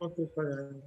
Okay, fine.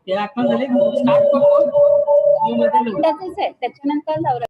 ते आपण झाले स्टार्ट करतो मिनिटाचंच आहे त्याच्यानंतर लावलं.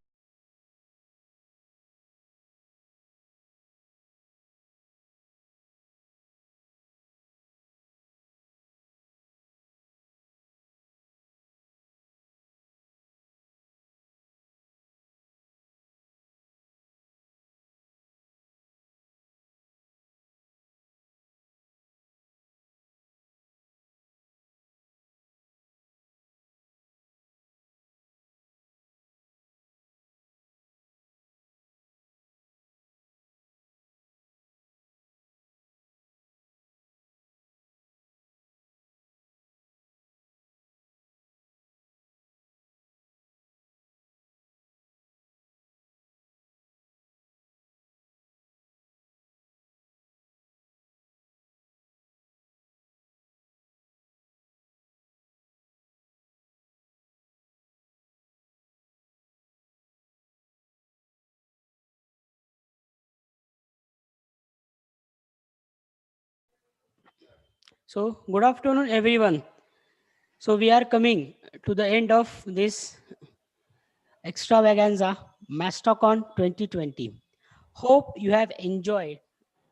So, good afternoon, everyone. So, we are coming to the end of this extravaganza, MASTACON 2020. Hope you have enjoyed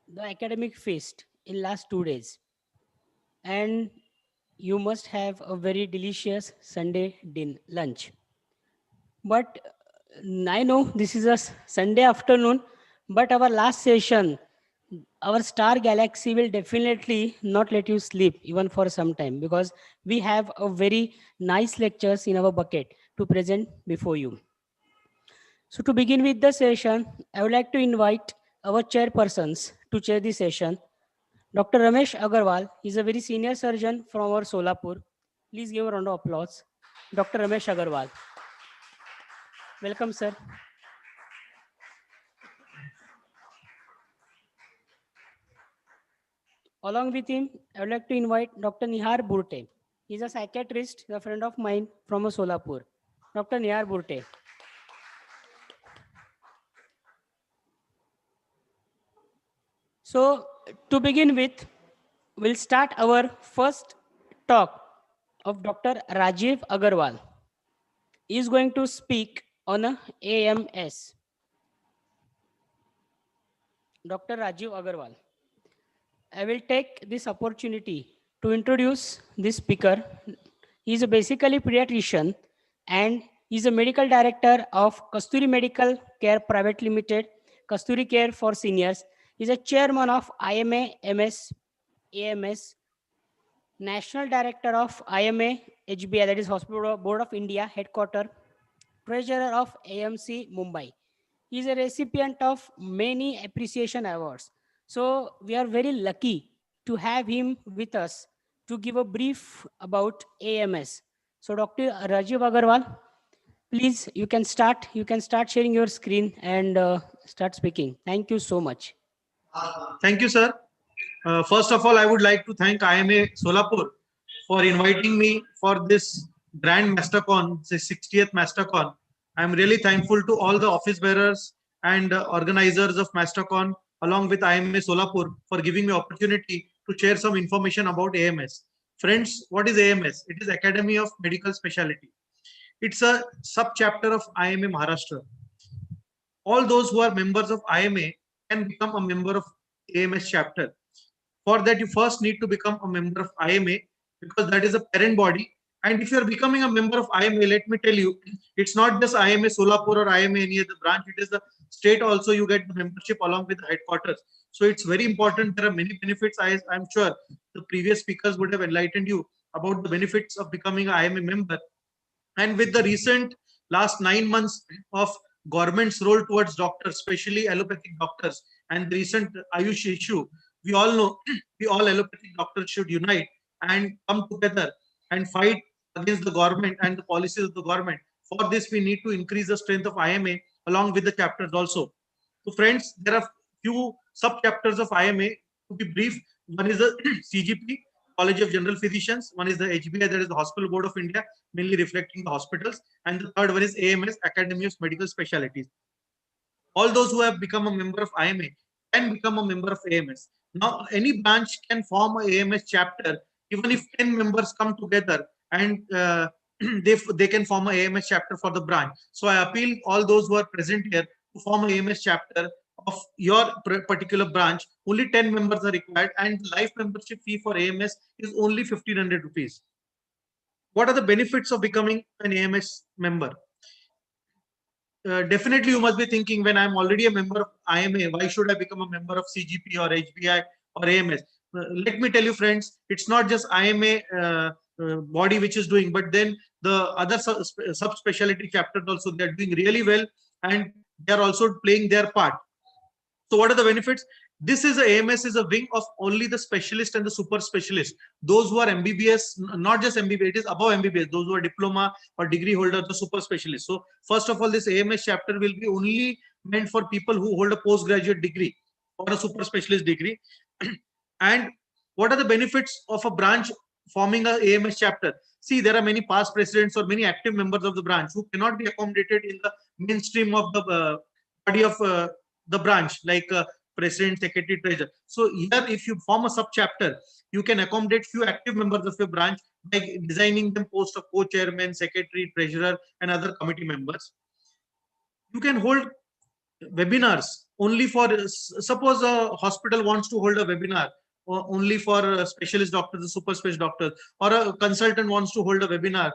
the academic feast in last 2 days. And you must have a very delicious Sunday lunch. But I know this is a Sunday afternoon, but our last session, our star galaxy will definitely not let you sleep even for some time, because we have a very nice lectures in our bucket to present before you. So to begin with the session, I would like to invite our chairpersons to chair the session. Dr. Ramesh Agarwal is a very senior surgeon from our Solapur. Please give a round of applause. Dr. Ramesh Agarwal. Welcome, sir. Along with him, I would like to invite Dr. Nihar Burte. He's a psychiatrist, a friend of mine from a Solapur. Dr. Nihar Burte. So, to begin with, we'll start our first talk of Dr. Rajiv Agarwal. He is going to speak on a AMS. Dr. Rajiv Agarwal. I will take this opportunity to introduce this speaker. He is a basically pediatrician and he is a medical director of Kasturi Medical Care Private Limited, Kasturi Care for Seniors. He is a chairman of IMA MS AMS, national director of IMA HBI, that is Hospital Board of India headquarter, treasurer of AMC Mumbai. He is a recipient of many appreciation awards. So we are very lucky to have him with us to give a brief about AMS. So Dr. Rajiv Agarwal, please you can start sharing your screen and start speaking. Thank you so much. Thank you, sir. First of all, I would like to thank IMA Solapur for inviting me for this grand MASTACON, the 60th MASTACON. I'm really thankful to all the office bearers and organizers of MASTACON, along with IMA Solapur, for giving me opportunity to share some information about AMS. Friends, what is AMS? It is Academy of Medical Specialty. It's a sub-chapter of IMA Maharashtra. All those who are members of IMA can become a member of AMS chapter. For that, you first need to become a member of IMA, because that is a parent body. And if you are becoming a member of IMA, let me tell you, it's not just IMA Solapur or IMA any other branch. It is the state also. You get the membership along with the headquarters. So it's very important. There are many benefits. I'm sure the previous speakers would have enlightened you about the benefits of becoming an IMA member. And with the recent last 9 months of government's role towards doctors, especially allopathic doctors, and the recent Ayush issue, we all know we all allopathic doctors should unite and come together and fight against the government and the policies of the government. For this, we need to increase the strength of IMA along with the chapters also. So, friends, there are few sub chapters of IMA. To be brief, one is the CGP, College of General Physicians. One is the HBI, that is the Hospital Board of India, mainly reflecting the hospitals. And the third one is AMS, Academy of Medical Specialties. All those who have become a member of IMA can become a member of AMS. Now, any branch can form a AMS chapter, even if 10 members come together and they can form a AMS chapter for the branch. So I appeal all those who are present here to form an AMS chapter of your particular branch. Only 10 members are required, and life membership fee for AMS is only 1,500 rupees. What are the benefits of becoming an AMS member? Definitely you must be thinking, when I'm already a member of IMA, why should I become a member of CGP or HBI or AMS? Let me tell you, friends, it's not just IMA body which is doing, but then the other subspecialty chapters also, they're doing really well, and they're also playing their part. So what are the benefits? This is a AMS is a wing of only the specialist and the super specialist. Those who are MBBS, not just MBBS, it is above MBBS. Those who are diploma or degree holders, the super specialist. So first of all, this AMS chapter will be only meant for people who hold a postgraduate degree or a super specialist degree. And what are the benefits of a branch forming a AMS chapter? See, there are many past presidents or many active members of the branch who cannot be accommodated in the mainstream of the body of the branch, like president, secretary, treasurer. So here, if you form a sub chapter, you can accommodate few active members of your branch by designing them post of co-chairman, secretary, treasurer, and other committee members. You can hold webinars only for, suppose a hospital wants to hold a webinar only for specialist doctors, the super specialist doctors, or a consultant wants to hold a webinar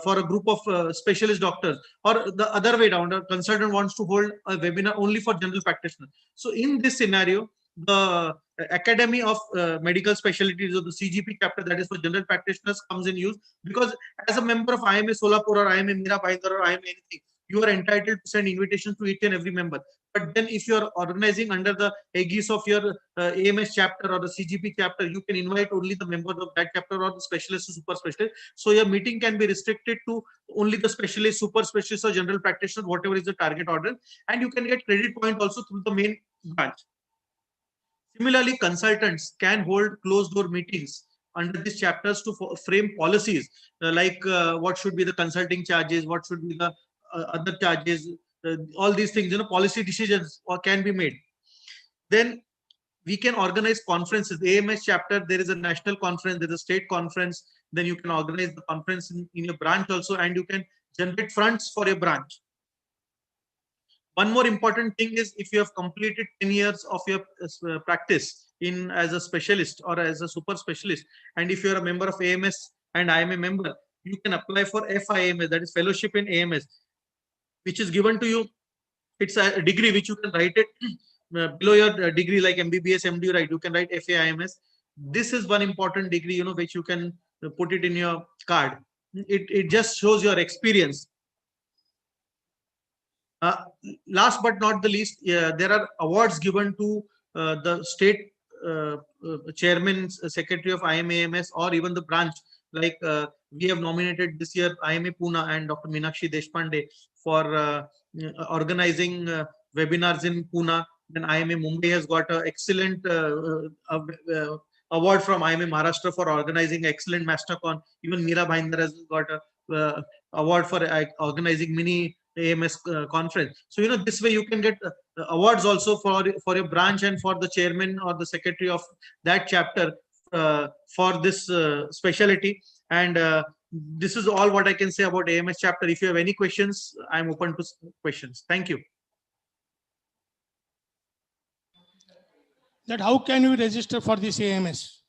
for a group of specialist doctors, or the other way down, a consultant wants to hold a webinar only for general practitioners. So in this scenario, the Academy of Medical Specialties, or the CGP chapter, that is for general practitioners, comes in use, because as a member of IMA Solapur or IMA Mira Bhayandar or IMA anything, you are entitled to send invitations to each and every member. But then if you are organizing under the aegis of your AMS chapter or the CGP chapter, you can invite only the members of that chapter or the specialist or super specialist. So your meeting can be restricted to only the specialist, super specialist, or general practitioner, whatever is the target audience, and you can get credit point also through the main branch. Similarly, consultants can hold closed door meetings under these chapters to frame policies, like what should be the consulting charges, what should be the other charges, all these things, policy decisions can be made. Then we can organize conferences. The AMS chapter, there is a national conference, there is a state conference. Then you can organize the conference in your branch also, and you can generate funds for your branch. One more important thing is, if you have completed 10 years of your practice in as a specialist or as a super specialist, and if you are a member of AMS and I am a member, you can apply for FIAMS, that is fellowship in AMS, which is given to you. It's a degree which you can write it below your degree, like MBBS, MD, right? You can write FAIMS. This is one important degree, which you can put it in your card. It just shows your experience. Last but not the least, there are awards given to the state chairman, secretary of IMAMS, or even the branch. Like we have nominated this year IMA Pune and Dr. Meenakshi Deshpande for organizing webinars in Pune. Then IMA Mumbai has got an excellent award from IMA Maharashtra for organizing excellent MASTACON. Even Mira Bhayandar has got a award for organizing mini AMS conference. So this way you can get awards also for your branch and for the chairman or the secretary of that chapter for this specialty. And this is all what I can say about AMS chapter. If you have any questions, I'm open to questions. Thank you. That how can we register for this AMS?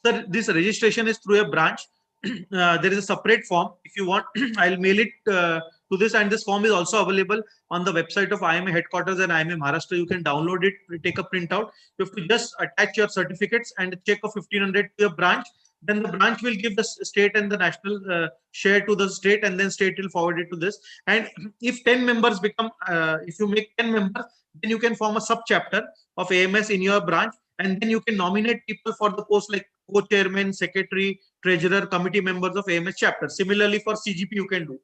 Sir, this registration is through a branch. There is a separate form. If you want, I'll mail it to this, and this form is also available on the website of IMA headquarters and IMA Maharashtra. You can download it, take a printout. You have to just attach your certificates and a check of 1,500 to your branch. Then the branch will give the state and the national share to the state, and then state will forward it to this. And if 10 members become, if you make 10 members, then you can form a sub chapter of AMS in your branch, and then you can nominate people for the post like co-chairman, secretary, treasurer, committee members of AMS chapter. Similarly, for CGP, you can do.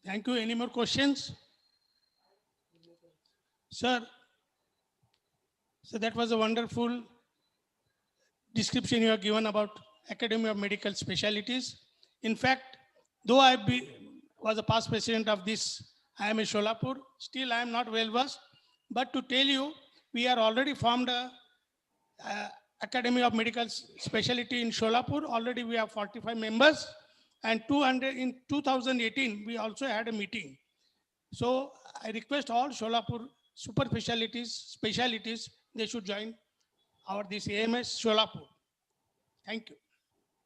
Thank you. Any more questions? Sir, so that was a wonderful description you have given about Academy of Medical Specialties. In fact, though I was a past president of this IMA Solapur, still I am not well versed. But to tell you, we are already formed a Academy of Medical Specialty in Solapur. Already we have 45 members, and 200 in 2018 we also had a meeting. So I request all Solapur super specialties, they should join this AMS Solapur. Thank you.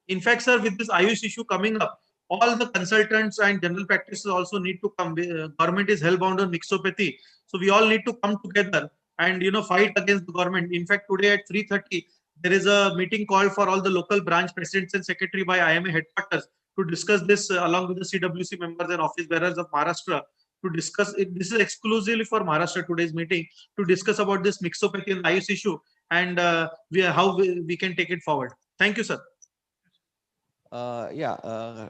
In fact, sir, with this Ayush issue coming up, all the consultants and general practices also need to come. Government is hellbound on mixopathy, so we all need to come together and fight against the government. In fact, today at 3:30 there is a meeting called for all the local branch presidents and secretary by IMA headquarters to discuss this along with the CWC members and office bearers of Maharashtra to discuss it. This is exclusively for Maharashtra, today's meeting, to discuss about this mixopathy and Ayush issue, and how we can take it forward. Thank you, sir.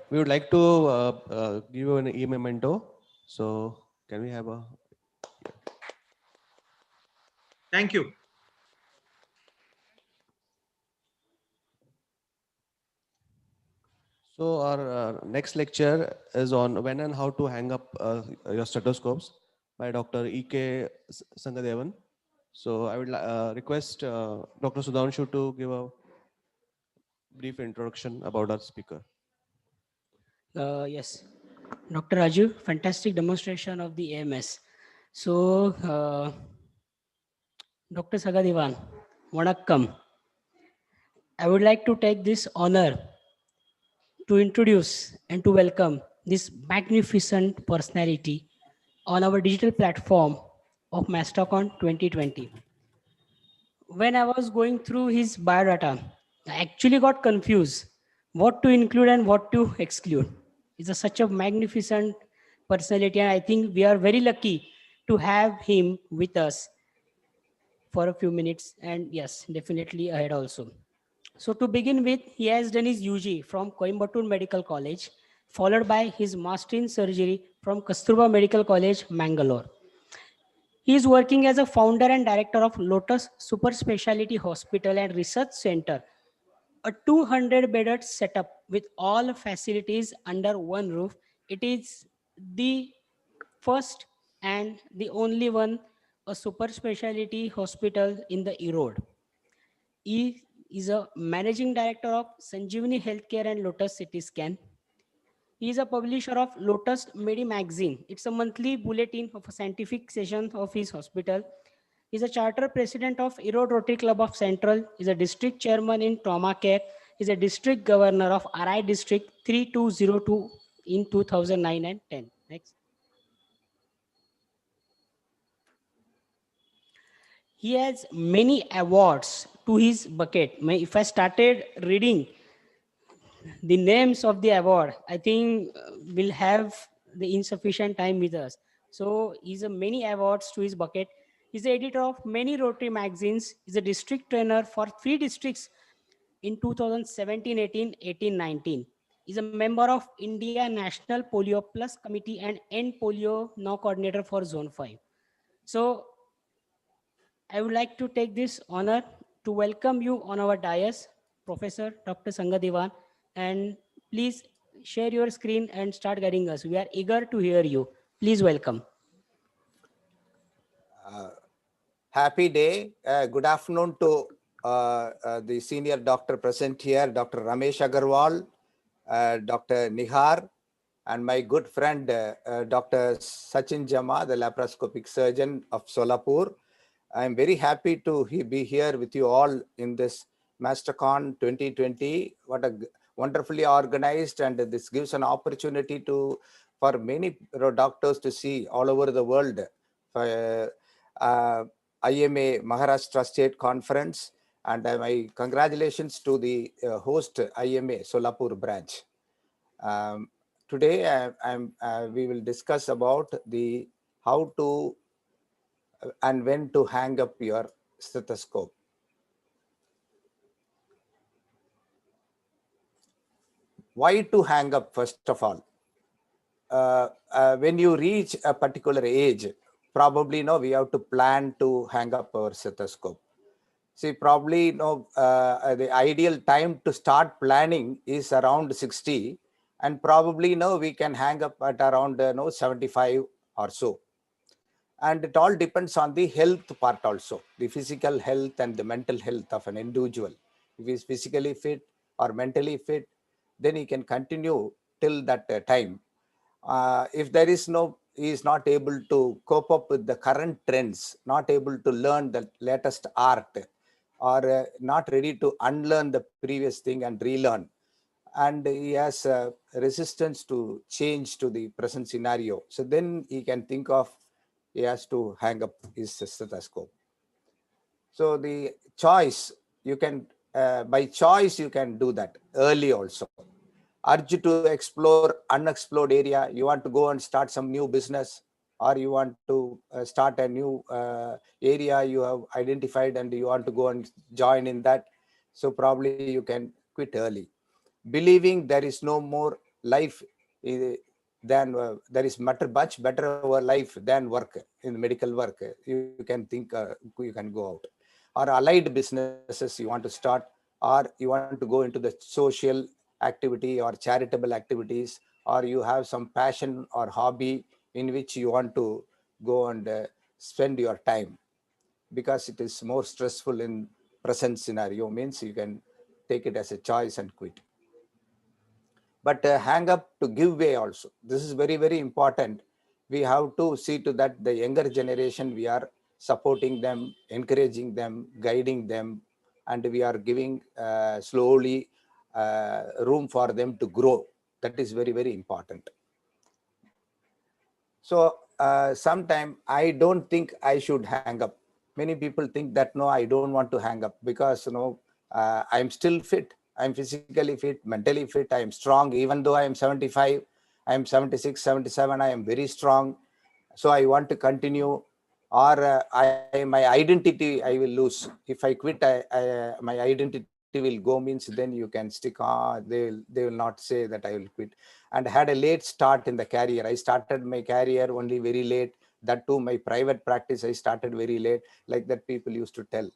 We would like to give you an e-memento. So can we have a... Thank you. So our next lecture is on when and how to hang up your stethoscopes by Dr. E.K. Sangadevan. So I would request Dr. Sudhanshu to give a brief introduction about our speaker. Yes, Dr. Raju, fantastic demonstration of the AMS. So, Dr. Sagadevan, Vanakkam. I would like to take this honor to introduce and to welcome this magnificent personality on our digital platform of MASTACON 2020. When I was going through his biodata, I actually got confused what to include and what to exclude. Such a magnificent personality, and I think we are very lucky to have him with us for a few minutes, and yes, definitely ahead also. So to begin with, he has done his UG from Coimbatore Medical College, followed by his Master in Surgery from Kasturba Medical College, Mangalore. He is working as a founder and director of Lotus Super Speciality Hospital and Research Center, a 200-bedded setup with all facilities under one roof. It is the first and the only one, a super specialty hospital in the Erode. He is a managing director of Sanjeevani Healthcare and Lotus City Scan. He is a publisher of Lotus Medi Magazine. It's a monthly bulletin of a scientific session of his hospital. He's a charter president of Erode Rotary Club of Central. He's a district chairman in Trauma Care. He's a district governor of RI District 3202 in 2009 and 10. Next. He has many awards to his bucket. If I started reading the names of the award, I think we'll have the insufficient time with us. So he's a many awards to his bucket. He's the editor of many Rotary magazines. He's a district trainer for 3 districts in 2017, 18, 18, 19. He's a member of India National Polio Plus Committee and End Polio Now Coordinator for Zone 5. So I would like to take this honor to welcome you on our dais, Professor Dr. Sangadivan, and please share your screen and start guiding us. We are eager to hear you. Please welcome. Happy day. Good afternoon to the senior doctor present here, Dr. Ramesh Agarwal, Dr. Nihar, and my good friend, Dr. Sachin Jama, the laparoscopic surgeon of Solapur. I'm very happy to be here with you all in this MASTACON 2020. What a wonderfully organized, and this gives an opportunity for many doctors to see all over the world. IMA Maharashtra State Conference, and my congratulations to the host IMA Solapur branch. Today we will discuss about how to and when to hang up your stethoscope. Why to hang up, first of all? When you reach a particular age, probably we have to plan to hang up our stethoscope. See, probably the ideal time to start planning is around 60, and probably we can hang up at around 75 or so. And it all depends on the health part also, the physical health and the mental health of an individual. If he is physically fit or mentally fit, then he can continue till that time. If there is he is not able to cope up with the current trends, not able to learn the latest art, or not ready to unlearn the previous thing and relearn, and he has resistance to change to the present scenario, so then he can think of he has to hang up his stethoscope. So the choice, you can by choice you can do that early also. Urge to explore unexplored area. You want to go and start some new business, or you want to start a new area you have identified and you want to go and join in that. So probably you can quit early. Believing there is no more life than there is much better life than work in medical work. You can think you can go out, or allied businesses you want to start, or you want to go into the social activity or charitable activities, or you have some passion or hobby in which you want to go and spend your time, because it is more stressful in present scenario, means you can take it as a choice and quit. But hang up to give way also. This is very, very important. We have to see to that the younger generation, we are supporting them, encouraging them, guiding them, and we are giving slowly room for them to grow. That is very, very important. So sometime I don't think I should hang up. Many people think that no, I don't want to hang up because I'm still fit. I'm physically fit, mentally fit. I am strong. Even though I am 75, I am 76, 77. I am very strong. So I want to continue. Or my identity I will lose if I quit. My identity will go, means then you can stick on. They will not say that I will quit. And I had a late start in the career. I started my career only very late. That too, my private practice I started very late. Like that, people used to tell.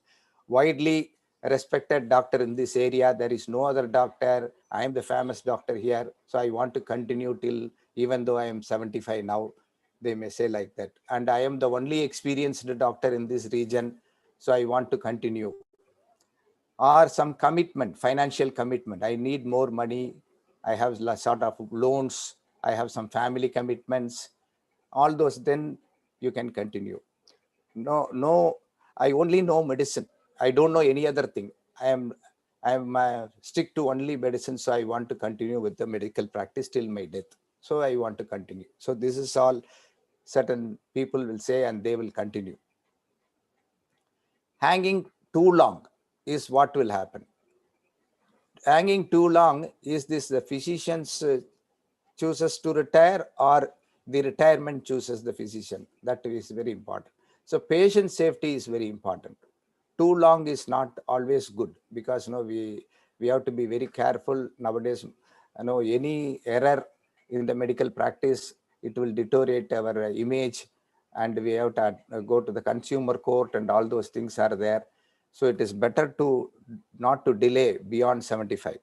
Widely respected doctor in this area. There is no other doctor. I am the famous doctor here. So I want to continue till, even though I am 75 now. They may say like that. And I am the only experienced doctor in this region. So I want to continue. Or some commitment, financial commitment. I need more money. I have sort of loans. I have some family commitments. All those, then you can continue. No, I only know medicine. I don't know any other thing. I am stick to only medicine. So I want to continue with the medical practice till my death. So I want to continue. So this is all certain people will say, and they will continue. Hanging too long is what will happen. Hanging too long is this the physician's chooses to retire, or the retirement chooses the physician. That is very important. So patient safety is very important. Too long is not always good, because we have to be very careful nowadays. Any error in the medical practice, it will deteriorate our image, and we have to go to the consumer court, and all those things are there. So it is better to not to delay beyond 75.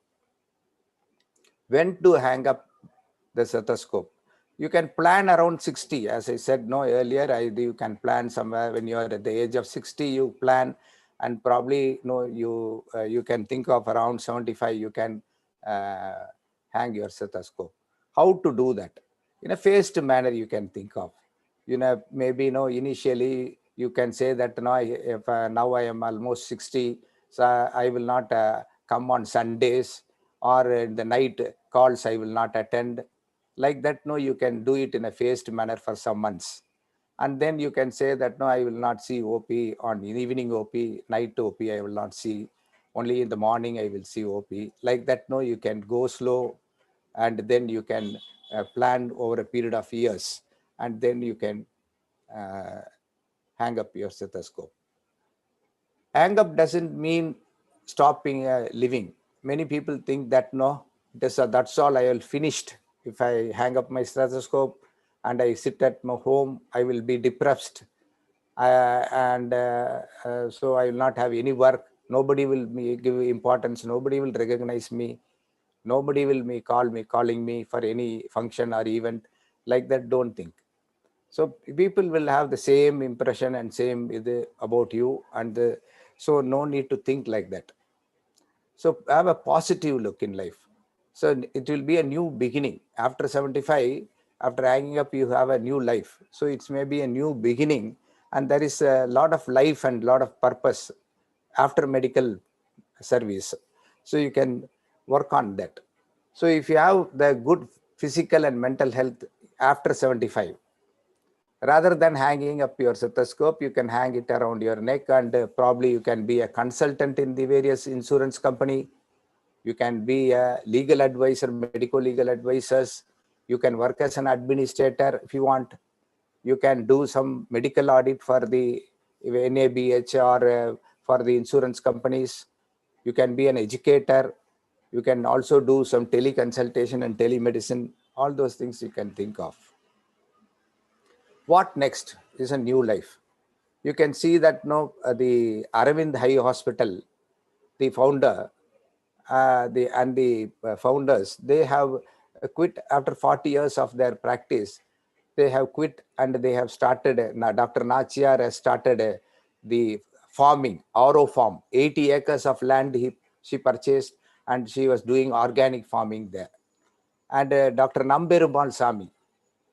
When to hang up the stethoscope? You can plan around 60. As I said earlier, you can plan somewhere when you are at the age of 60, you plan, and probably you can think of around 75, you can hang your stethoscope. How to do that? In a phased manner, you can think of. Maybe initially you can say that now I am almost 60, so I will not come on Sundays, or in the night calls I will not attend. Like that, you can do it in a phased manner for some months. And then you can say that no, I will not see OP on evening OP, night OP I will not see. Only in the morning I will see OP. Like that, you can go slow, and then you can plan over a period of years, and then you can hang up your stethoscope. Hang up doesn't mean stopping living. Many people think that no, that's all, I will finished. If I hang up my stethoscope and I sit at my home, I will be depressed. So I will not have any work. Nobody will give importance. Nobody will recognize me. Nobody will calling me for any function or event. Like that, don't think. So people will have the same impression and same about you, and so no need to think like that. So have a positive look in life. So it will be a new beginning. After 75, after hanging up, you have a new life. So it's maybe a new beginning, and there is a lot of life and lot of purpose after medical service. So you can work on that. So if you have the good physical and mental health after 75, rather than hanging up your stethoscope, you can hang it around your neck, and probably you can be a consultant in the various insurance company. You can be a legal advisor, medical legal advisors. You can work as an administrator if you want. You can do some medical audit for the NABH or for the insurance companies. You can be an educator. You can also do some teleconsultation and telemedicine. All those things you can think of. What next is a new life. You can see that the Aravind Eye Hospital, the founder, the founders, they have quit after 40 years of their practice. They have quit, and they have started. Dr. Nachiar has started the farming, RO farm, 80 acres of land she purchased, and she was doing organic farming there. And Dr. Namberumal Sami,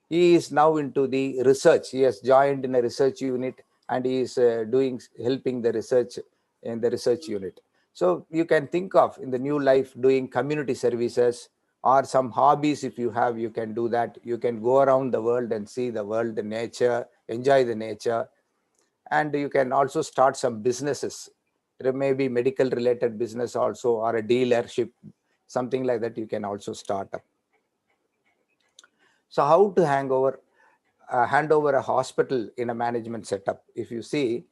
he is now into the research. He has joined in a research unit, and he is helping the research in the research unit. So you can think of in the new life doing community services or some hobbies. If you have, you can do that. You can go around the world and see the world, the nature, enjoy the nature. And you can also start some businesses. There may be medical related business also, or a dealership, something like that you can also start up. So how to hand over a hospital in a management setup? If you see,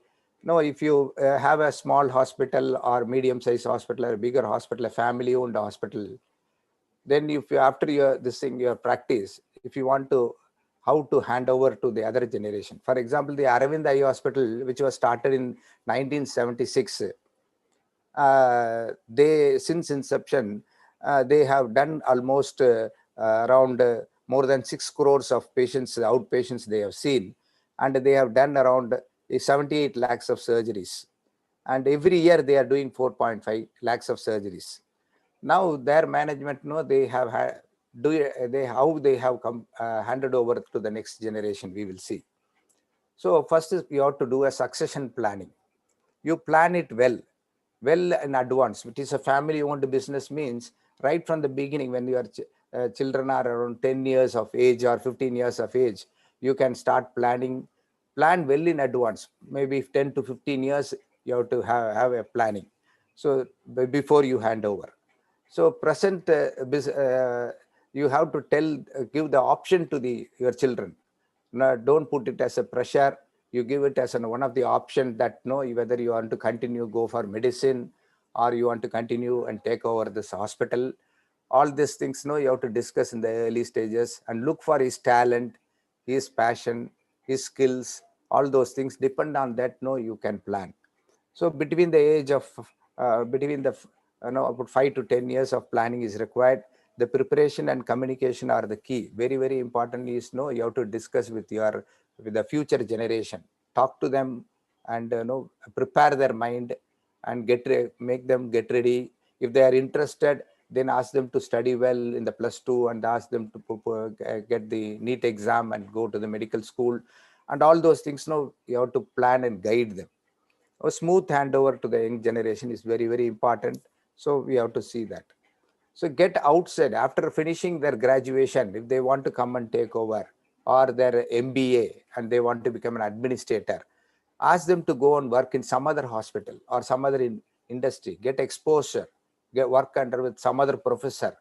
if you have a small hospital or medium-sized hospital or a bigger hospital, a family-owned hospital, then if you, after your practice, if you want to, how to hand over to the other generation. For example, the Aravind Eye Hospital, which was started in 1976, they, since inception, they have done almost around more than 6 crores of patients, outpatients they have seen, and they have done around 78 lakhs of surgeries. And every year they are doing 4.5 lakhs of surgeries. Now their management, they have had, how they have come handed over to the next generation, we will see. So first is you have to do a succession planning. You plan it well in advance. It is a family owned business, means right from the beginning, when your children are around 10 years of age or 15 years of age, you can start plan well in advance. Maybe 10 to 15 years you have to have a planning, so before you hand over. So present you have to give the option to your children. No, don't put it as a pressure. You give it as one of the options, that whether you want to continue go for medicine, or you want to continue and take over this hospital. All these things you have to discuss in the early stages, and look for his talent, his passion, his skills. All those things depend on that. You can plan. So between the age of about 5 to 10 years of planning is required. The preparation and communication are the key. Very, very important is you have to discuss with the future generation. Talk to them and prepare their mind and make them get ready. If they are interested, then ask them to study well in the +2 and ask them to get the NEET exam and go to the medical school. And all those things, you have to plan and guide them. A smooth handover to the young generation is very, very important. So we have to see that. So get outside after finishing their graduation. If they want to come and take over, or their MBA and they want to become an administrator, ask them to go and work in some other hospital or some other industry, get exposure, work under with some other professor,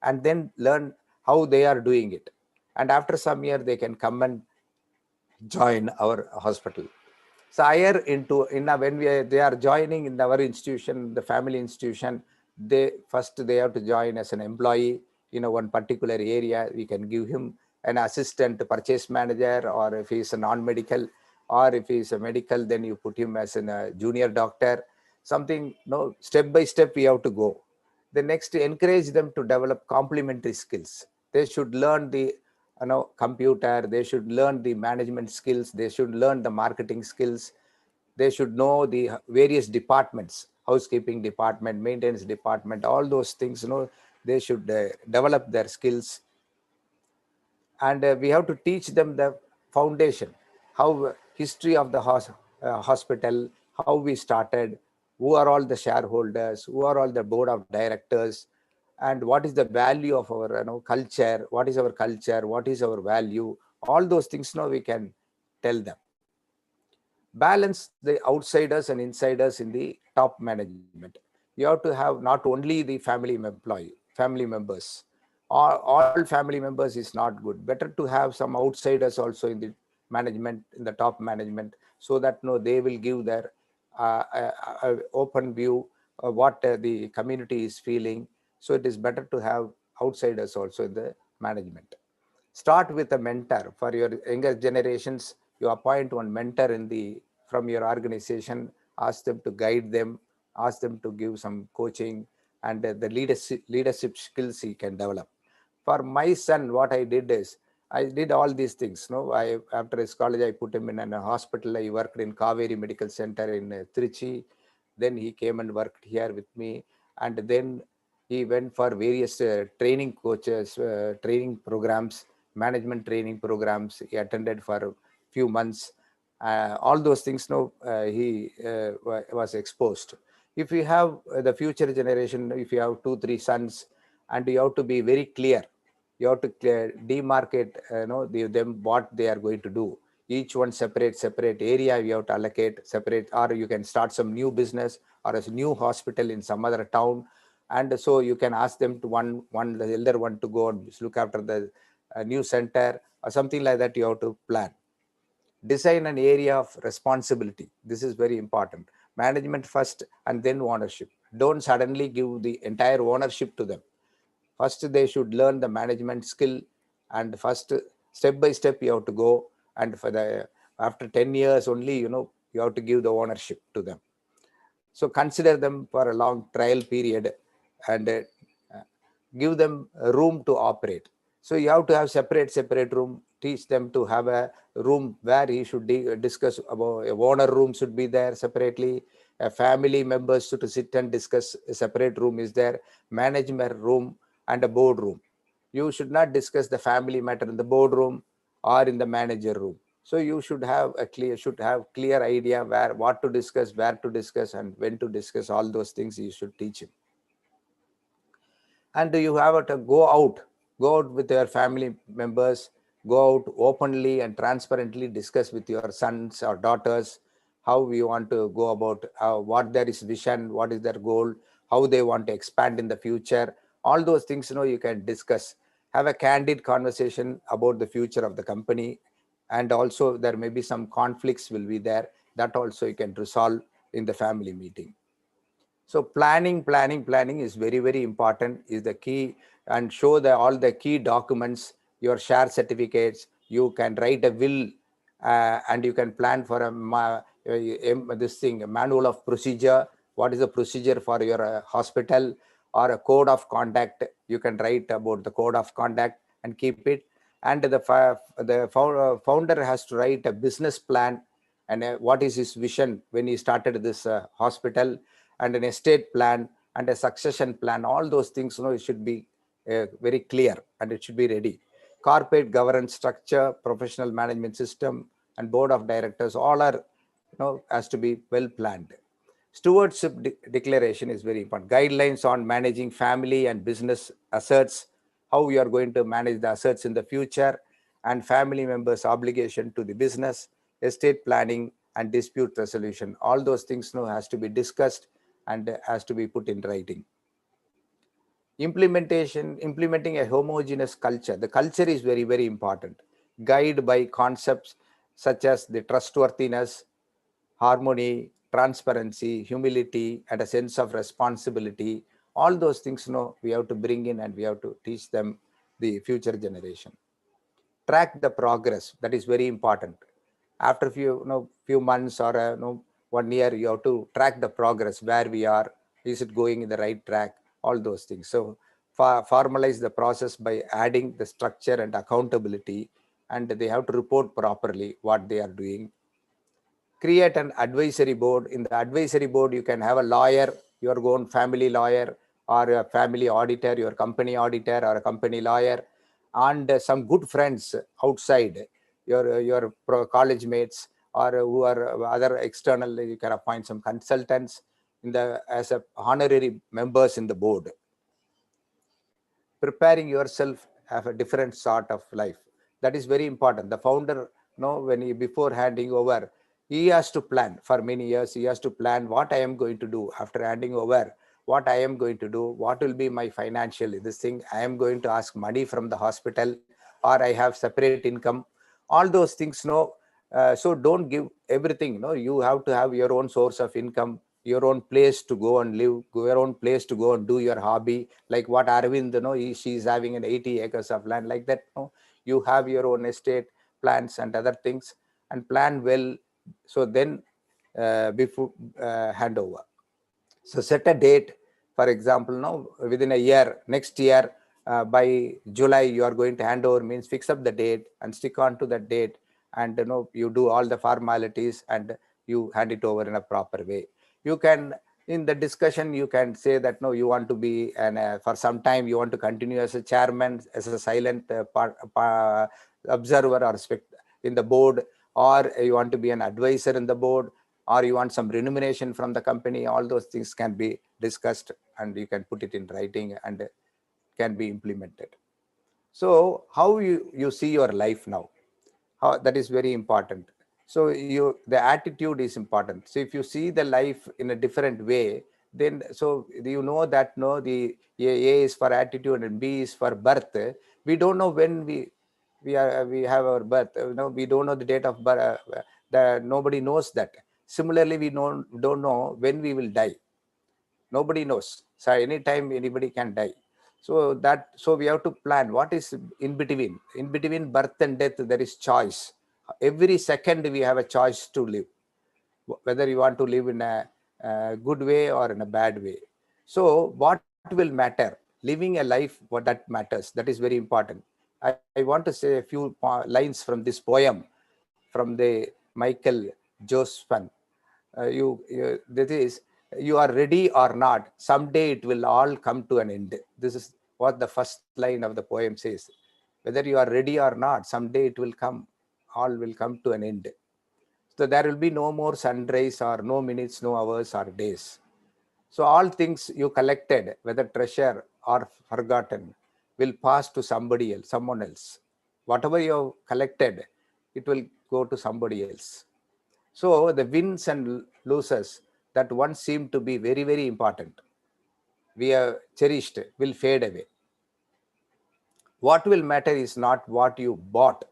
and then learn how they are doing it. And after some year, they can come and join our hospital. So higher when they are joining in our institution, the family institution, they have to join as an employee in one particular area. We can give him an assistant purchase manager, or if he is a non-medical, or if he is a medical, then you put him as a junior doctor. Something, step by step we have to go. The next, encourage them to develop complementary skills. They should learn the computer, they should learn the management skills, they should learn the marketing skills, they should know the various departments, housekeeping department, maintenance department, all those things, they should develop their skills. And we have to teach them the foundation, how history of the hospital, how we started, who are all the shareholders, who are all the board of directors, and what is the value of our culture, what is our culture, what is our value. All those things we can tell them. Balance the outsiders and insiders in the top management. You have to have not only the family members. All family members is not good. Better to have some outsiders also in the management, in the top management, so that they will give their open view of what the community is feeling. So it is better to have outsiders also in the management. Start with a mentor. For your younger generations, you appoint one mentor from your organization, ask them to guide them, ask them to give some coaching, and the leadership skills he can develop. For my son, what I did is, I did all these things. After his college, I put him in a hospital. I worked in Kaveri Medical Center in Trichy. Then he came and worked here with me. And then he went for various training programs, management training programs. He attended for a few months. All those things, he was exposed. If you have the future generation, if you have 2, 3 sons, and you have to be very clear, you have to demarcate, them what they are going to do. Each one separate area you have to allocate separate, or you can start some new business or a new hospital in some other town. And so you can ask them to the elder one to go and look after the new center or something like that. You have to plan. Design an area of responsibility. This is very important. Management first and then ownership. Don't suddenly give the entire ownership to them. First, they should learn the management skill, and first, step by step, you have to go. And after 10 years only, you have to give the ownership to them. So consider them for a long trial period and give them room to operate. So you have to have separate room. Teach them to have a room where he should discuss about. A owner room should be there separately. A family members to sit and discuss. A separate room is there. Management room and a board room. You should not discuss the family matter in the boardroom or in the manager room. So you should have clear idea what to discuss, where to discuss, and when to discuss. All those things you should teach him. And you have to go out with your family members, go out openly and transparently, discuss with your sons or daughters how you want to go about, what there is vision, what is their goal, how they want to expand in the future. All those things, you can discuss. Have a candid conversation about the future of the company. And also there may be some conflicts will be there. That also you can resolve in the family meeting. So planning is very, very important, is the key. And show all the key documents, your share certificates. You can write a will, and you can plan for a manual of procedure. What is the procedure for your hospital, or a code of conduct? You can write about the code of conduct and keep it. And the founder has to write a business plan, and what is his vision when he started this hospital, and an estate plan and a succession plan. All those things, it should be very clear, and it should be ready. Corporate governance structure, professional management system, and board of directors, all are, has to be well planned. Stewardship declaration is very important. Guidelines on managing family and business assets, how we are going to manage the assets in the future, and family members' obligation to the business, estate planning, and dispute resolution. All those things has to be discussed and has to be put in writing. Implementing a homogeneous culture. The culture is very, very important. Guide by concepts such as the trustworthiness, harmony, transparency, humility, and a sense of responsibility. All those things, we have to bring in, and we have to teach them, the future generation. Track the progress. That is very important. After few months or 1 year, you have to track the progress, where we are. Is it going in the right track? All those things. So formalize the process by adding the structure and accountability, and they have to report properly what they are doing. Create an advisory board. In the advisory board, you can have a lawyer, your own family lawyer, or a family auditor, your company auditor, or a company lawyer, and some good friends outside, your college mates, or who are other external. You can appoint some consultants as a honorary members in the board. Preparing yourself have a different sort of life. That is very important. The founder, when he, before handing over, he has to plan for many years. He has to plan what I am going to do after handing over, what I am going to do, what will be my financial, this thing. I am going to ask money from the hospital, or I have separate income. All those things, so don't give everything. You have to have your own source of income, your own place to go and live, your own place to go and do your hobby. Like what Arvind, she's having an 80 acres of land, like that. You have your own estate plans and other things, and plan well. So then before handover. So set a date. For example, within a year, next year, by July, you are going to hand over, means fix up the date and stick on to that date. And you do all the formalities, and you hand it over in a proper way. You can, in the discussion, you can say that no, you want to be, and for some time you want to continue as a chairman, as a silent observer or in the board, or you want to be an advisor in the board, or you want some remuneration from the company, all those things can be discussed and you can put it in writing and can be implemented. So how you see your life now, how that is very important. So the attitude is important. So if you see the life in a different way, then so you know that no, the A is for attitude and B is for birth. We don't know when we have our birth. We don't know the date of birth. Nobody knows that. Similarly, we don't know when we will die. Nobody knows. So anytime anybody can die. So we have to plan what is in between. In between birth and death, there is choice. Every second we have a choice to live, whether you want to live in a good way or in a bad way. So what will matter? Living a life what that matters. That is very important. I want to say a few lines from this poem from the Michael Josephson. That is, you are ready or not, someday it will all come to an end. This is what the first line of the poem says. Whether you are ready or not, someday it will come, all will come to an end. So there will be no more sunrise or no minutes, no hours or days. So all things you collected, whether treasure or forgotten, will pass to somebody else, someone else. Whatever you have collected, it will go to somebody else. So the wins and losses that once seemed to be very, very important, we have cherished, will fade away. What will matter is not what you bought,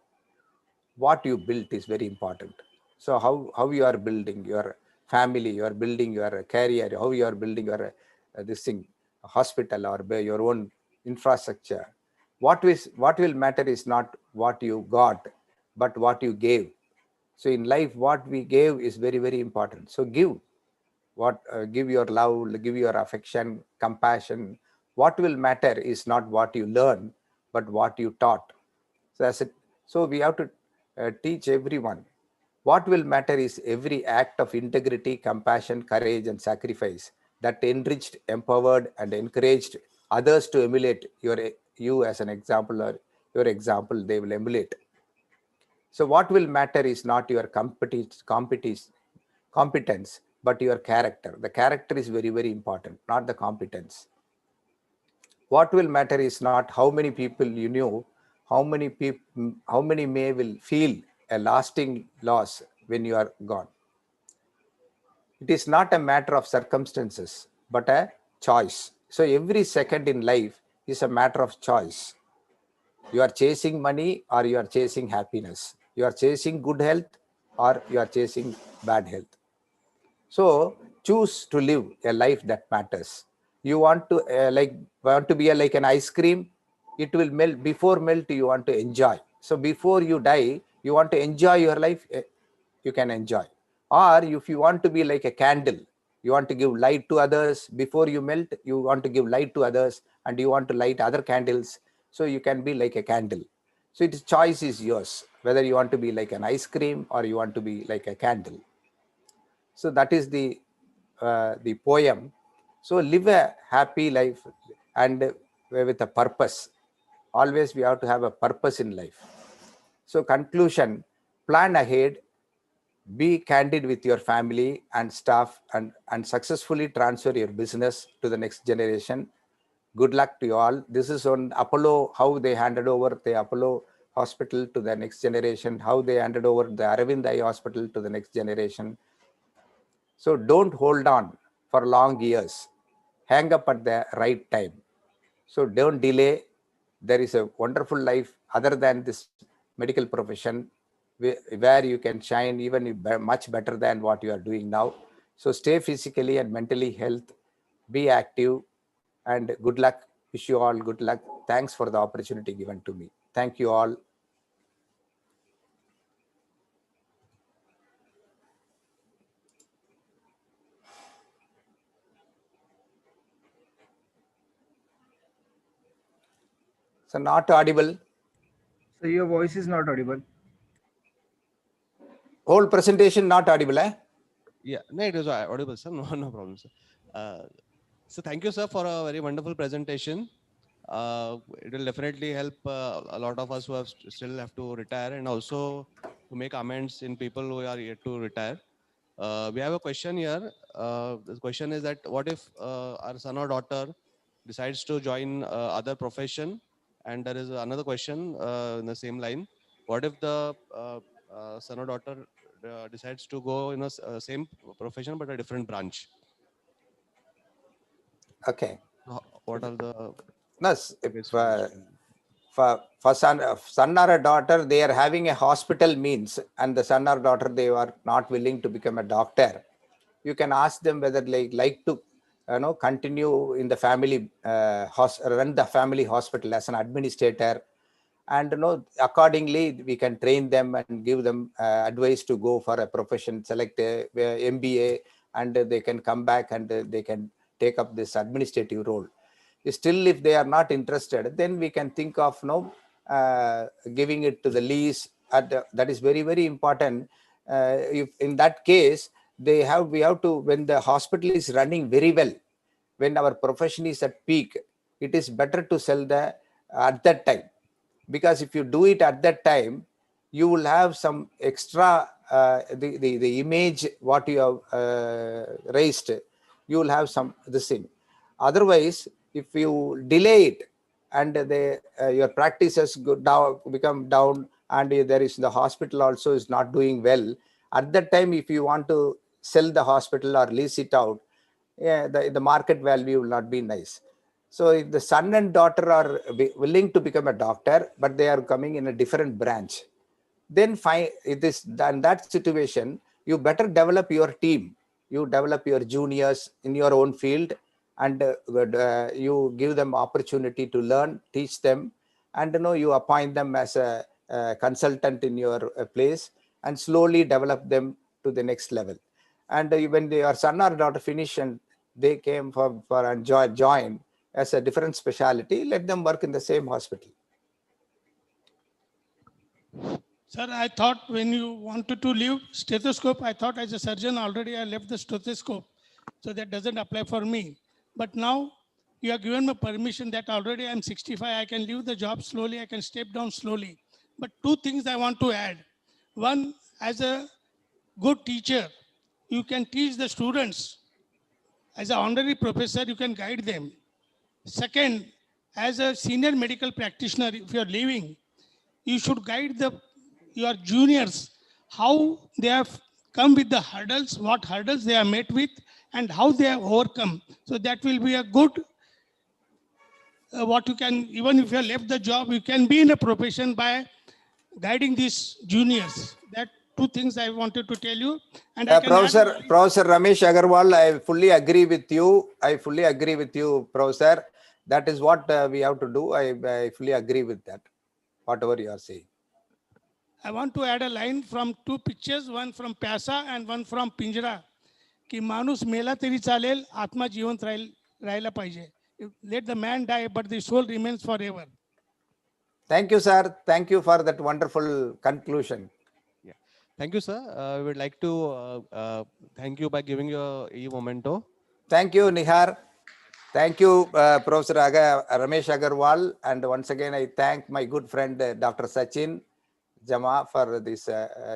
what you built is very important. So how you are building your family, you are building your career, how you are building your this thing, hospital or your own infrastructure. What will matter is not what you got, but what you gave. So in life, what we gave is very, very important. So give give your love, give your affection, compassion. What will matter is not what you learn, but what you taught. So we have to teach everyone. What will matter is every act of integrity, compassion, courage, and sacrifice that enriched, empowered, and encouraged others to emulate you as an example, or your example they will emulate. So what will matter is not your competence, but your character. The character is very, very important, not the competence. What will matter is not how many people you knew, how many may will feel a lasting loss when you are gone. It is not a matter of circumstances, but a choice. So every second in life is a matter of choice. You are chasing money or you are chasing happiness. You are chasing good health or you are chasing bad health. So choose to live a life that matters. You want to be like an ice cream. It will melt. Before melt, you want to enjoy. So before you die, you want to enjoy your life. You can enjoy. Or if you want to be like a candle, you want to give light to others. Before you melt, you want to give light to others, and you want to light other candles. So you can be like a candle. So its choice is yours, whether you want to be like an ice cream or you want to be like a candle. So that is the poem. So live a happy life and with a purpose. Always we have to have a purpose in life. So conclusion, plan ahead, be candid with your family and staff, and successfully transfer your business to the next generation. Good luck to you all. This is on Apollo, how they handed over the Apollo hospital to the next generation, how they handed over the Aravind Eye hospital to the next generation. So don't hold on for long years. Hang up at the right time. So don't delay. There is a wonderful life other than this medical profession where you can shine even much better than what you are doing now. So stay physically and mentally health, be active, and good luck. Wish you all good luck. Thanks for the opportunity given to me. Thank you all. So not audible. So your voice is not audible. Whole presentation not audible, eh? Yeah, no, it was audible, sir. No, no problem, sir. So thank you, sir, for a very wonderful presentation. It will definitely help a lot of us who still have to retire, and also to make amends in people who are yet to retire. We have a question here. The question is that what if our son or daughter decides to join other profession? And there is another question in the same line. What if the son or daughter decides to go in a same profession but a different branch? Okay. What are the Thus, ways if to reach? for son or a daughter, they are having a hospital means, and the son or daughter, they are not willing to become a doctor, you can ask them whether like to continue in the family run the family hospital as an administrator, and accordingly we can train them and give them advice to go for a profession, select a MBA, and they can come back and they can take up this administrative role. Still, if they are not interested, then we can think of giving it to the lease. That is very, very important. If in that case, we have to, when the hospital is running very well, when our profession is at peak, it is better to sell at that time, because if you do it at that time, you will have some extra the image what you have raised, you will have some this thing. Otherwise, if you delay it and your practices go down, become down, and there is the hospital also is not doing well, at that time if you want to sell the hospital or lease it out, yeah, the market value will not be nice. So if the son and daughter are willing to become a doctor, but they are coming in a different branch, then fine. It is in that situation, you better develop your team. You develop your juniors in your own field, and you give them opportunity to learn, teach them, and you appoint them as a consultant in your place, and slowly develop them to the next level. And when your son or daughter finish and they came for and join as a different specialty, let them work in the same hospital. Sir, I thought when you wanted to leave stethoscope, I thought as a surgeon already I left the stethoscope. So that doesn't apply for me. But now you have given me permission that already I'm 65, I can leave the job slowly, I can step down slowly. But two things I want to add. One, as a good teacher, you can teach the students. As an honorary professor, you can guide them. Second, as a senior medical practitioner, if you're leaving, you should guide your juniors how they have come with the hurdles, what hurdles they are met with, and how they have overcome. So that will be a good, what you can, even if you have left the job, you can be in a profession by guiding these juniors. That two things I wanted to tell you. And I can Professor Ramesh Agarwal, I fully agree with you. I fully agree with you, Professor. That is what we have to do. I fully agree with that, whatever you are saying. I want to add a line from two pictures, one from Pyasa and one from Pinjra. कि माणूस मेला तरी चालेल, आत्मा जिवंत राहायला पाहिजे. Let the man die, but the soul remains forever. Thank you, sir. Thank you for that wonderful conclusion. Yeah. Thank you, sir. We would like to thank you by giving your e-memento. Thank you, Nihar. Thank you, Professor Ramesh Agarwal. And once again, I thank my good friend, Dr. Sachin Jama, for this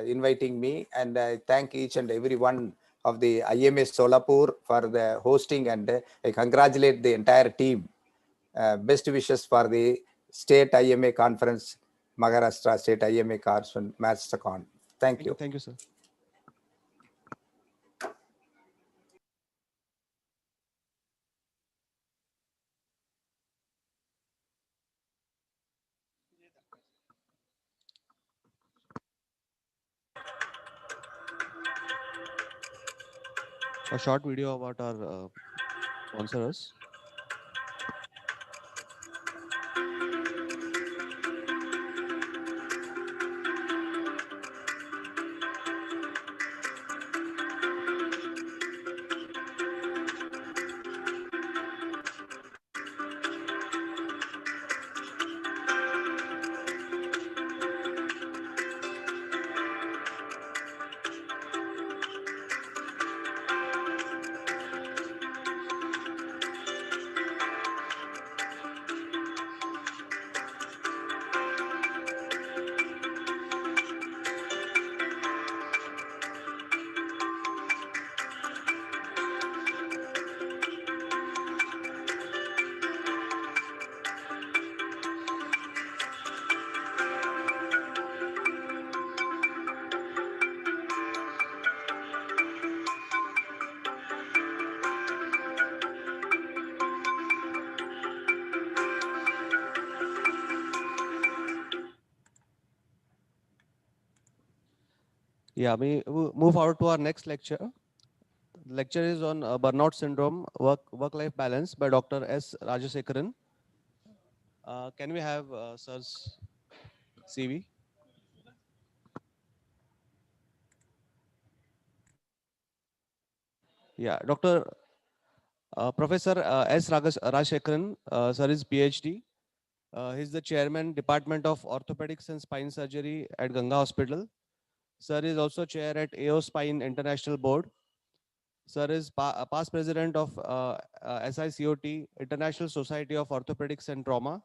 inviting me. And I thank each and every one of the IMA Solapur for the hosting, and I congratulate the entire team. Best wishes for the State IMA Conference, Maharashtra State IMA Conference, MASTACON. Thank you. Thank you, sir. A short video about our sponsors. Yeah, we move forward to our next lecture. The lecture is on burnout syndrome, work-life balance by Dr. S. Rajasekaran. Can we have sir's CV? Yeah, Dr. Professor S. Rajasekaran, sir is PhD. He's the chairman, Department of Orthopedics and Spine Surgery at Ganga Hospital. Sir is also chair at AO Spine International Board. Sir is past president of SICOT, International Society of Orthopedics and Trauma.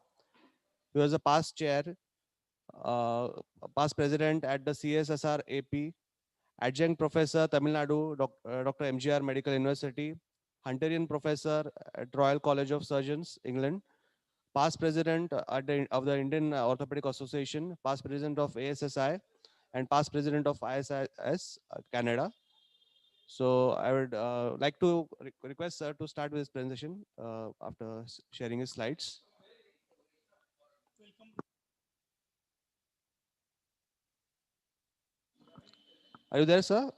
He was a past chair, uh, past president at the CSSR AP, adjunct professor, Tamil Nadu, Dr. MGR Medical University, Hunterian professor at Royal College of Surgeons, England, past president of the Indian Orthopedic Association, past president of ASSI, and past president of ISIS, Canada. So I would like to request sir to start with his presentation after sharing his slides. Are you there, sir?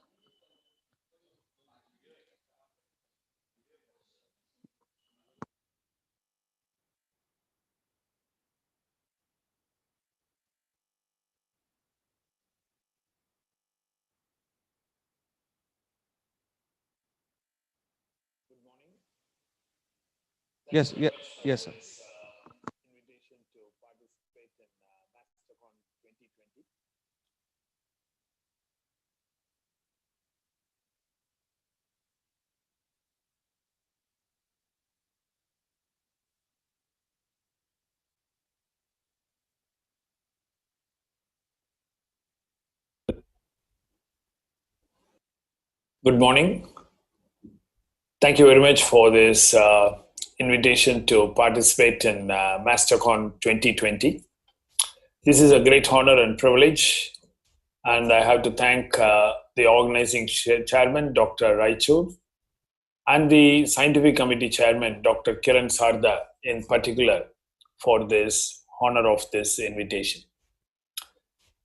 Yes, yes, yes, sir. Invitation to participate in MASTACON 2020. Good morning. Thank you very much for this invitation to participate in MASTACON 2020. This is a great honor and privilege, and I have to thank the organizing chairman, Dr. Raichur, and the scientific committee chairman, Dr. Kiran Sarda, in particular, for this honor of this invitation.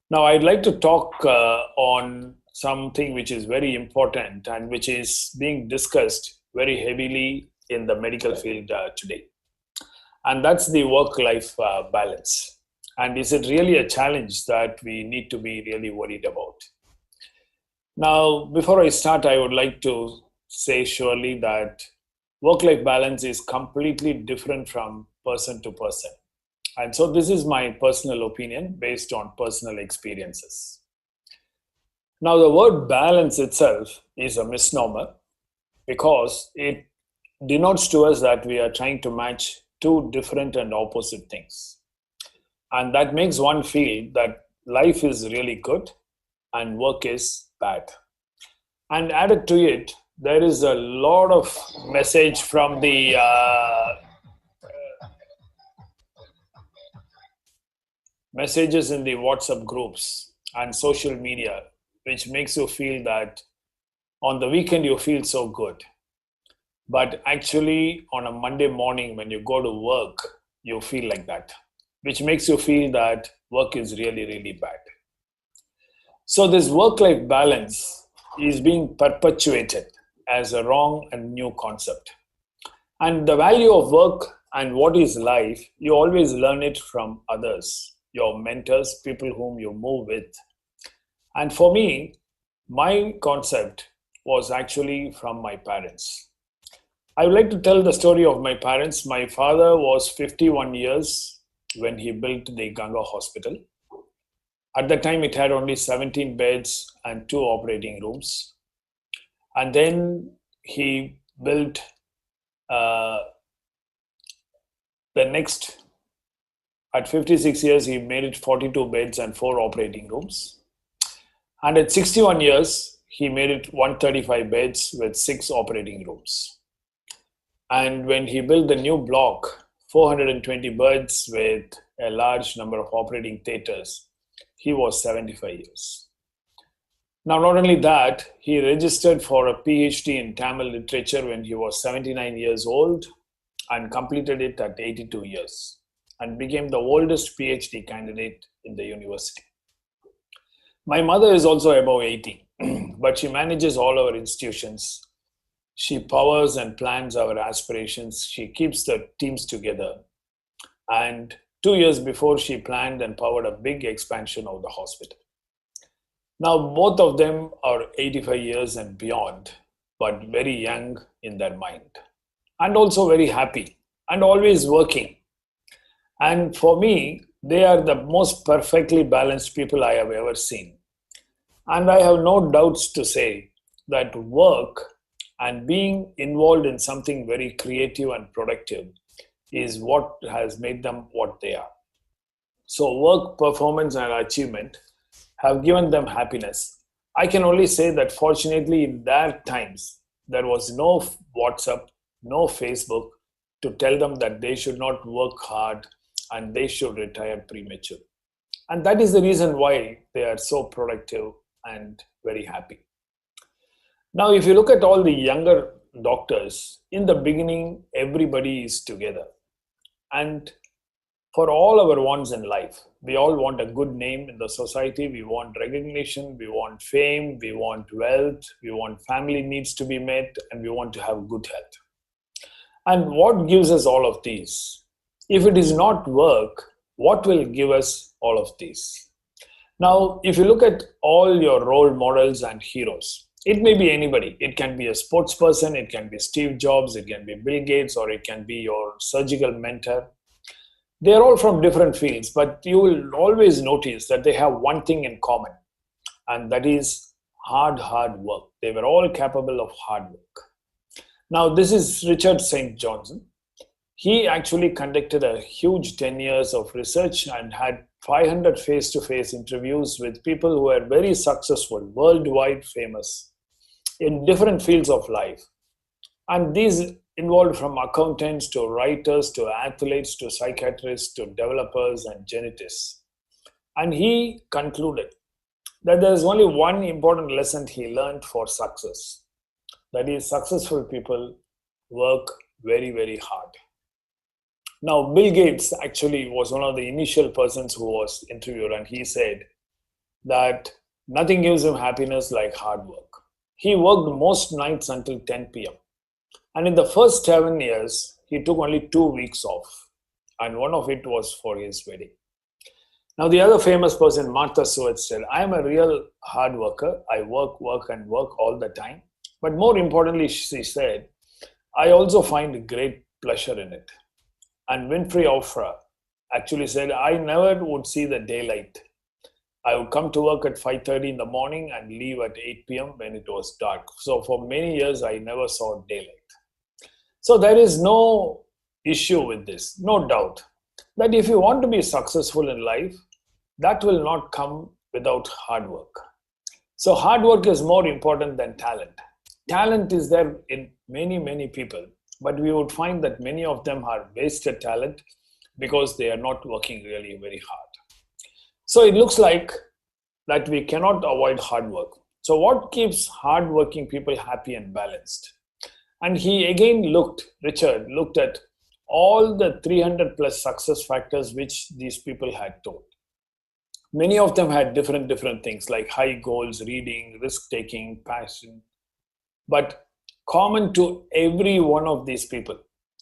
Now, I'd like to talk on something which is very important and which is being discussed very heavily in the medical field today. And that's the work-life balance. And is it really a challenge that we need to be really worried about? Now, before I start, I would like to say surely that work-life balance is completely different from person to person. And so this is my personal opinion based on personal experiences. Now, the word balance itself is a misnomer because it denotes to us that we are trying to match two different and opposite things. And that makes one feel that life is really good and work is bad. And added to it, there is a lot of message from the messages in the WhatsApp groups and social media, which makes you feel that on the weekend you feel so good. But actually, on a Monday morning when you go to work, you feel like that, which makes you feel that work is really, really bad. So this work-life balance is being perpetuated as a wrong and new concept. And the value of work and what is life, you always learn it from others, your mentors, people whom you move with. And for me, my concept was actually from my parents. I would like to tell the story of my parents. My father was 51 years when he built the Ganga Hospital. At that time, it had only 17 beds and 2 operating rooms. And then he built the next, at 56 years, he made it 42 beds and 4 operating rooms. And at 61 years, he made it 135 beds with 6 operating rooms. And when he built the new block, 420 beds with a large number of operating theaters, he was 75 years. Now, not only that, he registered for a PhD in Tamil literature when he was 79 years old and completed it at 82 years and became the oldest PhD candidate in the university. My mother is also above 80 but she manages all our institutions. She powers and plans our aspirations. She keeps the teams together. And 2 years before, she planned and powered a big expansion of the hospital. Now, both of them are 85 years and beyond, but very young in their mind, and also very happy and always working. And for me, they are the most perfectly balanced people I have ever seen. And I have no doubts to say that work and being involved in something very creative and productive is what has made them what they are. So work, performance, and achievement have given them happiness. I can only say that fortunately in their times, there was no WhatsApp, no Facebook to tell them that they should not work hard and they should retire premature. And that is the reason why they are so productive and very happy. Now, if you look at all the younger doctors, in the beginning, everybody is together. And for all our wants in life, we all want a good name in the society. We want recognition, we want fame, we want wealth, we want family needs to be met, and we want to have good health. And what gives us all of these? If it is not work, what will give us all of these? Now, if you look at all your role models and heroes, it may be anybody. It can be a sports person, it can be Steve Jobs, it can be Bill Gates, or it can be your surgical mentor. They are all from different fields, but you will always notice that they have one thing in common, and that is hard work. They were all capable of hard work. Now, this is Richard St. Johnson. He actually conducted a huge 10 years of research and had 500 face-to-face interviews with people who were very successful, worldwide famous in different fields of life. And these involved from accountants to writers to athletes to psychiatrists to developers and genetics. And he concluded that there's only one important lesson he learned for success. That is, successful people work very, very hard. Now, Bill Gates actually was one of the initial persons who was interviewed, and he said that nothing gives him happiness like hard work. He worked most nights until 10 p.m. And in the first 7 years, he took only 2 weeks off, and one of it was for his wedding. Now, the other famous person, Martha Stewart, said, I am a real hard worker. I work all the time. But more importantly, she said, I also find great pleasure in it. And Winfrey Oprah actually said, I never would see the daylight. I would come to work at 5:30 in the morning and leave at 8 p.m. when it was dark. So for many years, I never saw daylight. So there is no issue with this, no doubt, that if you want to be successful in life, that will not come without hard work. So hard work is more important than talent. Talent is there in many, many people, but we would find that many of them are wasted talent because they are not working really very hard. So it looks like that we cannot avoid hard work. So what keeps hardworking people happy and balanced? And he again Richard looked at all the 300 plus success factors which these people had told. Many of them had different things like high goals, reading, risk-taking, passion. But common to every one of these people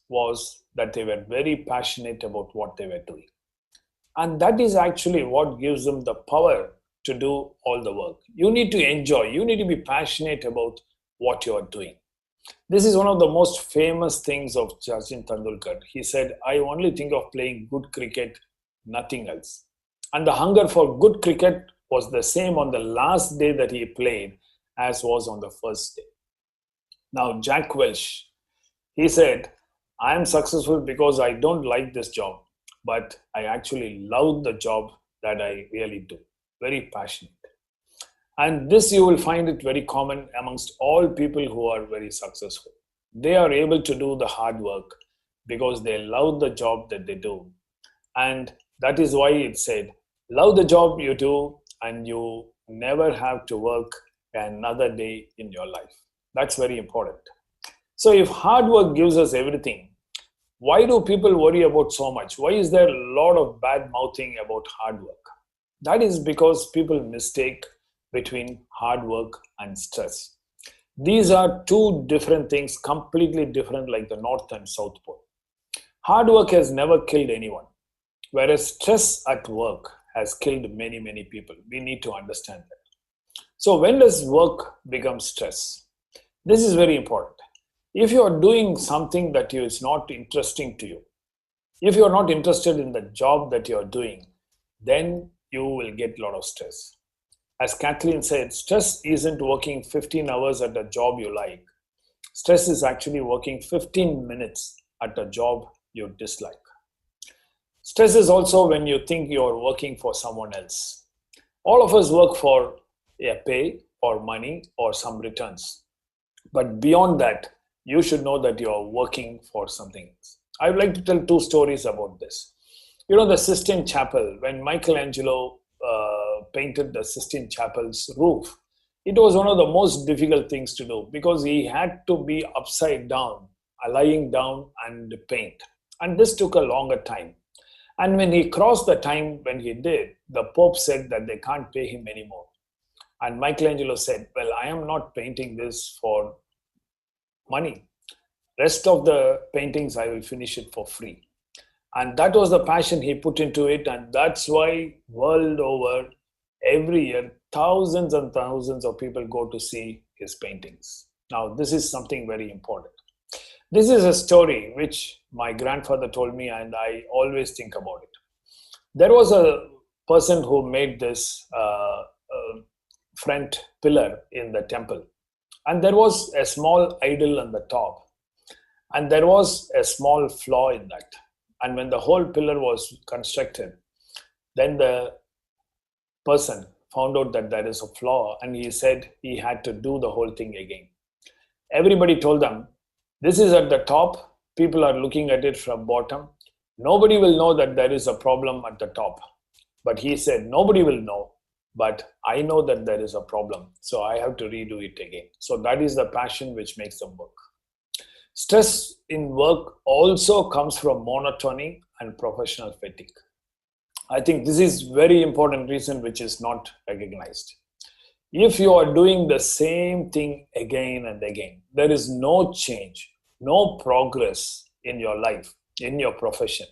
was that they were very passionate about what they were doing. And that is actually what gives them the power to do all the work. You need to enjoy, you need to be passionate about what you are doing. This is one of the most famous things of Sachin Tendulkar. He said, I only think of playing good cricket, nothing else. And the hunger for good cricket was the same on the last day that he played as was on the first day. Now, Jack Welch, he said, I am successful because I don't like this job, but I actually love the job that I really do. Very passionate. And this you will find it very common amongst all people who are very successful. They are able to do the hard work because they love the job that they do. And that is why it said, love the job you do and you never have to work another day in your life. That's very important. So if hard work gives us everything, why do people worry about so much? Why is there a lot of bad mouthing about hard work? That is because people mistake between hard work and stress. These are two different things, completely different, like the North and South Pole. Hard work has never killed anyone, whereas stress at work has killed many, many people. We need to understand that. So when does work become stress? This is very important. If you are doing something that is not interesting to you, if you are not interested in the job that you are doing, then you will get a lot of stress. As Kathleen said, stress isn't working 15 hours at a job you like. Stress is actually working 15 minutes at a job you dislike. Stress is also when you think you're working for someone else. All of us work for a pay or money or some returns. But beyond that, you should know that you're working for something else. I would like to tell two stories about this. You know, the Sistine Chapel, when Michelangelo painted the Sistine Chapel's roof, it was one of the most difficult things to do because he had to be upside down, lying down and paint. And this took a longer time. And when he crossed the time when he did, the Pope said that they can't pay him anymore. And Michelangelo said, well, I am not painting this for money. Rest of the paintings, I will finish it for free. And that was the passion he put into it. And that's why world over, every year, thousands and thousands of people go to see his paintings. Now, this is something very important. This is a story which my grandfather told me, and I always think about it. There was a person who made this front pillar in the temple. And there was a small idol on the top. And there was a small flaw in that. And when the whole pillar was constructed, then the person found out that there is a flaw, and he said he had to do the whole thing again. Everybody told them, this is at the top, people are looking at it from bottom. Nobody will know that there is a problem at the top. But he said, nobody will know, but I know that there is a problem, so I have to redo it again. So that is the passion which makes them work. Stress in work also comes from monotony and professional fatigue. I think this is very important reason which is not recognized. If you are doing the same thing again and again, there is no change, no progress in your life, in your profession,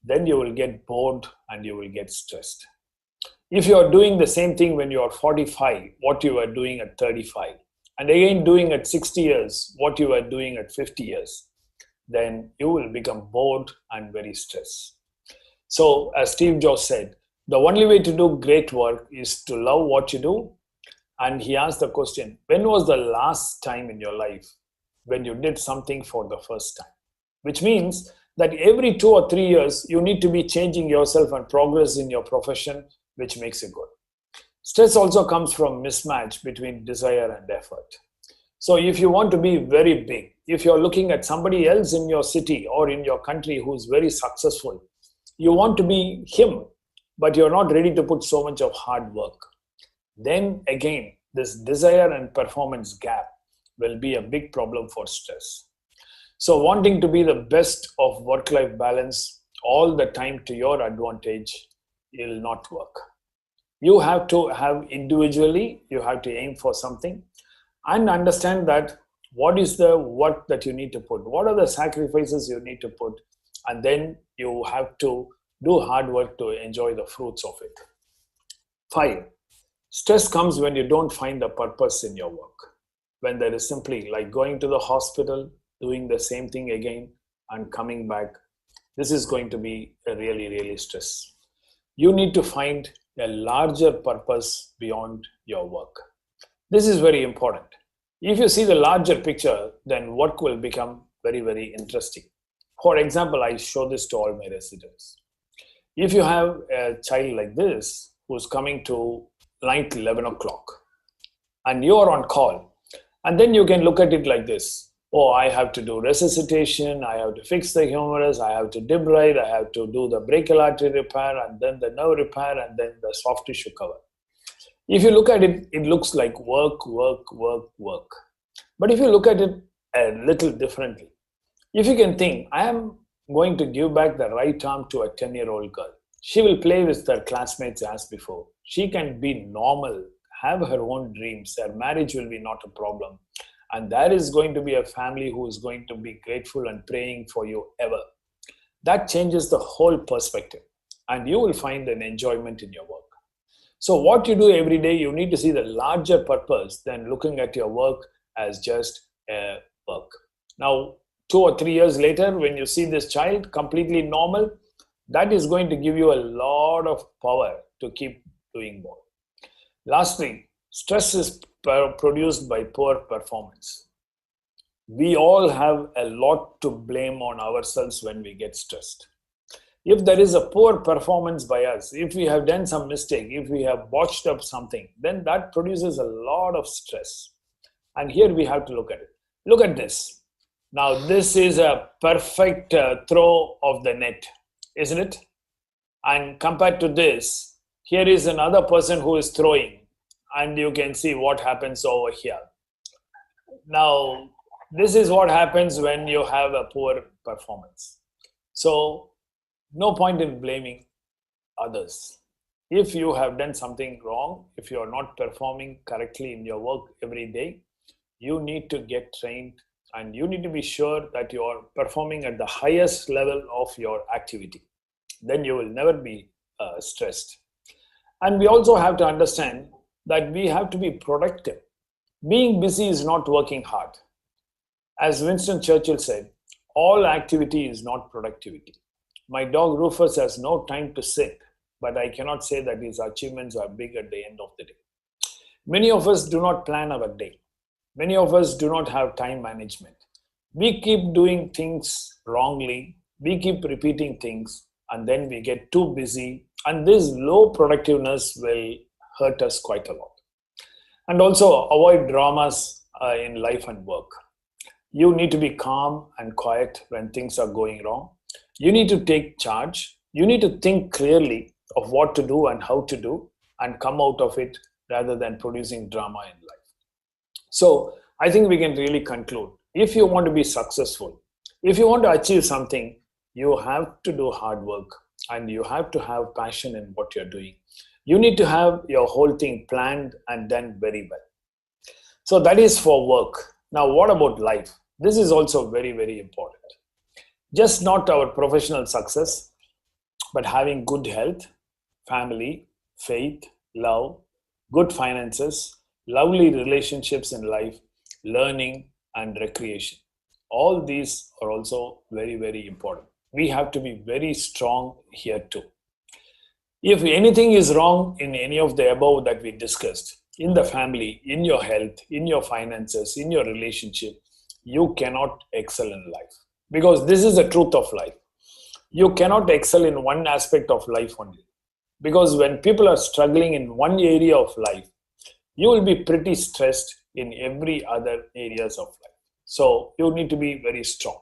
then you will get bored and you will get stressed. If you are doing the same thing when you are 45, what you are doing at 35, and again doing at 60 years, what you are doing at 50 years, then you will become bored and very stressed. So as Steve Jobs said, the only way to do great work is to love what you do. And he asked the question, when was the last time in your life when you did something for the first time? Which means that every 2 or 3 years, you need to be changing yourself and progress in your profession, which makes it good. Stress also comes from mismatch between desire and effort. So if you want to be very big, if you're looking at somebody else in your city or in your country who's very successful, you want to be him, but you're not ready to put so much of hard work. Then again, this desire and performance gap will be a big problem for stress. So wanting to be the best of work-life balance all the time to your advantage will not work. You have to have individually, you have to aim for something and understand that what is the work that you need to put, what are the sacrifices you need to put, and then you have to do hard work to enjoy the fruits of it. 5, stress comes when you don't find a purpose in your work. When there is simply like going to the hospital, doing the same thing again and coming back, this is going to be a really, really stress. You need to find a larger purpose beyond your work. This is very important. If you see the larger picture, then work will become very, very interesting. For example, I show this to all my residents. If you have a child like this who's coming to night 11 o'clock and you're on call, and then you can look at it like this. Oh, I have to do resuscitation, I have to fix the humerus, I have to debride, I have to do the brachial artery repair, and then the nerve repair, and then the soft tissue cover. If you look at it, it looks like work, work, work, work. But if you look at it a little differently, if you can think, I am going to give back the right arm to a 10-year-old girl. She will play with her classmates as before. She can be normal, have her own dreams. Her marriage will be not a problem. And there is going to be a family who is going to be grateful and praying for you ever. That changes the whole perspective. And you will find an enjoyment in your work. So what you do every day, you need to see the larger purpose than looking at your work as just a work. Now, 2 or 3 years later, when you see this child completely normal, that is going to give you a lot of power to keep doing more. Lastly, stress is produced by poor performance. We all have a lot to blame on ourselves when we get stressed. If there is a poor performance by us, if we have done some mistake, if we have botched up something, then that produces a lot of stress. And here we have to look at it. Look at this. Now, this is a perfect throw of the net, isn't it? And compared to this, here is another person who is throwing, and you can see what happens over here. Now, this is what happens when you have a poor performance. So, no point in blaming others. If you have done something wrong, if you are not performing correctly in your work every day, you need to get trained and you need to be sure that you are performing at the highest level of your activity. Then you will never be stressed. And we also have to understand that we have to be productive. Being busy is not working hard. As Winston Churchill said, all activity is not productivity. My dog Rufus has no time to sit, but I cannot say that his achievements are big at the end of the day. Many of us do not plan our day. Many of us do not have time management. We keep doing things wrongly. We keep repeating things, and then we get too busy. And this low productiveness will hurt us quite a lot. And also avoid dramas in life and work. You need to be calm and quiet when things are going wrong. You need to take charge. You need to think clearly of what to do and how to do and come out of it rather than producing drama in life. So I think we can really conclude. If you want to be successful, if you want to achieve something, you have to do hard work and you have to have passion in what you're doing. You need to have your whole thing planned and done very well. So that is for work. Now, what about life? This is also very, very important. Just not our professional success, but having good health, family, faith, love, good finances, lovely relationships in life, learning and recreation. All these are also very, very important. We have to be very strong here too. If anything is wrong in any of the above that we discussed, in the family, in your health, in your finances, in your relationship, you cannot excel in life. Because this is the truth of life. You cannot excel in one aspect of life only. Because when people are struggling in one area of life, you will be pretty stressed in every other areas of life. So you need to be very strong.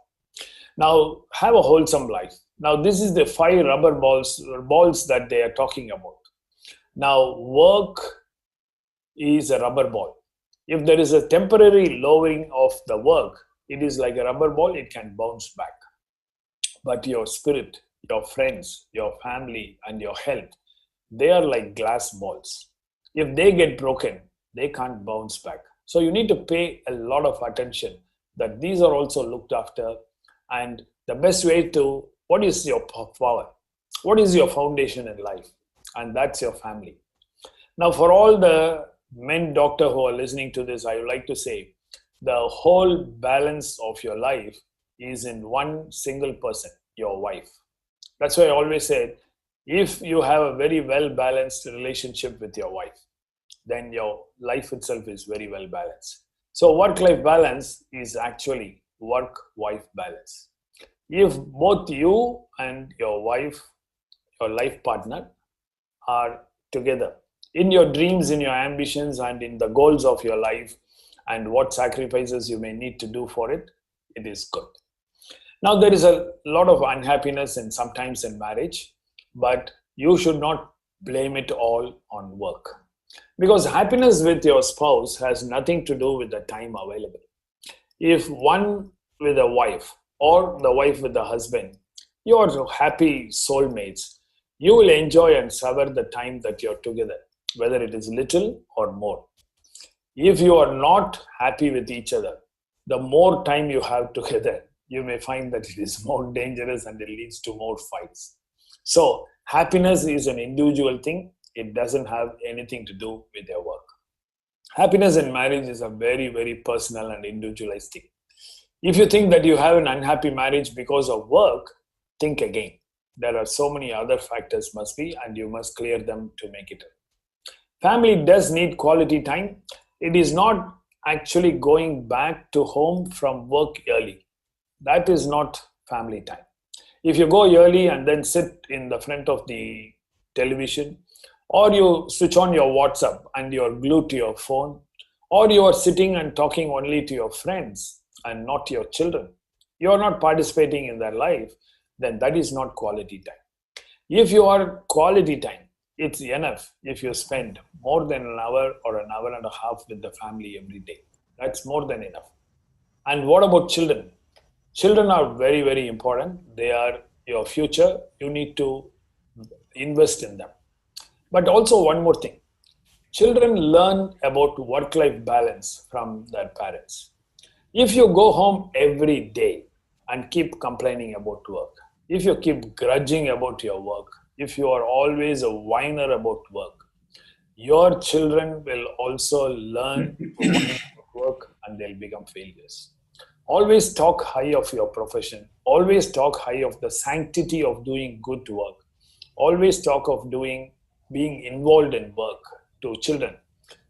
Now, have a wholesome life. Now, this is the 5 rubber balls that they are talking about. Now, work is a rubber ball. If there is a temporary lowering of the work, it is like a rubber ball, it can bounce back. But your spirit, your friends, your family, and your health, they are like glass balls. If they get broken, they can't bounce back. So you need to pay a lot of attention that these are also looked after. And the best way to, what is your power? What is your foundation in life? And that's your family. Now, for all the men doctor who are listening to this, I would like to say, the whole balance of your life is in one single person, your wife. That's why I always said, if you have a very well-balanced relationship with your wife, then your life itself is very well balanced. So work-life balance is actually work-wife balance. If both you and your wife, your life partner, are together in your dreams, in your ambitions, and in the goals of your life, and what sacrifices you may need to do for it, it is good. Now, there is a lot of unhappiness and sometimes in marriage, but you should not blame it all on work. Because happiness with your spouse has nothing to do with the time available. If one with a wife or the wife with the husband, you are happy soulmates, you will enjoy and savor the time that you're together. whether it is little or more. If you are not happy with each other, the more time you have together, you may find that it is more dangerous and it leads to more fights. So happiness is an individual thing. It doesn't have anything to do with your work. Happiness in marriage is a very, very personal and individualized thing. If you think that you have an unhappy marriage because of work, think again. There are so many other factors must be, and you must clear them to make it. Family does need quality time. It is not actually going back to home from work early. That is not family time. If you go early and then sit in the front of the television, or you switch on your WhatsApp and you're glued to your phone, or you are sitting and talking only to your friends and not to your children, you are not participating in their life, then that is not quality time. If you are quality time, it's enough if you spend more than an hour or an hour and a half with the family every day. That's more than enough. And what about children? Children are very, very important. They are your future. You need to invest in them. But also one more thing. Children learn about work-life balance from their parents. If you go home every day and keep complaining about work, if you keep grudging about your work, if you are always a whiner about work, your children will also learn to whine about work and they'll become failures. Always talk high of your profession. Always talk high of the sanctity of doing good work. Always talk of being involved in work to children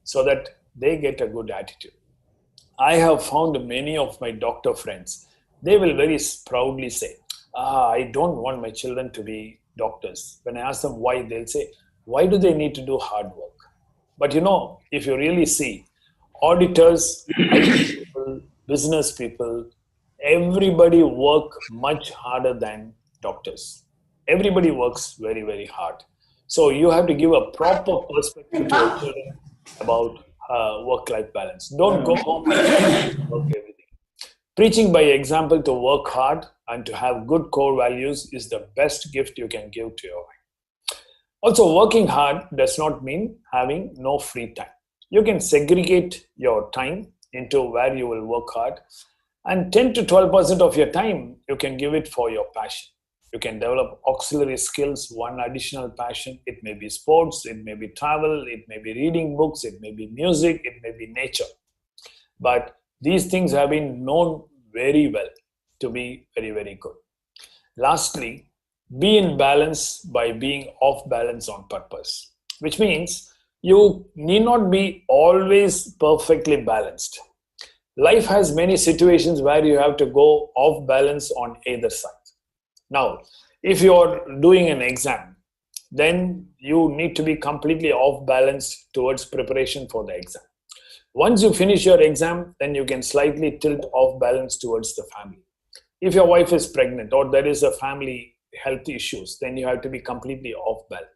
so that they get a good attitude. I have found many of my doctor friends, they will very proudly say, I don't want my children to be doctors. When I ask them why, they'll say, why do they need to do hard work? But you know, if you really see, auditors, IT people, business people, everybody work much harder than doctors. Everybody works very, very hard. So you have to give a proper perspective to your children about work-life balance. Don't go home and work everything. Preaching by example to work hard and to have good core values is the best gift you can give to your wife. Also, working hard does not mean having no free time. You can segregate your time into where you will work hard, and 10 to 12% of your time you can give it for your passion. You can develop auxiliary skills, one additional passion. It may be sports, it may be travel, it may be reading books, it may be music, it may be nature. But these things have been known very well to be very, very good. Lastly, be in balance by being off balance on purpose, which means you need not be always perfectly balanced. Life has many situations where you have to go off balance on either side. Now, if you're doing an exam, then you need to be completely off balance towards preparation for the exam. Once you finish your exam, then you can slightly tilt off balance towards the family. If your wife is pregnant or there is a family health issues, then you have to be completely off balance.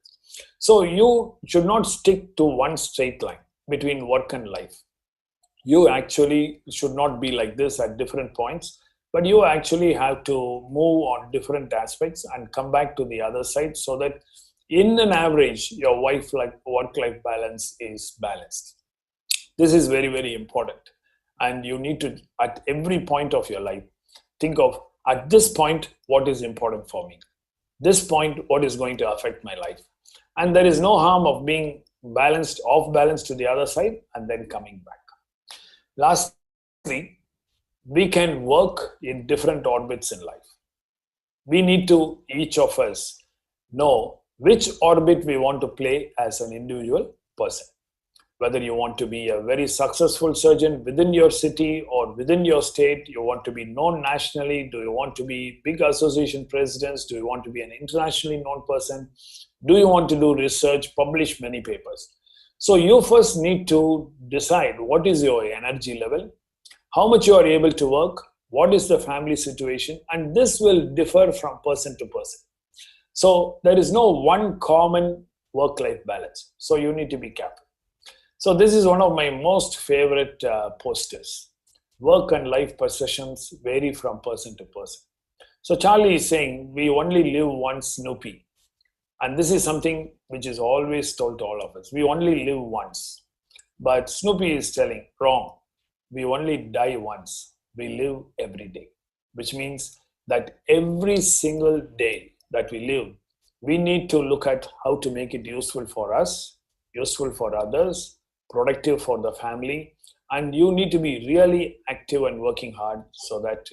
So you should not stick to one straight line between work and life. You actually should not be like this at different points, but you actually have to move on different aspects and come back to the other side so that in an average, your work-life balance is balanced. This is very, very important. And you need to, at every point of your life, think of, at this point, what is important for me? This point, what is going to affect my life? And there is no harm of being balanced, off balance to the other side and then coming back. Lastly, we can work in different orbits in life. We need to, each of us, know which orbit we want to play as an individual person. Whether you want to be a very successful surgeon within your city or within your state, you want to be known nationally, do you want to be big association presidents, do you want to be an internationally known person, do you want to do research, publish many papers? So you first need to decide what is your energy level, how much you are able to work, what is the family situation, and this will differ from person to person. So there is no one common work-life balance. So you need to be careful. So this is one of my most favorite posters. Work and life perceptions vary from person to person. So Charlie is saying, we only live once, Snoopy. And this is something which is always told to all of us. We only live once. But Snoopy is telling, wrong. We only die once. We live every day, which means that every single day that we live, we need to look at how to make it useful for us, useful for others, productive for the family, and you need to be really active and working hard so that.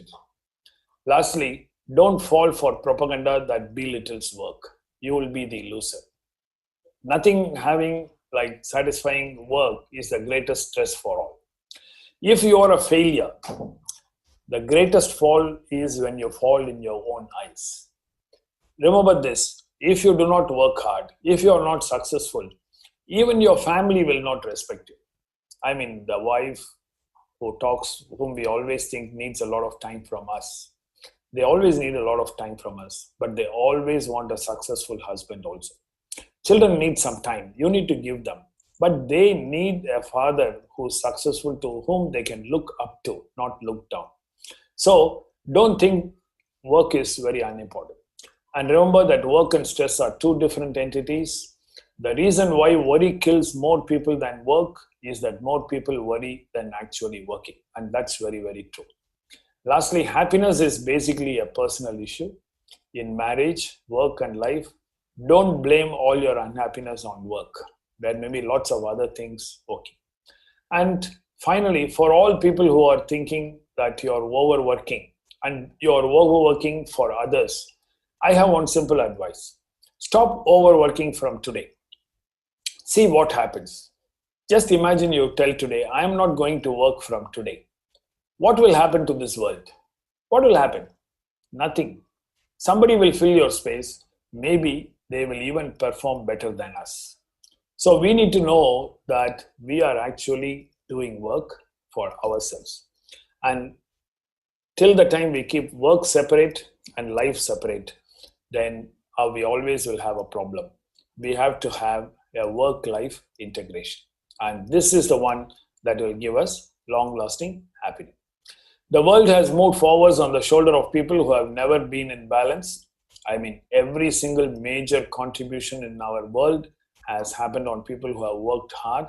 Lastly, don't fall for propaganda that belittles work. You will be the loser. Nothing having like satisfying work is the greatest stress for all. If you are a failure, the greatest fall is when you fall in your own eyes. Remember this, if you do not work hard, if you are not successful, even your family will not respect you. I mean, the wife who talks, whom we always think needs a lot of time from us. They always need a lot of time from us, but they always want a successful husband also. Children need some time. You need to give them. But they need a father who's successful, to whom they can look up to, not look down. So don't think work is very unimportant. And remember that work and stress are two different entities. The reason why worry kills more people than work is that more people worry than actually working. And that's very, very true. Lastly, happiness is basically a personal issue. In marriage, work, and life, don't blame all your unhappiness on work. There may be lots of other things working. And finally, for all people who are thinking that you're overworking and you're overworking for others, I have one simple advice. Stop overworking from today. See what happens. Just imagine you tell today, I am not going to work from today. What will happen to this world? What will happen? Nothing. Somebody will fill your space. Maybe they will even perform better than us. So we need to know that we are actually doing work for ourselves. And till the time we keep work separate and life separate, then we always will have a problem. We have to have a work-life integration. And this is the one that will give us long-lasting happiness. The world has moved forwards on the shoulder of people who have never been in balance. I mean, every single major contribution in our world has happened on people who have worked hard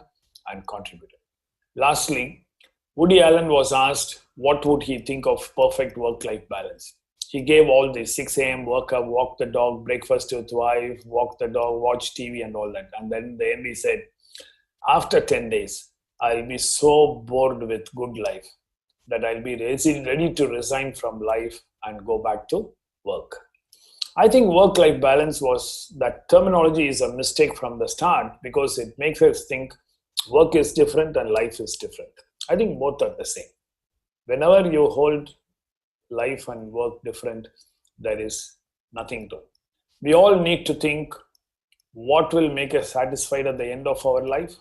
and contributed. Lastly, Woody Allen was asked what would he think of perfect work-life balance. He gave all the 6 a.m. workout, walk the dog, breakfast with wife, walk the dog, watch TV and all that. And then the end he said, after 10 days, I'll be so bored with good life that I'll be ready to resign from life and go back to work. I think work-life balance was, that terminology is a mistake from the start because it makes us think work is different and life is different. I think both are the same. Whenever you hold life and work different, there is nothing to it. We all need to think what will make us satisfied at the end of our life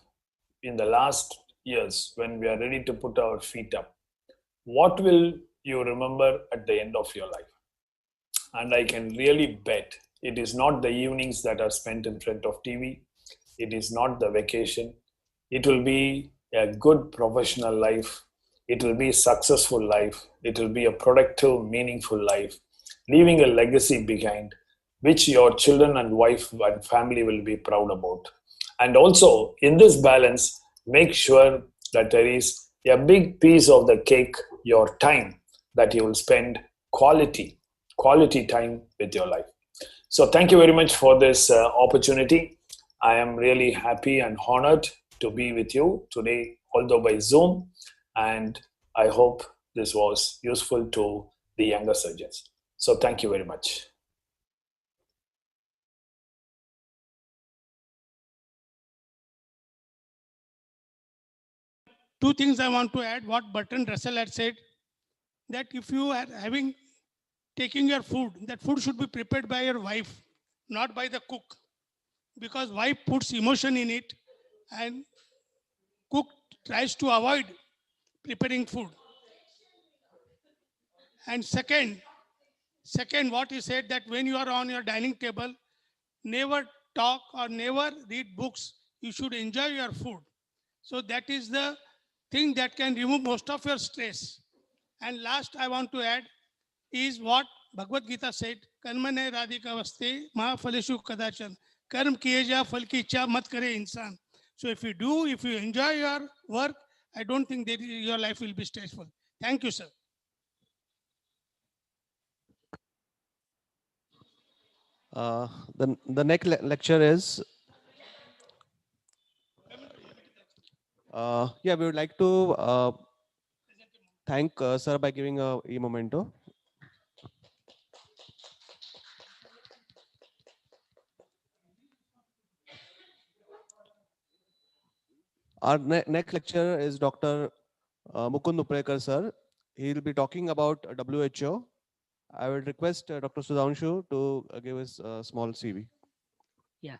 in the last years when we are ready to put our feet up. What will you remember at the end of your life? And I can really bet it is not the evenings that are spent in front of TV. It is not the vacation. It will be a good professional life. It will be a successful life. It will be a productive, meaningful life, leaving a legacy behind, which your children and wife and family will be proud about. And also, in this balance, make sure that there is a big piece of the cake, your time, that you will spend quality time with your life. So thank you very much for this opportunity. I am really happy and honored to be with you today, although by Zoom, and I hope this was useful to the younger surgeons. So thank you very much. Two things I want to add what Bertrand Russell had said, that if you are taking your food, that food should be prepared by your wife, not by the cook, because wife puts emotion in it and cook tries to avoid preparing food. And second, what he said, that when you are on your dining table, never talk or never read books. You should enjoy your food. So that is the thing that can remove most of your stress. And last I want to add is what Bhagavad Gita said, कर्मण्य राधिकावस्ते महाफलेषु कदाचन. कर्म किए जा, फल की इच्छा मत करे इंसान. So if you enjoy your work, I don't think that your life will be stressful. Thank you, sir. The next lecture is, yeah, we would like to thank sir by giving a memento. Our next lecturer is Dr. Mukund Uprekar sir. He will be talking about WHO. I would request Dr. Sudhanshu to give his small CV. Yeah.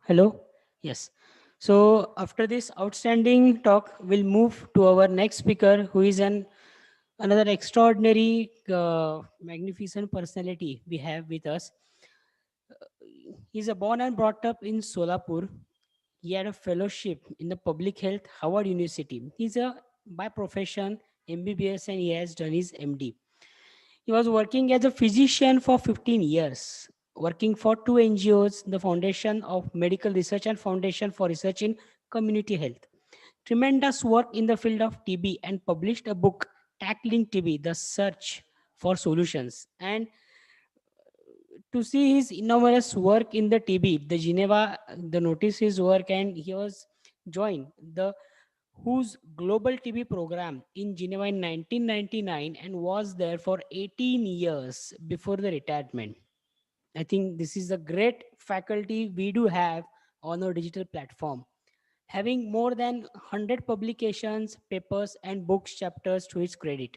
Hello. Yes. So after this outstanding talk, we'll move to our next speaker, who is another extraordinary, magnificent personality we have with us. He's a born and brought up in Solapur. He had a fellowship in the Public Health Howard University. He's a by profession MBBS and he has done his MD. He was working as a physician for 15 years, working for two NGOs, the Foundation of Medical Research and Foundation for Research in Community Health. Tremendous work in the field of TB and published a book, Tackling TB, The Search for Solutions. And to see his enormous work in the TB, the Geneva, the notice his work, and he was joined the WHO's global TB program in Geneva in 1999 and was there for 18 years before the retirement. I think this is a great faculty we do have on our digital platform. Having more than 100 publications, papers, and books chapters to his credit.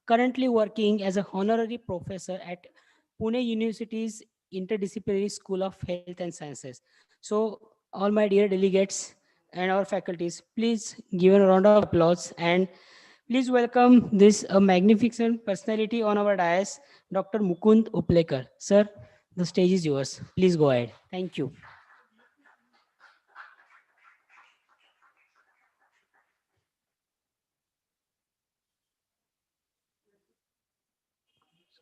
Currently working as a honorary professor at Pune University's Interdisciplinary School of Health and Sciences. So, all my dear delegates and our faculties, please give a round of applause and please welcome this magnificent personality on our dais, Dr. Mukund Uplekar. Sir, the stage is yours. Please go ahead. Thank you.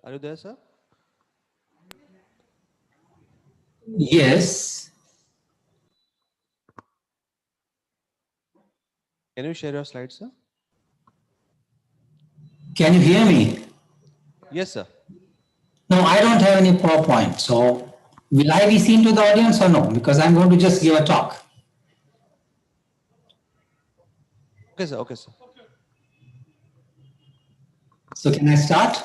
Are you there, sir? Yes. Can you share your slides, sir? Can you hear me? Yes, sir. No, I don't have any PowerPoint. So will I be seen to the audience or no? Because I'm going to just give a talk. Okay, sir. Okay, sir. So can I start?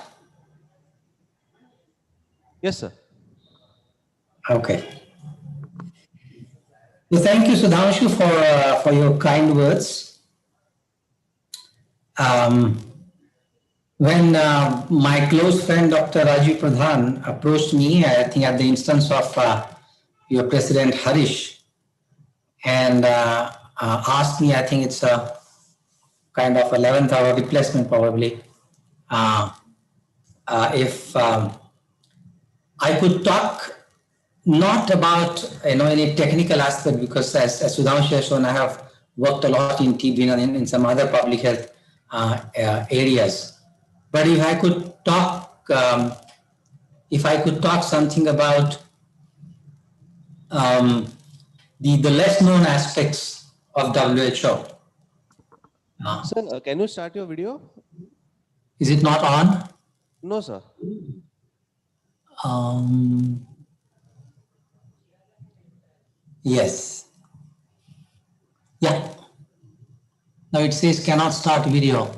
Yes, sir. Okay. Well, thank you, Sudhanshu, for your kind words. When my close friend, Dr. Rajiv Pradhan, approached me, I think at the instance of your president, Harish, and asked me, I think it's a kind of 11th hour replacement probably, if I could talk not about any technical aspect, because as Sudhanshu has shown, I have worked a lot in TB and in some other public health areas. But if I could talk, something about the less known aspects of WHO. Sir, can you start your video? Is it not on? No, sir. Yes. Yeah. Now it says cannot start video.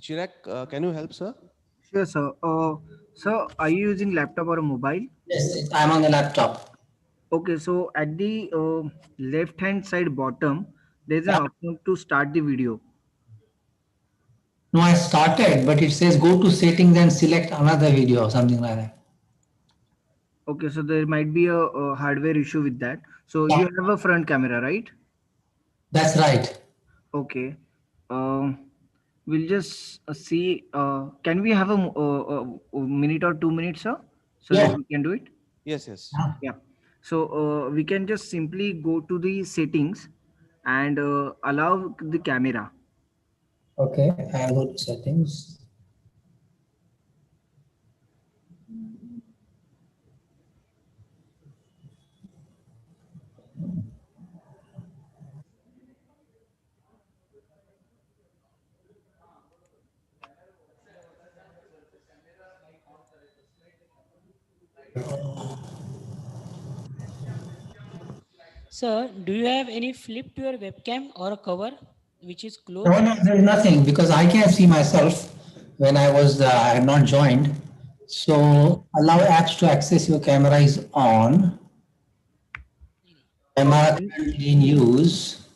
Chirag, can you help, sir? Sure, sir. Sir, are you using laptop or a mobile? Yes, I'm on the laptop. Okay, so at the left-hand side bottom, there's an option to start the video. No, I started, but it says go to settings and select another video or something like that. Okay, so there might be a hardware issue with that. So you have a front camera, right? That's right. Okay. We'll just see. Can we have a minute or 2 minutes, sir? So that we can do it? Yes, yes. Yeah. So we can just simply go to the settings and allow the camera. Okay, I'll go to settings. Sir, do you have any flip to your webcam or a cover which is closed? No, no, there's nothing because I can't see myself when I had not joined. So allow apps to access your camera is on. Camera currently in use.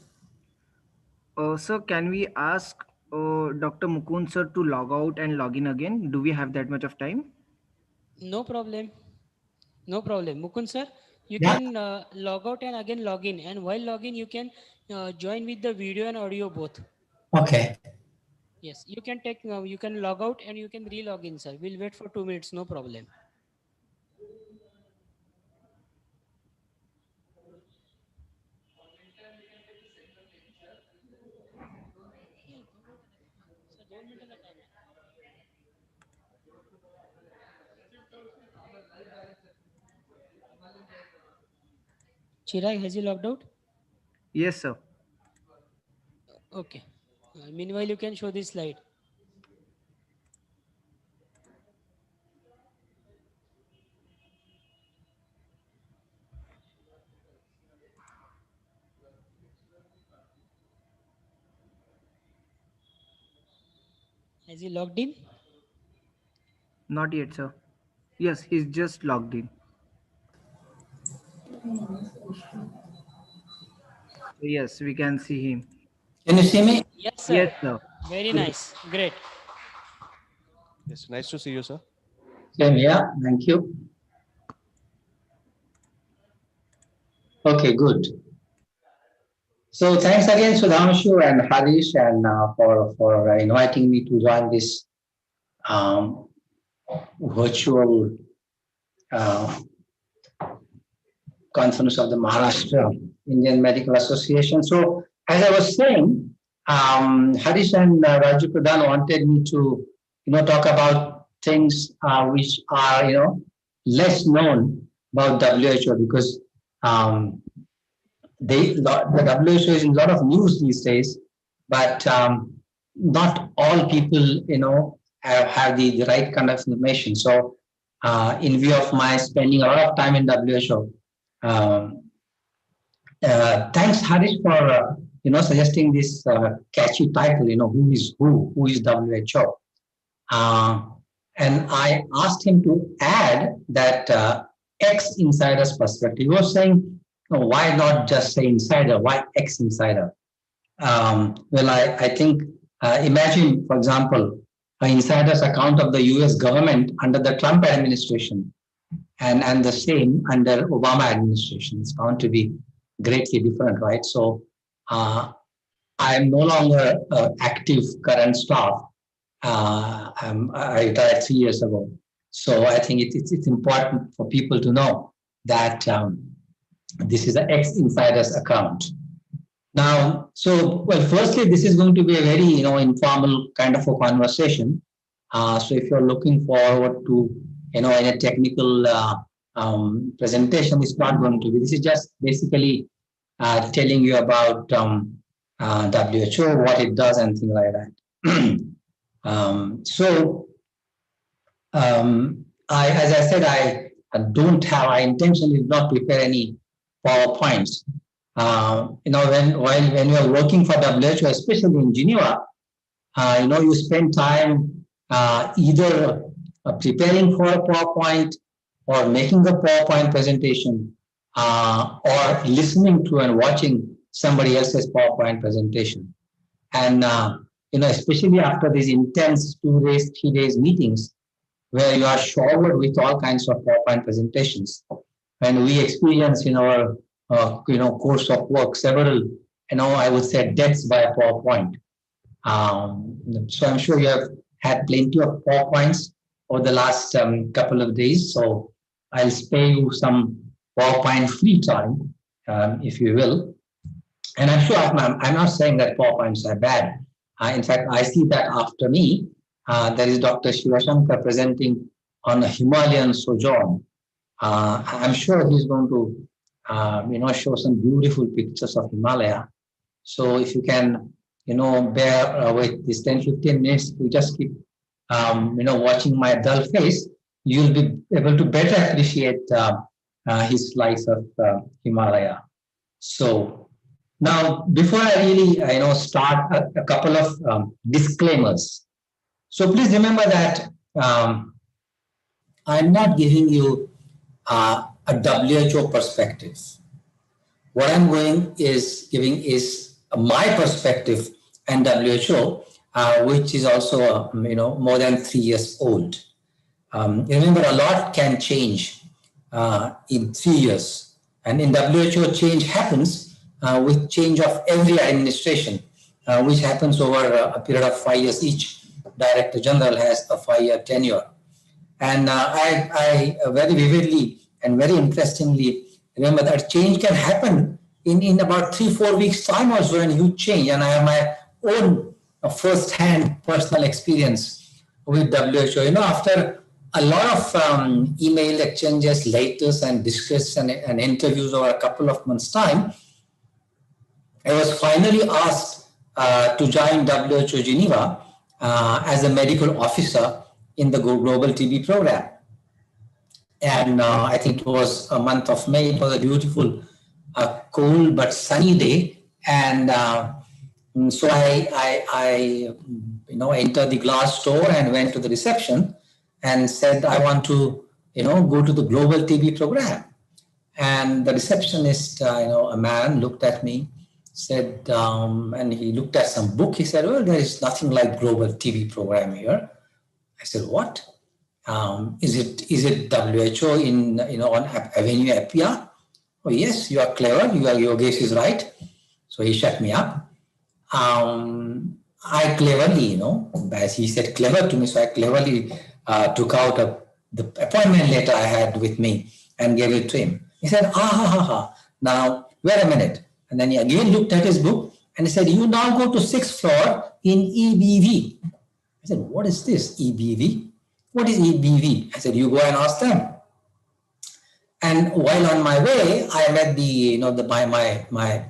Sir, can we ask Dr. Mukund sir to log out and log in again? Do we have that much of time? No problem. No problem. Mukund sir, you Yeah. can log out and again log in. And while login, you can join with the video and audio both. Okay. Yes, you can take, you can log out and you can re-log in, sir. We'll wait for 2 minutes, no problem. Chirag, has he logged out? Yes, sir. Okay. Meanwhile, you can show this slide. Has he logged in? Not yet, sir. Yes, he's just logged in. Yes, we can see him. Can you see me? Yes, sir. Yes, sir. Very nice. Great. Yes, nice to see you, sir. Same here. Thank you. Okay, good. So thanks again, Sudhanshu and Harish, and for inviting me to join this virtual conference of the Maharashtra Indian Medical Association. So as I was saying, Harish and Raju Pradhan wanted me to talk about things which are less known about WHO, because the WHO is in a lot of news these days, but not all people have the right kind of information. So in view of my spending a lot of time in WHO, thanks Harish for suggesting this catchy title, who is WHO. And I asked him to add that ex-insider's perspective. He was saying, why not just say insider? Why ex-insider? Well, I think, imagine, for example, an insider's account of the US government under the Trump administration and the same under Obama administration. It's bound to be greatly different, right? So I am no longer active current staff. I retired 3 years ago. So I think it's important for people to know that this is an ex-insider's account. Now, firstly, this is going to be a very informal kind of a conversation. So if you're looking forward to in a technical presentation, it's not going to be. This is just basically telling you about WHO, what it does, and things like that. As I said, I intentionally did not prepare any PowerPoints. When you are working for WHO, especially in Geneva, you spend time either preparing for a PowerPoint or making a PowerPoint presentation or listening to and watching somebody else's PowerPoint presentation. And, especially after these intense 2 days, 3 days meetings where you are showered with all kinds of PowerPoint presentations. And we experience in our, course of work, several, I would say deaths by PowerPoint. So I'm sure you have had plenty of PowerPoints over the last couple of days. So I'll spare you some PowerPoint free time, if you will. And I'm sure I'm not saying that PowerPoints are bad. In fact, I see that after me, there is Dr. Shivashankar presenting on a Himalayan sojourn. I'm sure he's going to, show some beautiful pictures of Himalaya. So if you can, bear with this 10, 15 minutes, we just keep, watching my dull face. you'll be able to better appreciate his slice of Himalaya. So now, before I really start, a couple of disclaimers. So please remember that I'm not giving you a WHO perspective. What I'm giving is my perspective and WHO, which is also more than 3 years old. Remember, a lot can change in 3 years, and in WHO, change happens with change of every administration, which happens over a period of 5 years. Each Director General has a 5-year tenure. And I very vividly and very interestingly remember that change can happen in about 3-4 weeks time also, and huge change. And I have my own first-hand personal experience with WHO. After a lot of email exchanges, letters, and discussions and interviews over a couple of months' time, I was finally asked to join WHO Geneva as a medical officer in the Global TB program. And I think it was a month of May. It was a beautiful, cold but sunny day. And so I entered the glass door and went to the reception and said, I want to, go to the Global TB program. And the receptionist, a man looked at me, said, and he looked at some book. He said, well, there is nothing like Global TB program here. I said, what? Is it WHO on Avenue Appia? Oh yes, you are clever. Your guess is right. So he shut me up. I cleverly, as he said clever to me, so I cleverly took out the appointment letter I had with me and gave it to him. He said, now wait a minute. And then he again looked at his book and he said, you now go to 6th floor in EBV. I said, what is this, EBV? What is EBV? I said, you go and ask them. And while on my way, I met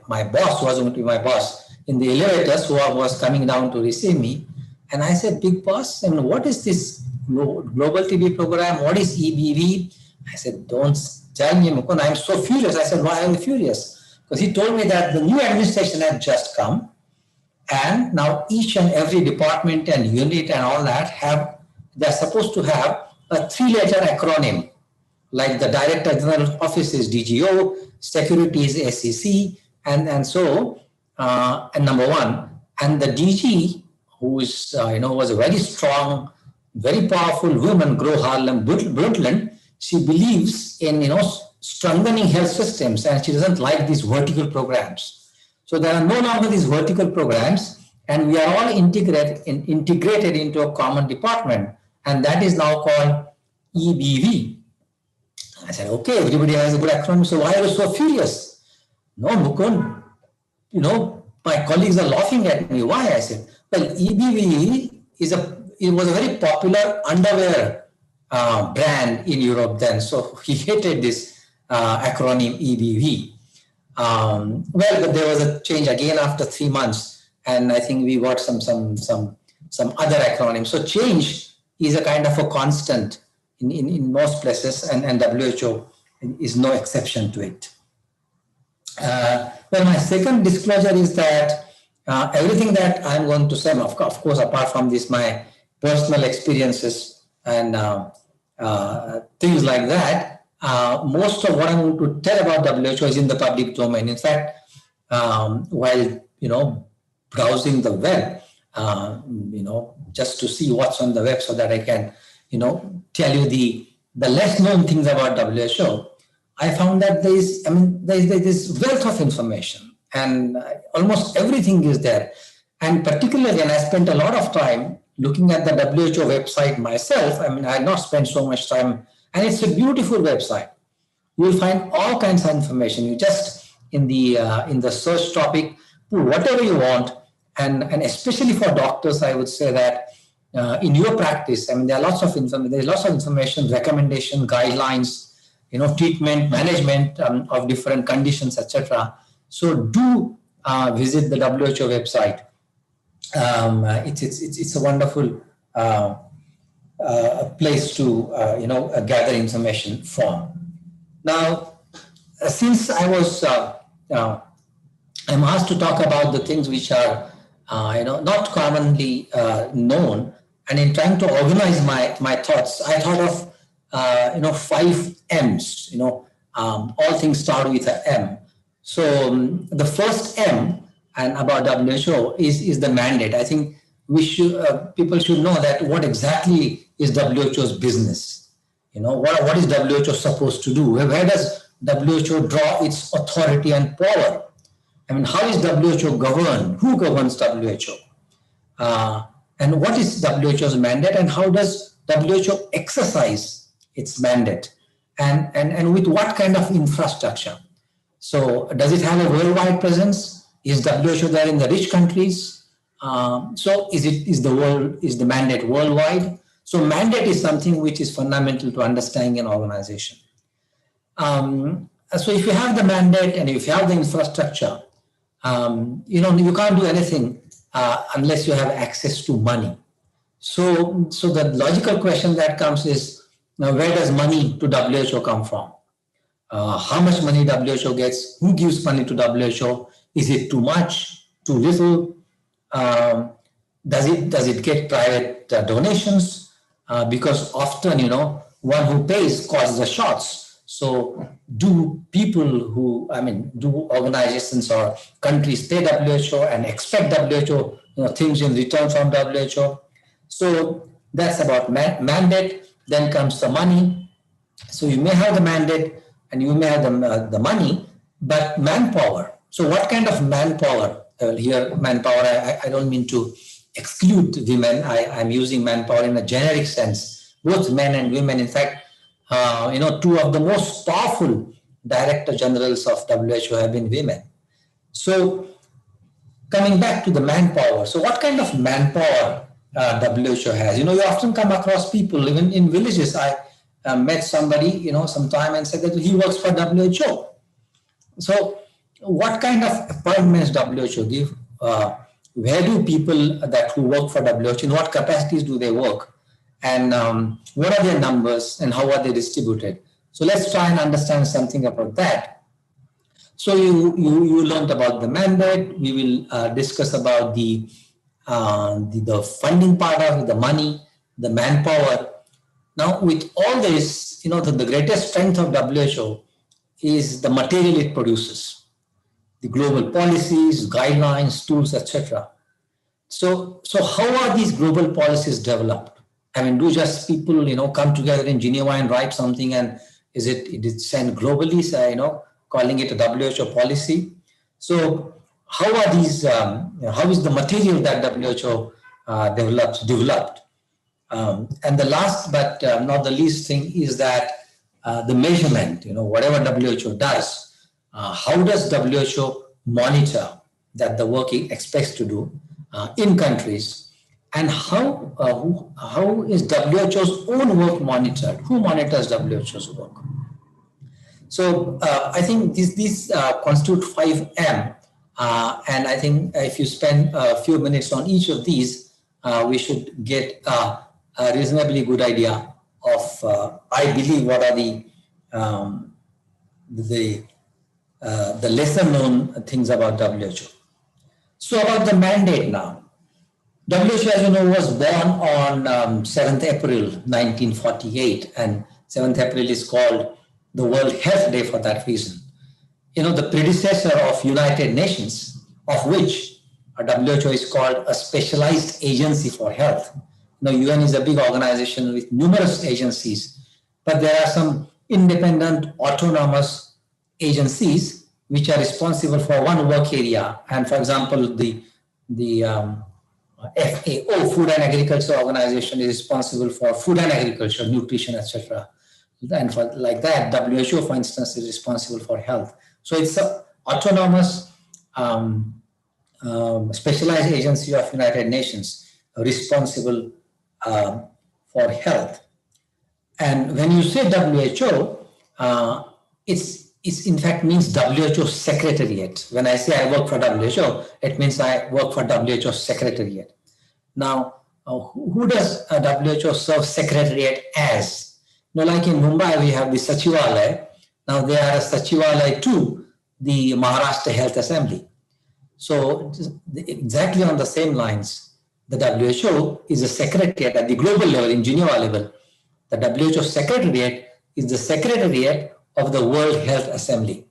my boss, who was going to be my boss, in the elevators, who was coming down to receive me. And I said, big boss, what is this Global TB program? What is EBV? I said, don't tell me, Mukund, I'm so furious. I said, why are you furious? Because he told me that the new administration had just come. And now each and every department and unit and all that they're supposed to have a 3-letter acronym, like the Director General Office is DGO, Security is SEC, and so, and number 1. And the DG, who is, was a very strong, very powerful woman, Gro Harlem Brundtland, she believes in, strengthening health systems, and she doesn't like these vertical programs. So there are no longer these vertical programs, and we are all integrated into a common department, and that is now called EBV. I said, okay, everybody has a good acronym, so why are you so furious? No, Mukund, my colleagues are laughing at me. Why? I said, well, EBV was a very popular underwear brand in Europe then, so he hated this acronym EBV. But there was a change again after 3 months, and I think we got some other acronyms. So change is a kind of a constant in most places, and WHO is no exception to it. Well, my second disclosure is that everything that I'm going to say, of course, apart from this, my personal experiences and things like that, most of what I'm going to tell about WHO is in the public domain. In fact, while browsing the web, just to see what's on the web, so that I can tell you the less known things about WHO, I found that there's this wealth of information, and almost everything is there. And particularly, and I spent a lot of time looking at the WHO website myself. I had not spent so much time, and it's a beautiful website. You will find all kinds of information. You just in the search topic, put whatever you want, and especially for doctors, I would say that in your practice, there are lots of information. There's lots of information, recommendation, guidelines, treatment, management of different conditions, etc. So do visit the WHO website. It's a wonderful a place to gather information from. Now, since I'm asked to talk about the things which are not commonly known, and in trying to organize my thoughts, I thought of 5 M's. All things start with a M. So the first M and about WHO is the mandate. I think people should know that what exactly is WHO's business. What is WHO supposed to do? Where does WHO draw its authority and power? I mean, how is WHO governed? Who governs WHO? And what is WHO's mandate, and how does WHO exercise its mandate? And with what kind of infrastructure? So does it have a worldwide presence? Is WHO there in the rich countries? So is the mandate worldwide? So mandate is something which is fundamental to understanding an organization. So if you have the mandate and if you have the infrastructure, you can't do anything unless you have access to money. So the logical question that comes is, now where does money to WHO come from? How much money WHO gets? Who gives money to WHO? Is it too much? Too little? Does it get private donations? Because often, one who pays calls the shots. So do organizations or countries pay WHO and expect WHO, things in return from WHO? So that's about mandate. Then comes the money. So you may have the mandate and you may have the money, but manpower. So what kind of manpower? Here, manpower, I don't mean to exclude women. I'm using manpower in a generic sense, both men and women. In fact, two of the most powerful director generals of WHO have been women. So coming back to the manpower. So what kind of manpower WHO has? You often come across people, even in villages. I met somebody, sometime and said that he works for WHO. So what kind of appointments WHO give? Where do people who work for WHO, in what capacities do they work? And what are their numbers and how are they distributed? So let's try and understand something about that. So you learned about the mandate. We will discuss about the funding part of it, the money, the manpower. Now, with all this, the greatest strength of WHO is the material it produces, the global policies, guidelines, tools, etc. So how are these global policies developed? I mean, do just people, come together in Geneva and write something, and is it sent globally, calling it a WHO policy? So how are these, how is the material that WHO developed? And the last but not the least thing is that the measurement, whatever WHO does, how does WHO monitor that the work it expects to do in countries? And how is WHO's own work monitored? Who monitors WHO's work? So I think these constitute 5M. And I think if you spend a few minutes on each of these, we should get a reasonably good idea of, I believe, what are the lesser known things about WHO. So about the mandate now. WHO, as you know, was born on 7th April 1948, and 7th April is called the World Health Day for that reason. The predecessor of United Nations, of which WHO is called a specialized agency for health. UN is a big organization with numerous agencies, but there are some independent autonomous agencies which are responsible for one work area. And for example, the FAO, Food and Agriculture Organization, is responsible for food and agriculture, nutrition, etc. And for like that, WHO, for instance, is responsible for health. So it's an autonomous, specialized agency of United Nations responsible for health. And when you say WHO, it's in fact means WHO Secretariat. When I say I work for WHO, it means I work for WHO Secretariat. Now, who does WHO serve secretariat as? Like in Mumbai, we have the Sachivalaya. Now they are a Sachivalaya to the Maharashtra Health Assembly. So exactly on the same lines, the WHO is a secretariat at the global level, in Geneva level. The WHO secretariat is the secretariat of the World Health Assembly.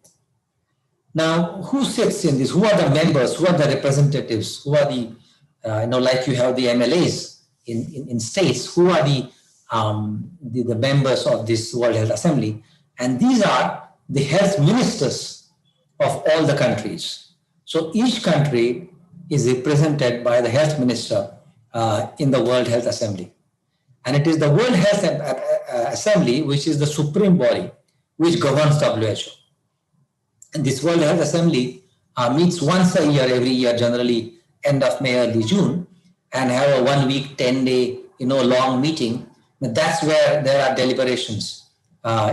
Now, who sits in this? Who are the members? Who are the representatives? Who are the, like you have the MLAs in states, who are the members of this World Health Assembly? And these are the health ministers of all the countries. So each country is represented by the health minister in the World Health Assembly. And it is the World Health Assembly which is the supreme body which governs WHO. And this World Health Assembly meets once a year, every year, generally end of May, early June, and have a 1 week, 10-day, long meeting. But that's where there are deliberations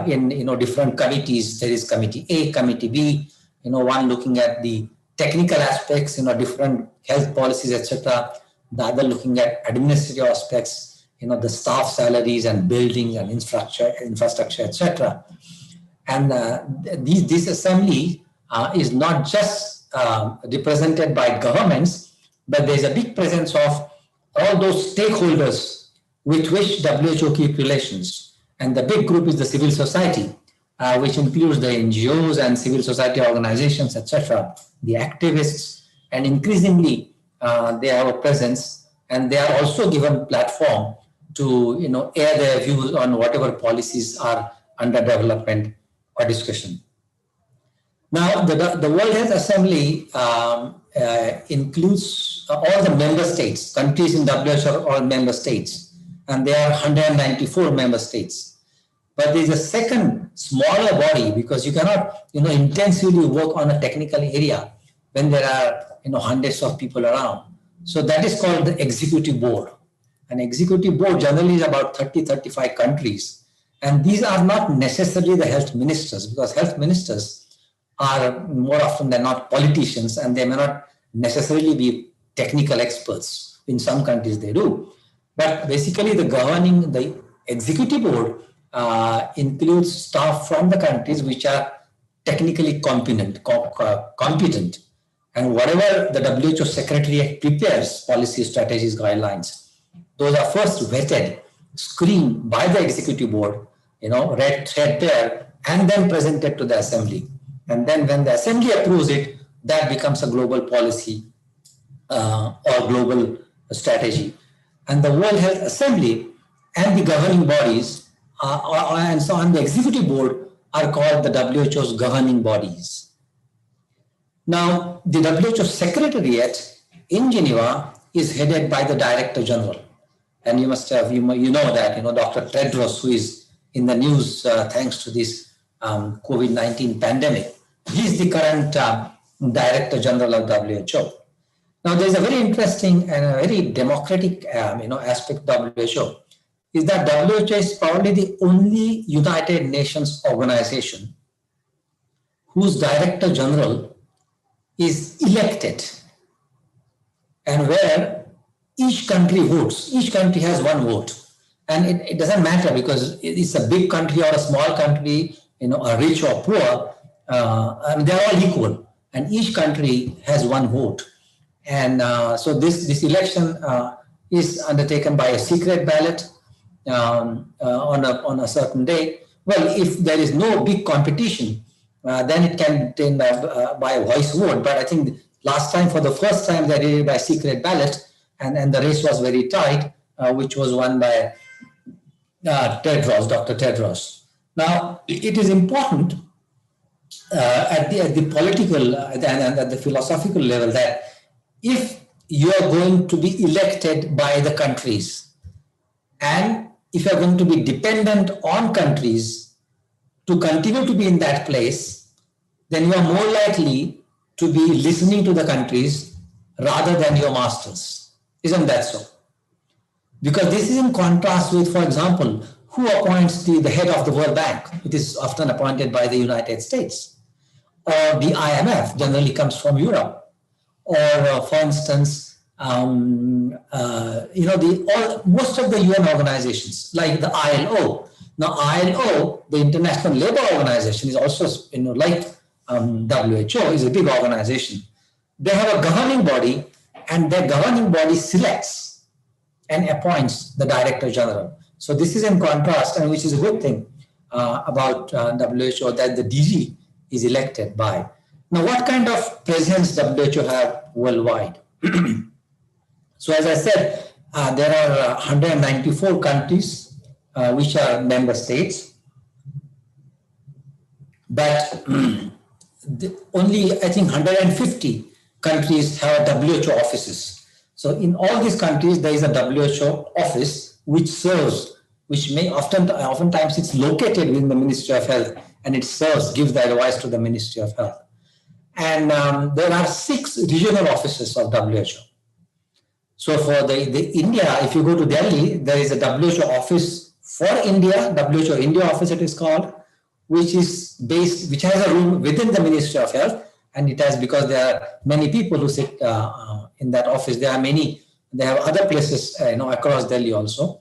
in, different committees. There is Committee A, Committee B, one looking at the technical aspects, different health policies, etc. The other looking at administrative aspects, the staff salaries and buildings and infrastructure, etc. And this assembly is not just represented by governments, but there's a big presence of all those stakeholders with which WHO keep relations. And the big group is the civil society, which includes the NGOs and civil society organizations, etc., the activists, and increasingly they have a presence, and they are also given platform to air their views on whatever policies are under development or discussion. Now, the World Health Assembly includes all the member states. Countries in WHO are all member states, and there are 194 member states. But there is a second smaller body, because you cannot intensively work on a technical area when there are hundreds of people around. So that is called the executive board. An executive board generally is about 30-35 countries. And these are not necessarily the health ministers, because health ministers are more often than not politicians, and they may not necessarily be technical experts. In some countries they do. But basically the executive board includes staff from the countries which are technically competent. And whatever the WHO Secretariat prepares, policy, strategies, guidelines, those are first vetted, screened by the executive board, read threadbare, and then presented to the assembly. And then when the assembly approves it, that becomes a global policy or global strategy. And the World Health Assembly and the governing bodies and so on the executive board are called the WHO's governing bodies. Now, the WHO Secretariat in Geneva is headed by the Director General. And you must have, you know that, Dr. Tedros, who is in the news thanks to this COVID-19 pandemic. He is the current Director General of WHO. Now, there's a very interesting and a very democratic, aspect of WHO, is that WHO is probably the only United Nations organization whose Director General is elected, and where each country votes. Each country has one vote. And it doesn't matter because it's a big country or a small country, a rich or poor, and they're all equal. And each country has one vote. And so this election is undertaken by a secret ballot on a certain day. Well, if there is no big competition, then it can be done by a voice vote. But I think last time, for the first time, they did it by secret ballot, and the race was very tight, which was won by Dr. Tedros. Now, it is important at the political and at the philosophical level that if you are going to be elected by the countries, and if you are going to be dependent on countries to continue to be in that place, then you are more likely to be listening to the countries rather than your masters. Isn't that so? Because this is in contrast with, for example, who appoints the head of the World Bank? It is often appointed by the United States. Or the IMF generally comes from Europe. Or, for instance, most of the UN organizations, like the ILO. Now, ILO, the International Labour Organization, is also, like WHO, is a big organization. They have a governing body, and their governing body selects and appoints the Director General. So this is in contrast, and which is a good thing about WHO, that the DG is elected by. Now, what kind of presence WHO have worldwide? So as I said, there are 194 countries which are member states, but only, I think, 150 countries have WHO offices. So in all these countries, there is a WHO office which serves, which may oftentimes it's located within the Ministry of Health, and it serves, gives the advice to the Ministry of Health. And there are 6 regional offices of WHO. So for the India, if you go to Delhi, there is a WHO office for India, WHO India office it is called, which is based, which has a room within the Ministry of Health, and it has, because there are many people who sit in that office. There are many. They have other places, across Delhi also.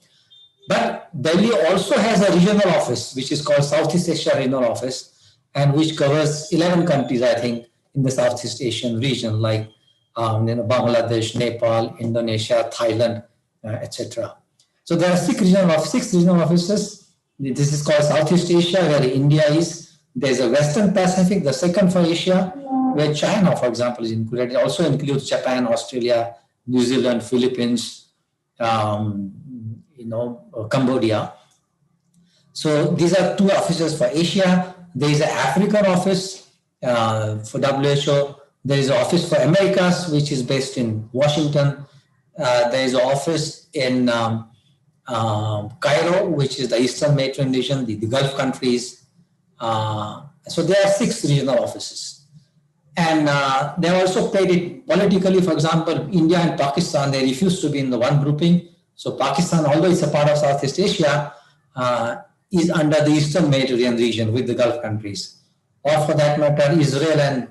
But Delhi also has a regional office, which is called Southeast Asia Regional Office, and which covers 11 countries, I think, in the Southeast Asian region, like Bangladesh, Nepal, Indonesia, Thailand, etc. So there are 6 regional offices. This is called Southeast Asia, where India is. There's a Western Pacific, the second for Asia, where China, for example, is included. It also includes Japan, Australia, New Zealand, Philippines, Cambodia. So these are 2 offices for Asia. There is an African office for WHO. There is an office for Americas, which is based in Washington. There is an office in Cairo, which is the Eastern Mediterranean region, the Gulf countries. So there are 6 regional offices. And they also played it politically. For example, India and Pakistan, they refused to be in the one grouping. So Pakistan, although it's a part of Southeast Asia, is under the Eastern Mediterranean region with the Gulf countries. Or for that matter, Israel and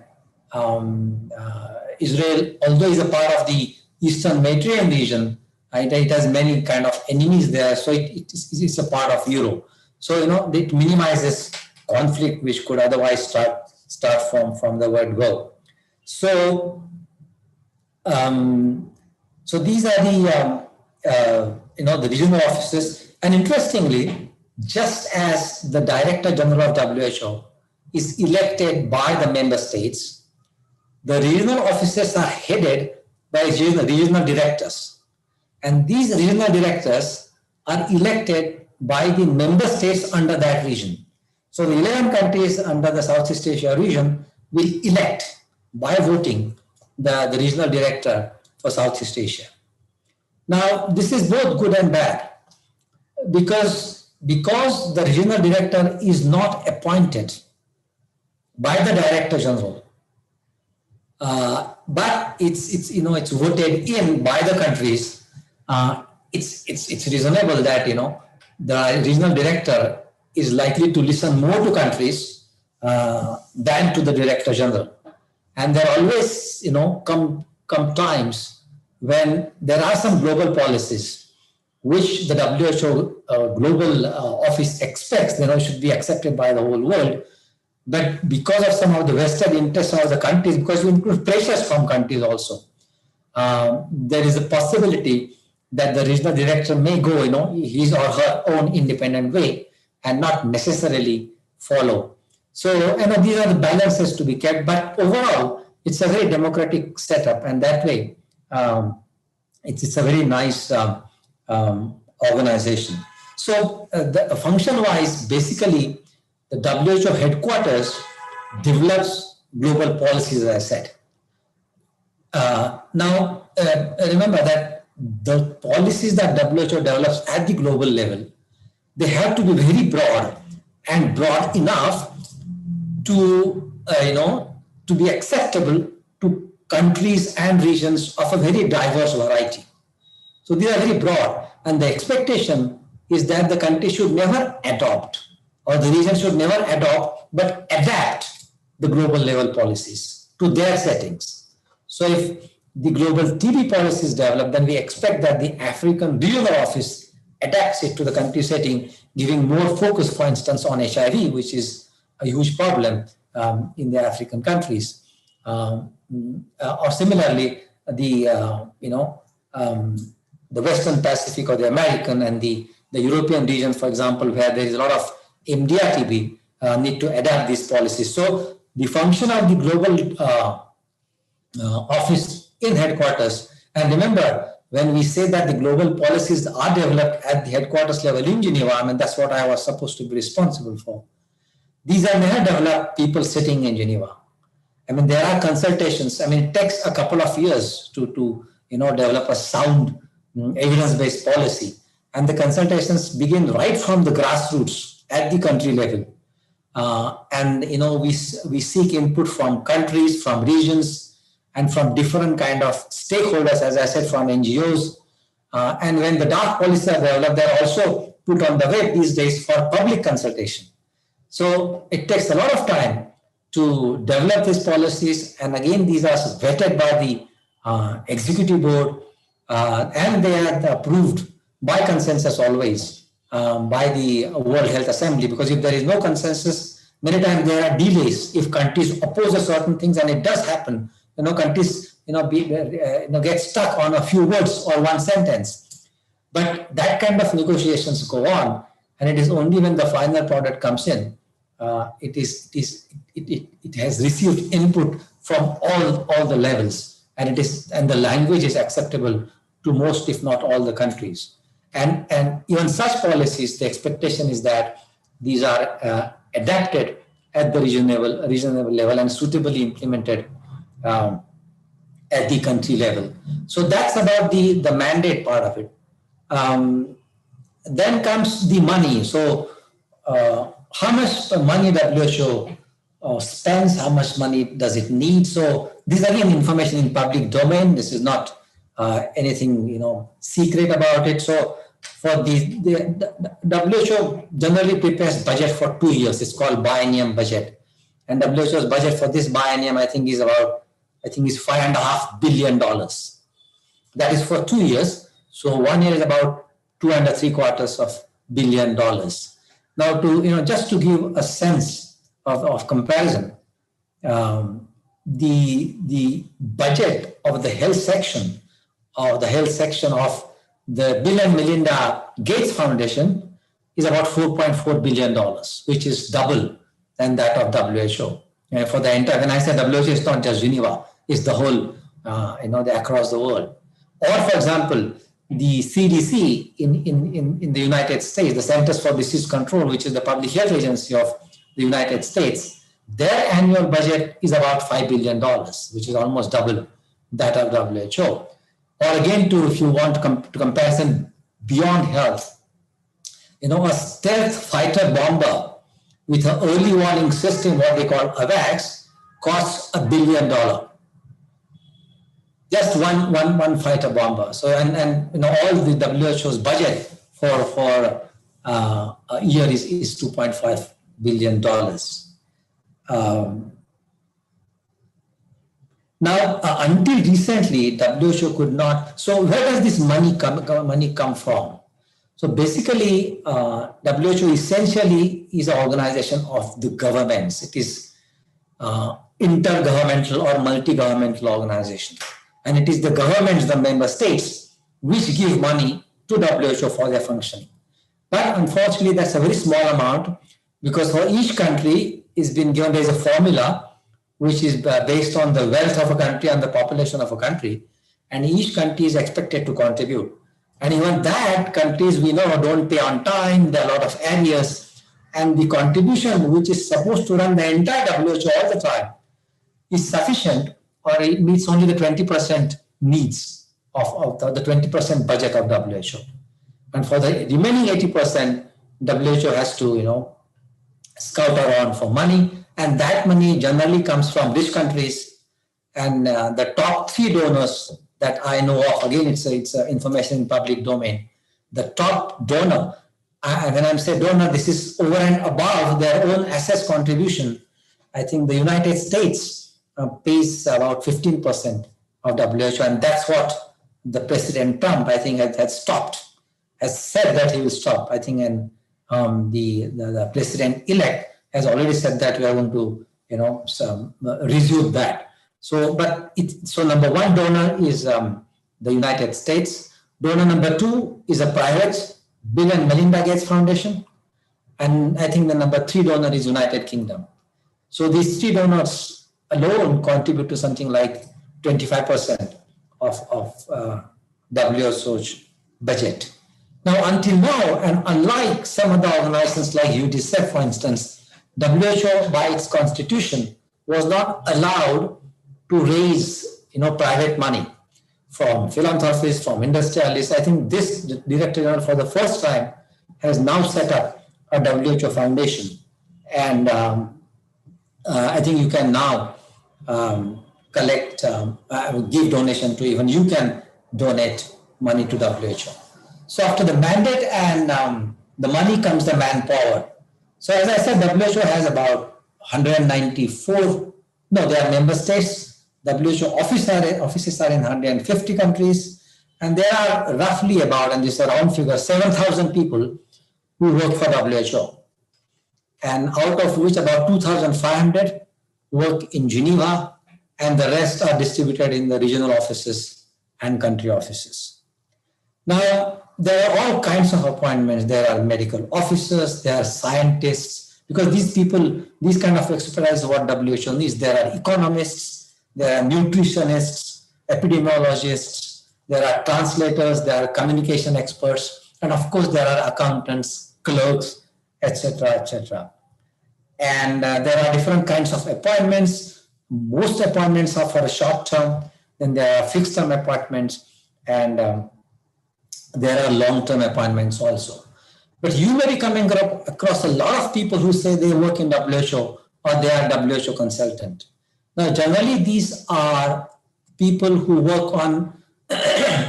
Israel, although is a part of the Eastern Mediterranean region, it has many kind of enemies there. So it's a part of Europe. So, it minimizes conflict, which could otherwise start from the word go. So, so these are the regional offices. And interestingly, just as the Director General of WHO is elected by the member states, the regional offices are headed by regional directors. And these regional directors are elected by the member states under that region. So the 11 countries under the Southeast Asia region will elect by voting the regional director for Southeast Asia. Now, this is both good and bad, because the regional director is not appointed by the Director General, but it's voted in by the countries. It's reasonable that the regional director is likely to listen more to countries than to the Director General. And there always come times when there are some global policies which the WHO global office expects should be accepted by the whole world. But because of some of the vested interests of the countries, because you include pressures from countries also, there is a possibility that the regional director may go, his or her own independent way and not necessarily follow. So, these are the balances to be kept. But overall, it's a very democratic setup, and that way, it's a very nice organization. So, function-wise, basically, the WHO headquarters develops global policies, as I said. Now, remember that the policies that WHO develops at the global level, they have to be very broad and broad enough to, to be acceptable to countries and regions of a very diverse variety. So these are very broad, and the expectation is that the country should never adopt, or the region should never adopt, but adapt the global level policies to their settings. So if the global TB policy is developed, then we expect that the African regional office adapts it to the country setting, giving more focus, for instance, on HIV, which is a huge problem in the African countries. Or similarly, the Western Pacific or the American and the European region, for example, where there is a lot of MDR TB, need to adapt these policies. So the function of the global office in headquarters, and remember, when we say that the global policies are developed at the headquarters level in Geneva, I mean, that's what I was supposed to be responsible for. These are never developed people sitting in Geneva. I mean, there are consultations. I mean, it takes a couple of years to develop a sound evidence-based policy. And the consultations begin right from the grassroots at the country level. We seek input from countries, from regions, and from different kind of stakeholders, as I said, from NGOs. And when the draft policies are developed, they're also put on the web these days for public consultation. So it takes a lot of time to develop these policies. And again, these are vetted by the executive board, and they are approved by consensus always by the World Health Assembly, because if there is no consensus, many times there are delays. If countries oppose a certain things, and it does happen, countries get stuck on a few words or one sentence. But that kind of negotiations go on, and it is only when the final product comes in, it has received input from all the levels, and the language is acceptable to most, if not all, the countries. And even such policies, the expectation is that these are adapted at the regional level and suitably implemented at the country level. So that's about the mandate part of it. Then comes the money. So how much money WHO spends, how much money does it need? So this is again information in public domain. This is not anything secret about it. So for the WHO generally prepares budget for 2 years. It's called biennium budget. And WHO's budget for this biennium, I think, is $5.5 billion. That is for 2 years. So 1 year is about $2.75 billion. Now, just to give a sense of comparison, the budget of the health section of the Bill and Melinda Gates Foundation is about $4.4 billion, which is double than that of WHO. For the entire, when I say WHO, it's not just Geneva, it's the whole, across the world. Or, for example, the CDC in the United States, the Centers for Disease Control, which is the public health agency of the United States, their annual budget is about $5 billion, which is almost double that of WHO. Or again, if you want to comparison beyond health, a stealth fighter bomber with an early warning system, what they call AVAX, costs $1 billion. Just one fighter bomber. So all the WHO's budget for a year is $2.5 billion. Now, until recently, WHO could not. So where does this money come from? So basically, WHO essentially is an organization of the governments. It is intergovernmental or multi-governmental organization. And it is the governments, the member states, which give money to WHO for their functioning. But unfortunately, that's a very small amount, because for each country is been given, there's a formula which is based on the wealth of a country and the population of a country. And each country is expected to contribute. And even that, countries we know don't pay on time, there are a lot of arrears. And the contribution, which is supposed to run the entire WHO all the time, is sufficient, or it meets only the 20% needs of the 20% budget of WHO. And for the remaining 80%, WHO has to, scout around for money. And that money generally comes from rich countries. And the top 3 donors that I know of, again, it's information in public domain. The top donor, when I say donor, this is over and above their own assets contribution. I think the United States pays about 15% of WHO, and that's what the President Trump, I think, has stopped, has said that he will stop. I think, and the President-elect has already said that we are going to, resume that. So, so number one donor is the United States. Donor number two is a private Bill and Melinda Gates Foundation. And I think the number three donor is United Kingdom. So these three donors alone contribute to something like 25% of WHO's budget. Now, until now, and unlike some other organizations like UNICEF, for instance, WHO by its constitution was not allowed to raise, private money from philanthropists, from industrialists. I think this Director General for the first time has now set up a WHO foundation. And I think you can now collect, give donation to, even you can donate money to WHO. So after the mandate and the money comes the manpower. So as I said, WHO has about 194, they are member states. WHO offices are in 150 countries. And there are roughly about, and this is a round figure, 7,000 people who work for WHO. And out of which about 2,500 work in Geneva, and the rest are distributed in the regional offices and country offices. Now, there are all kinds of appointments. There are medical officers, there are scientists, because these people, these kind of expertise what WHO needs. There are economists, there are nutritionists, epidemiologists, there are translators, there are communication experts, and of course there are accountants, clerks, etc., etc. And there are different kinds of appointments. Most appointments are for a short term, then there are fixed term appointments, and there are long-term appointments also. But you may be coming across a lot of people who say they work in WHO or they are WHO consultant. Now, generally, these are people who work on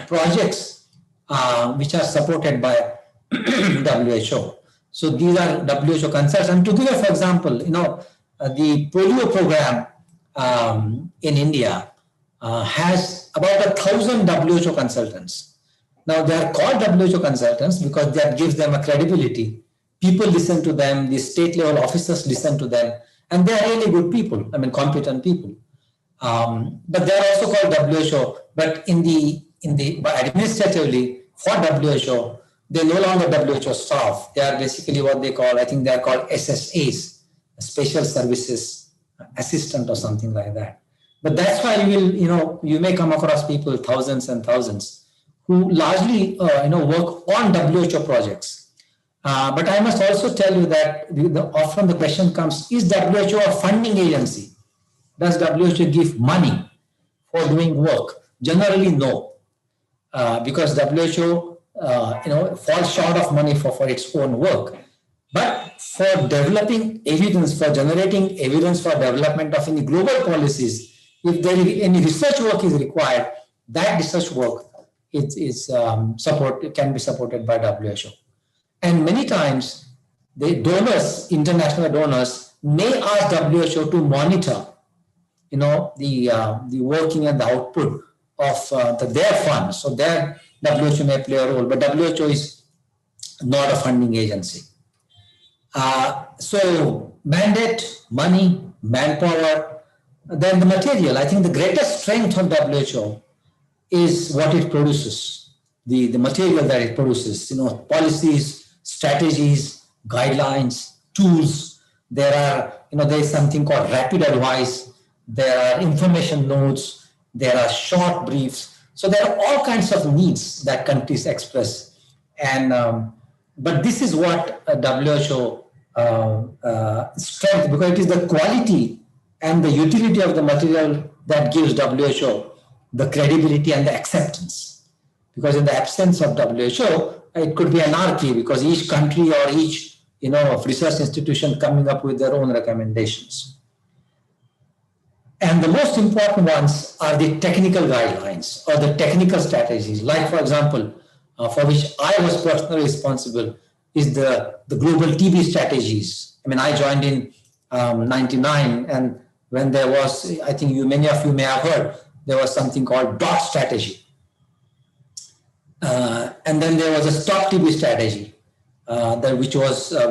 projects which are supported by WHO. So these are WHO consultants. And to give you, for example, the polio program in India has about 1,000 WHO consultants. Now, they are called WHO consultants because that gives them a credibility. People listen to them, the state level officers listen to them, and they are really good people, competent people. But they are also called WHO, but administratively, for WHO, they're no longer WHO staff. They are basically what they call, I think they are called SSAs, Special Services Assistant or something like that. But that's why you may come across people, thousands and thousands, who largely work on WHO projects. But I must also tell you that often the question comes, is WHO a funding agency? Does WHO give money for doing work? Generally, no, because WHO falls short of money for its own work. But for developing evidence, for generating evidence for development of any global policies, if there is any research work is required, that research work can be supported by WHO. And many times, the donors, international donors, may ask WHO to monitor, the working and the output of their funds. So there, WHO may play a role, but WHO is not a funding agency. So mandate, money, manpower, then the material. I think the greatest strength of WHO is what it produces, the material that it produces, policies, strategies, guidelines, tools. There are, there is something called rapid advice. There are information notes. There are short briefs. So there are all kinds of needs that countries express. And, but this is what WHO strength, because it is the quality and the utility of the material that gives WHO the credibility and the acceptance. Because in the absence of WHO, it could be anarchy, because each country or each research institution coming up with their own recommendations. And the most important ones are the technical guidelines or the technical strategies. Like, for example, for which I was personally responsible, is the global TB strategies. I joined in 99, and when there was, I think many of you may have heard, there was something called DOT strategy. And then there was a stop TB strategy,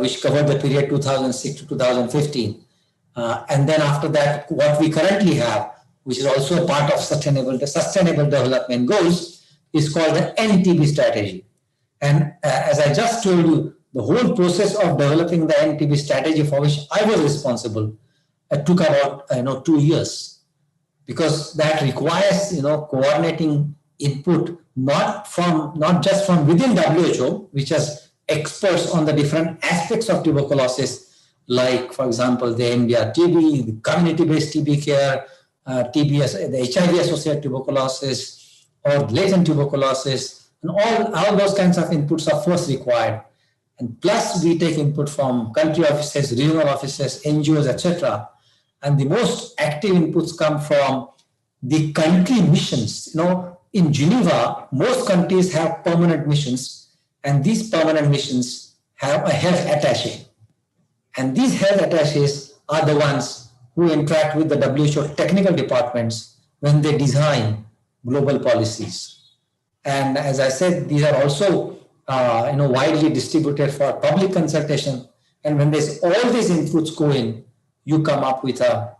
which covered the period 2006 to 2015. And then after that, what we currently have, which is also a part of sustainable development goals, is called the NTB strategy. And as I just told you, the whole process of developing the NTB strategy, for which I was responsible, took about 2 years, because that requires coordinating input not just from within WHO, which has experts on the different aspects of tuberculosis, like for example the MDR TB, the community-based TB care, TB, the HIV-associated tuberculosis, or latent tuberculosis, and all those kinds of inputs are first required. And plus we take input from country offices, regional offices, NGOs, etc. And the most active inputs come from the country missions. In Geneva, most countries have permanent missions, and these permanent missions have a health attaché. And these health attachés are the ones who interact with the WHO technical departments when they design global policies. And as I said, these are also widely distributed for public consultation. And when there's all these inputs go in, you come up with a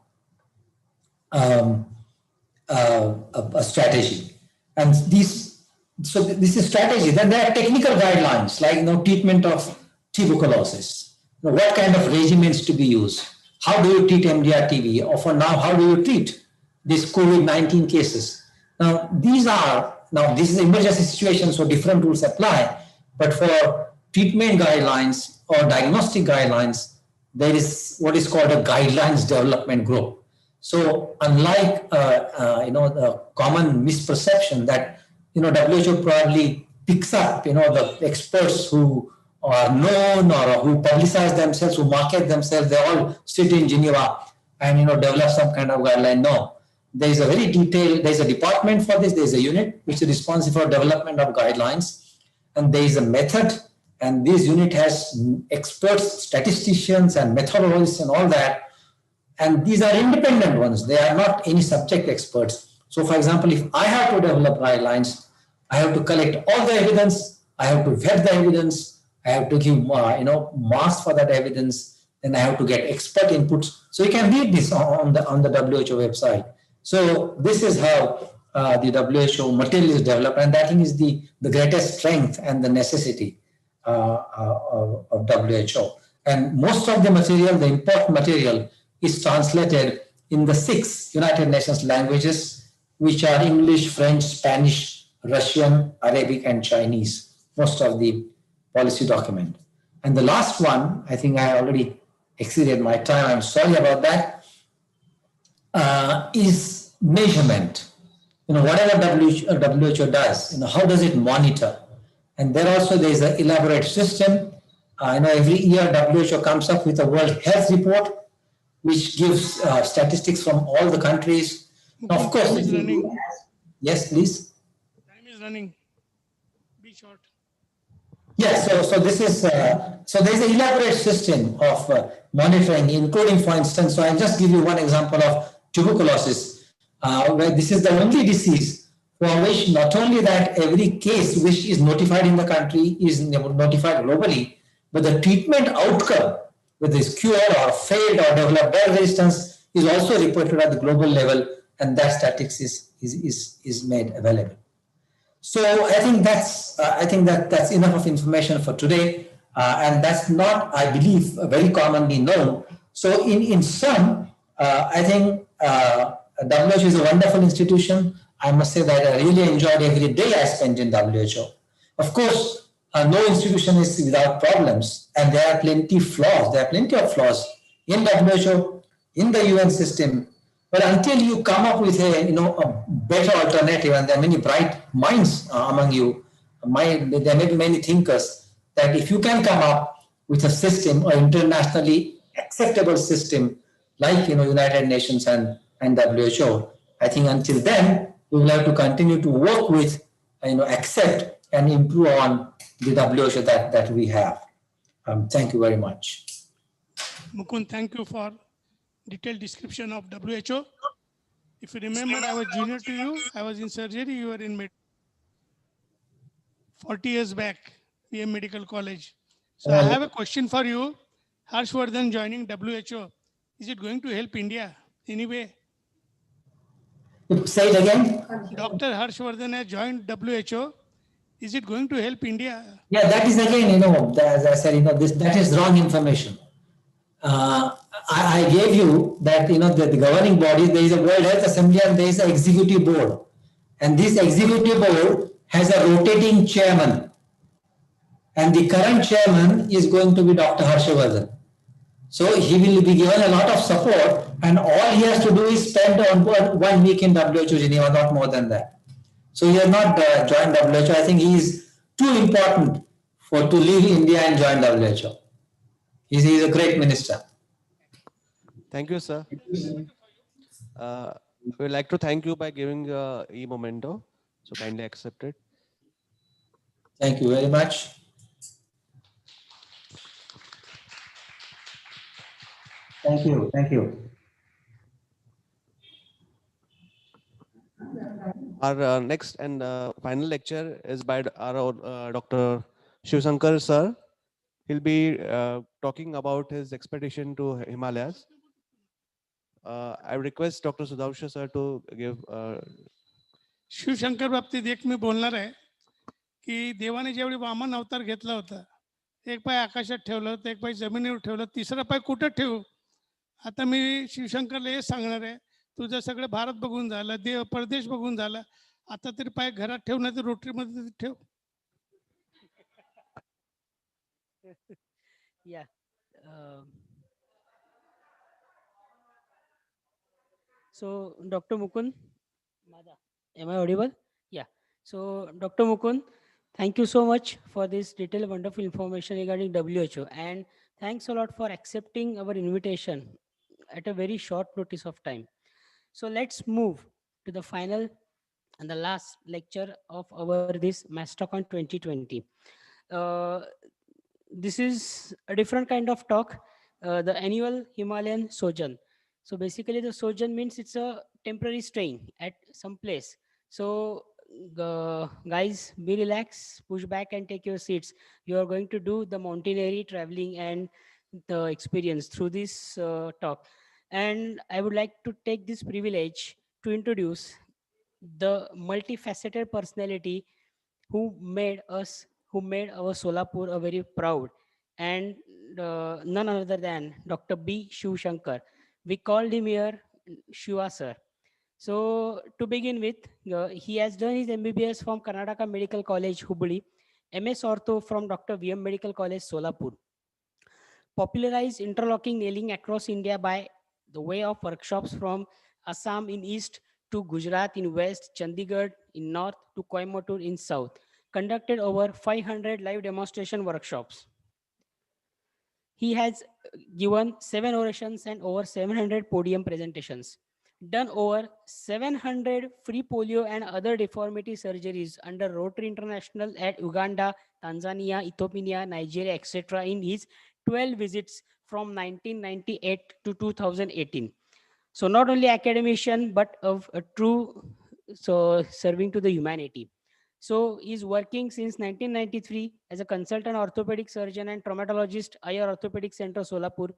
strategy. And this is strategy. Then there are technical guidelines like treatment of tuberculosis. What kind of regimens to be used? How do you treat MDR TB? Or for now, how do you treat these COVID-19 cases? Now, this is an emergency situation, so different rules apply. But for treatment guidelines or diagnostic guidelines, there is what is called a guidelines development group. So unlike the common misperception that WHO probably picks up the experts who are known or who publicize themselves, who market themselves, they all sit in Geneva and develop some kind of guideline. No, there is a very detailed, there's a department for this, there's a unit which is responsible for development of guidelines, and there is a method, and this unit has experts, statisticians and methodologists and all that. And these are independent ones. They are not any subject experts. So for example, if I have to develop guidelines, I have to collect all the evidence, I have to vet the evidence, I have to give marks for that evidence, then I have to get expert inputs. So you can read this on the WHO website. So this is how the WHO material is developed, and that is the greatest strength and the necessity of WHO. And most of the material, the important material, is translated in the 6 United Nations languages, which are English, French, Spanish, Russian, Arabic, and Chinese, most of the policy document. And the last one, I think I already exceeded my time, I'm sorry about that, is measurement. Whatever WHO does, how does it monitor? And there also there is an elaborate system. Every year WHO comes up with a World Health Report, which gives statistics from all the countries. Now, of course, yes, please. Time is running. Be short. Yes, so this is so there is an elaborate system of monitoring, including, for instance, so I'll just give you one example of tuberculosis, where this is the only disease for which not only that every case which is notified in the country is notified globally, but the treatment outcome, whether it's cured or failed or developed drug resistance, is also reported at the global level, and that statistics is made available. So I think that's enough of information for today, and that's not, I believe, very commonly known. So in sum, I think WHO is a wonderful institution. I must say that I really enjoyed every day I spent in WHO. Of course, no institution is without problems, and there are plenty of flaws in WHO, in the UN system. But until you come up with a better alternative, and there are many bright minds among you, there may be many thinkers, that if you can come up with a system, or internationally acceptable system, like United Nations and WHO, I think until then we will have to continue to work with, accept and improve on the WHO that we have. Thank you very much. Mukund, thank you for detailed description of WHO. If you remember, I was junior to you. I was in surgery. You were in med. 40 years back, VM Medical College. So I have a question for you. Harshvardhan joining WHO. Is it going to help India anyway? Say it again. Dr. Harshvardhan has joined WHO. Is it going to help India? Yeah, that is again, as I said, that is wrong information. I gave you that, the governing body, there is a World Health Assembly and there is an executive board. And this executive board has a rotating chairman. And the current chairman is going to be Dr. Harshvardhan. So he will be given a lot of support, and all he has to do is spend on board 1 week in WHO Geneva, not more than that. So he has not joined WHO. I think he is too important to leave India and join WHO. He is a great minister. Thank you, sir. We would like to thank you by giving e-memento. So kindly accept it. Thank you very much. Thank you. Thank you. Our next and final lecture is by our Dr. Shivshankar sir. He'll be talking about his expedition to Himalayas. I request Dr. Sudhanshu sir to give. Shivshankar बाबतीत एक मी बोलणार आहे की देवाने ज्यावेळी वामन अवतार घेतला होता, एक पाय आकाशात ठेवलं होतं, एक पाय जमिनीवर ठेवलं, तिसरा पाय कुठं ठेवू? आता मी शिवशंकरला हे सांगणार आहे, तुझं सगळं भारत बघून झालं, देव परदेश बघून झालं, आता तरी पाय घरात ठेव, नाही तर रोटरीमध्ये ठेव. Yeah. So, Dr. Mukund, am I audible? Yeah. So, Dr. Mukund, thank you so much for this detailed, wonderful information regarding WHO, and thanks a lot for accepting our invitation at a very short notice of time. So, let's move to the final and the last lecture of our this MASTACON 2020. This is a different kind of talk, the annual Himalayan sojourn. So basically the sojourn means it's a temporary staying at some place. So guys, be relaxed, push back and take your seats. You are going to do the mountaineering, traveling and the experience through this talk. And I would like to take this privilege to introduce the multifaceted personality who made our Solapur a very proud, and none other than Dr. B. Shivshankar. We called him here Shiva sir. So to begin with, he has done his MBBS from Karnataka Medical College, Hubli, MS Ortho from Dr. VM Medical College, Solapur. Popularized interlocking nailing across India by the way of workshops from Assam in east to Gujarat in west, Chandigarh in north to Coimbatore in south. Conducted over 500 live demonstration workshops. He has given 7 orations and over 700 podium presentations. Done over 700 free polio and other deformity surgeries under Rotary International at Uganda, Tanzania, Ethiopia, Nigeria, etc. in his 12 visits from 1998 to 2018. So not only academician, but of a true serving to the humanity. So he's working since 1993 as a consultant orthopedic surgeon and traumatologist, IR Orthopedic Center, Solapur.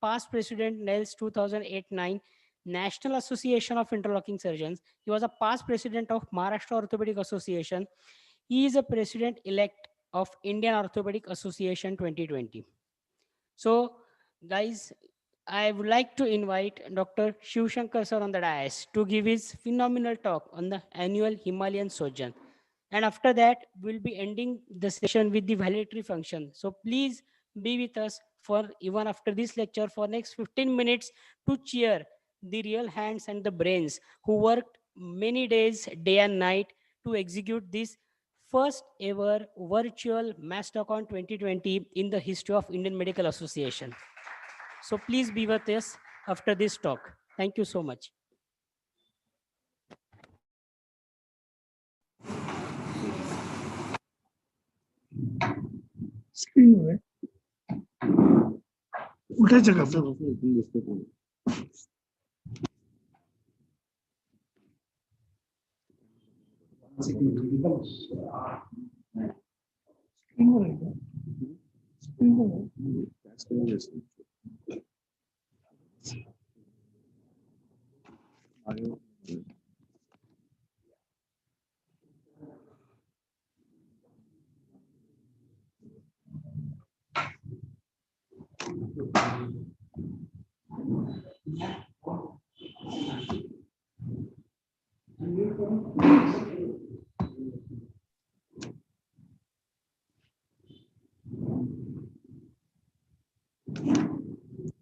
Past president, NELS 2008-9, National Association of Interlocking Surgeons. He was a past president of Maharashtra Orthopedic Association. He is a president-elect of Indian Orthopedic Association 2020. So, guys, I would like to invite Dr. Shivshankar sir on the dais to give his phenomenal talk on the annual Himalayan sojourn. And after that, we'll be ending the session with the valedictory function. So please be with us for even after this lecture for next 15 minutes to cheer the real hands and the brains who worked many days, day and night to execute this first ever virtual MASTACON 2020 in the history of Indian Medical Association. So please be with us after this talk. Thank you so much.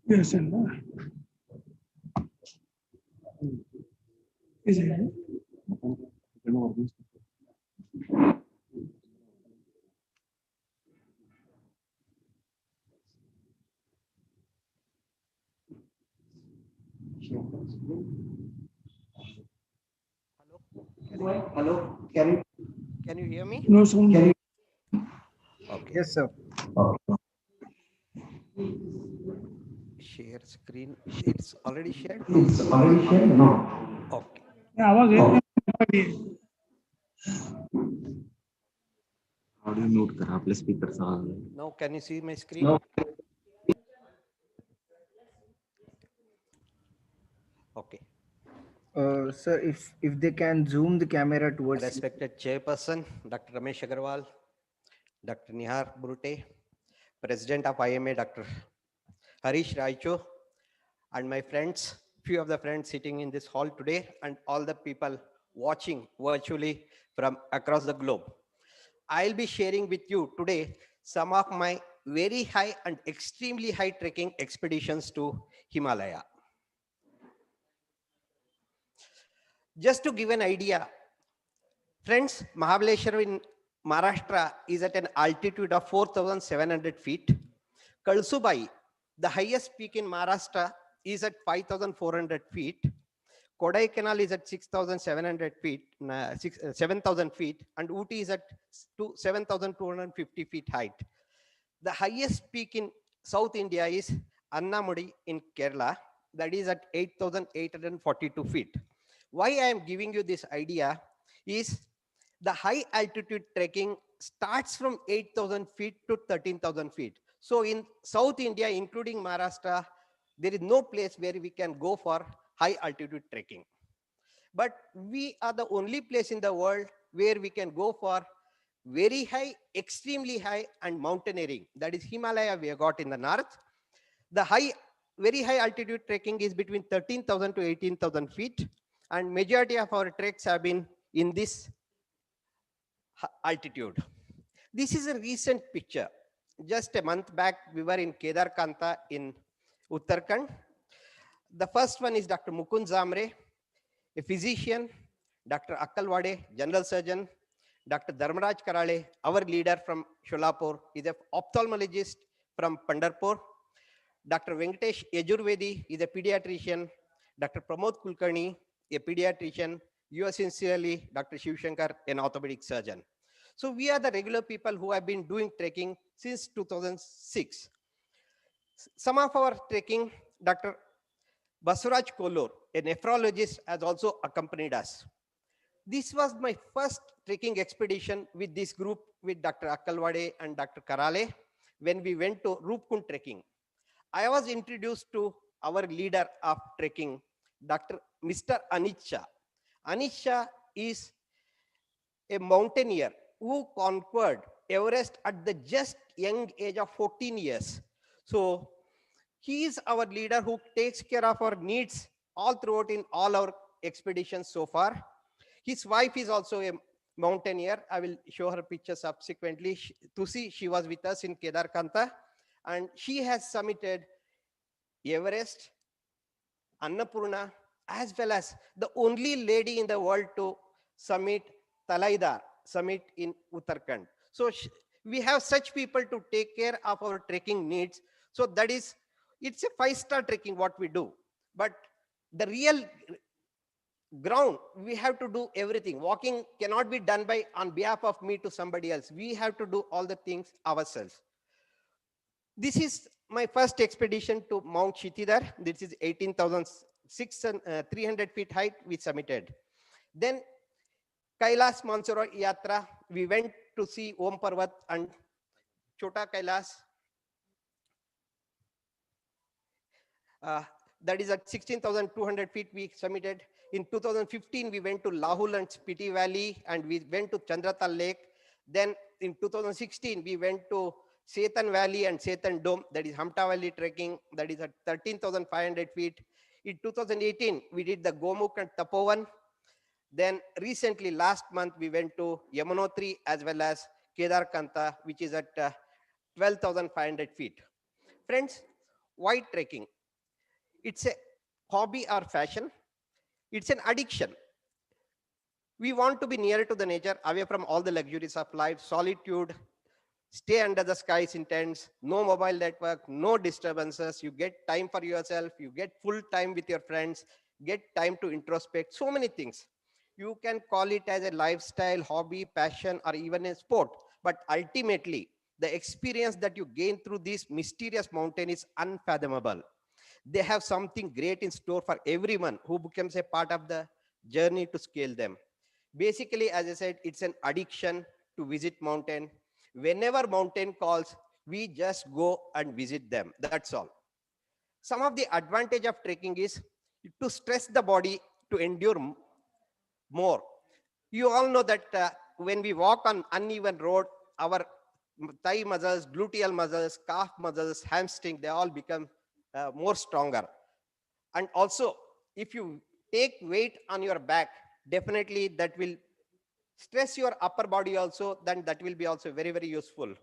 Yes, and is it? Hello, can you hear me? No sound. Okay. Yes, sir. Share screen. It's already shared? It's already shared? No. Okay. आवाज येत नाही. Audio mute करा आपल्या स्पीकरचा. Now can you see my screen? No. Okay. Sir, if they can zoom the camera towards you. Respected Chairperson, Dr. Ramesh Agarwal, Dr. Nihar Brute, President of IMA, Dr. Harish Raicho, and my friends, few of the friends sitting in this hall today, and all the people watching virtually from across the globe. I'll be sharing with you today some of my very high and extremely high trekking expeditions to Himalaya. Just to give an idea, friends, Mahabaleshwar in Maharashtra is at an altitude of 4,700 feet. Kalsubai, the highest peak in Maharashtra, is at 5,400 feet. Kodaikanal is at 6,700 feet, 7,000 feet, and Ooty is at 7,250 feet height. The highest peak in South India is Annamudi in Kerala, that is at 8,842 feet. Why I am giving you this idea is the high altitude trekking starts from 8,000 feet to 13,000 feet. So in South India, including Maharashtra, there is no place where we can go for high altitude trekking. But we are the only place in the world where we can go for very high, extremely high, and mountaineering. That is Himalaya we have got in the north. The very high altitude trekking is between 13,000 to 18,000 feet. And majority of our treks have been in this altitude. This is a recent picture. Just a month back, we were in Kedarkanta in Uttarakhand. The first one is Dr. Mukund Zamre, a physician, Dr. Akkalwade, general surgeon, Dr. Dharmaraj Karale, our leader from Sholapur, is an ophthalmologist from Pandharpur. Dr. Venkatesh Yajurvedi is a pediatrician. Dr. Pramod Kulkarni, a pediatrician. Yours sincerely, Dr. Shiv Shankar, an orthopedic surgeon. So we are the regular people who have been doing trekking since 2006. Some of our trekking, Dr. Basuraj Kolor, a nephrologist, has also accompanied us. This was my first trekking expedition with this group with Dr. Akkalwade and Dr. Karale when we went to Roopkund trekking. I was introduced to our leader of trekking, Mr. Anisha. Anisha is a mountaineer who conquered Everest at the just young age of 14 years. So he is our leader who takes care of our needs all throughout in all our expeditions so far. His wife is also a mountaineer. I will show her picture subsequently. Tusi, she was with us in Kedarkanta, and she has summited Everest, Annapurna, as well as the only lady in the world to summit Talaidar summit in Uttarakhand. So we have such people to take care of our trekking needs. So that is, it's a 5-star trekking what we do. But the real ground, we have to do everything. Walking cannot be done by on behalf of me to somebody else. We have to do all the things ourselves. This is my first expedition to Mount Shitidhar. This is 18,300 feet height we submitted. Then Kailas Mansarovar Yatra, we went to see Om Parvat and Chota Kailas. That is at 16,200 feet we submitted. In 2015, we went to Lahul and Spiti Valley, and we went to Chandratal Lake. Then in 2016, we went to Setan Valley and Setan Dome, that is Hamta Valley trekking, that is at 13,500 feet. In 2018, we did the Gomukh and Tapovan. Then recently, last month, we went to Yamunotri as well as Kedar Kanta, which is at 12,500 feet. Friends, why trekking? It's a hobby or fashion. It's an addiction. We want to be nearer to the nature, away from all the luxuries of life, solitude, stay under the skies in tents, no mobile network, no disturbances. You get time for yourself. You get full time with your friends, get time to introspect, so many things. You can call it as a lifestyle, hobby, passion, or even a sport. But ultimately, the experience that you gain through this mysterious mountain is unfathomable. They have something great in store for everyone who becomes a part of the journey to scale them. Basically, as I said, it's an addiction to visit mountain. Whenever mountain calls, we just go and visit them. That's all. Some of the advantage of trekking is to stress the body to endure more. You all know that when we walk on uneven road, our thigh muscles, gluteal muscles, calf muscles, hamstring, they all become more stronger. And also, if you take weight on your back, definitely that will stress your upper body also, then that will be also very, very useful.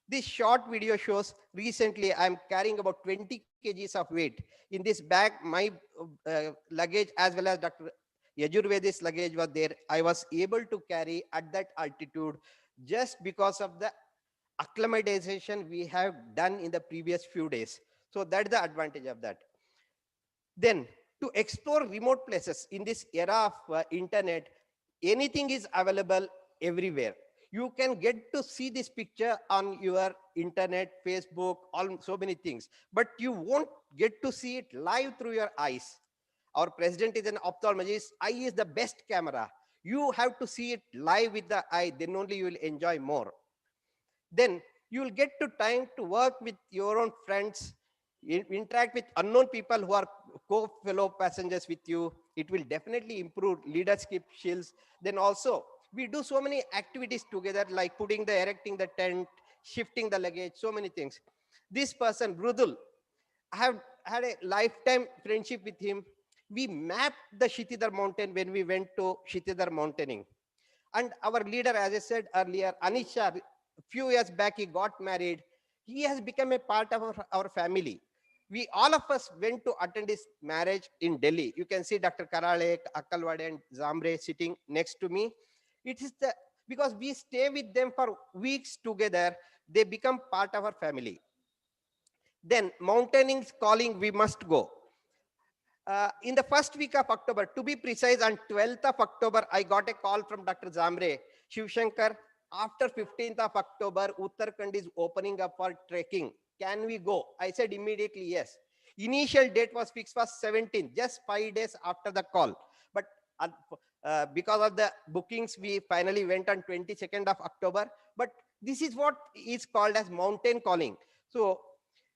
This short video shows recently I'm carrying about 20 kgs of weight. In this bag, my luggage as well as Dr. Yajurvedi's luggage was there. I was able to carry at that altitude just because of the acclimatization we have done in the previous few days. So that's the advantage of that. Then to explore remote places in this era of internet, anything is available everywhere. You can get to see this picture on your internet, Facebook, all so many things, but you won't get to see it live through your eyes. Our president is an ophthalmologist. Eye is the best camera. You have to see it live with the eye, then only you will enjoy more. Then you will get to time to work with your own friends, interact with unknown people who are co-fellow passengers with you. It will definitely improve leadership skills. Then also, we do so many activities together, like erecting the tent, shifting the luggage, so many things. This person, Brudul, I have had a lifetime friendship with him. We mapped the Shitidhar mountain when we went to Shitidhar mountaining. And our leader, as I said earlier, Anisha, a few years back, he got married. He has become a part of our family. We, all of us, went to attend his marriage in Delhi. You can see Dr. Karale, Akkalwade, and Zambre sitting next to me. It is because we stay with them for weeks together, they become part of our family. Then mountaining calling, we must go. In the first week of October, to be precise, on 12th of October, I got a call from Dr. Zamre, Shivshankar, after 15th of October, Uttarakhand is opening up for trekking. Can we go? I said immediately yes. Initial date was fixed for 17th, just 5 days after the call. But because of the bookings, we finally went on 22nd of October. But this is what is called as mountain calling. So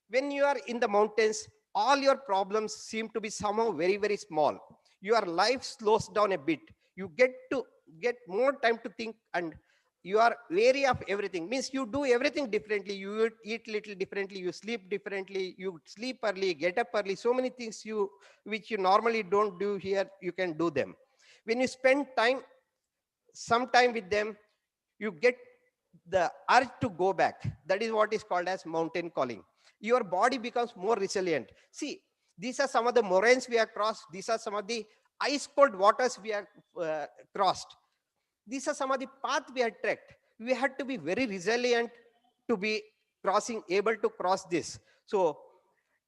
when you are in the mountains, all your problems seem to be somehow very, very small. Your life slows down a bit. You get to get more time to think, and you are wary of everything. Means you do everything differently. You eat little differently. You sleep differently. You sleep early, get up early. So many things which you normally don't do here, you can do them. When you spend some time with them, you get the urge to go back. That is what is called as mountain calling. Your body becomes more resilient. See, these are some of the moraines we have crossed. These are some of the ice cold waters we have crossed. These are some of the paths we have trekked. We had to be very resilient to be able to cross this. So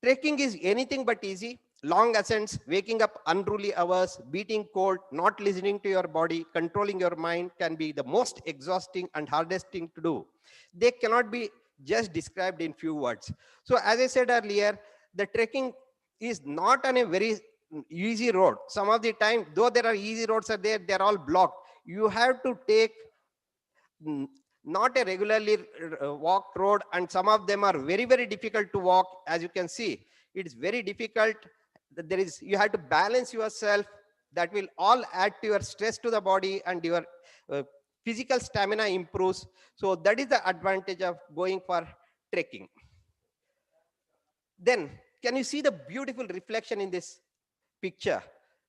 trekking is anything but easy. Long ascents, waking up unruly hours, beating cold, not listening to your body, controlling your mind can be the most exhausting and hardest thing to do. They cannot be just described in few words. So as I said earlier, the trekking is not on a very easy road. Some of the time, though there are easy roads are there, they're all blocked. you have to take not a regularly walked road, and some of them are very, very difficult to walk. As you can see, it is very difficult. You have to balance yourself. That will all add to your stress to the body, and your physical stamina improves. So that is the advantage of going for trekking. Then can you see the beautiful reflection in this picture?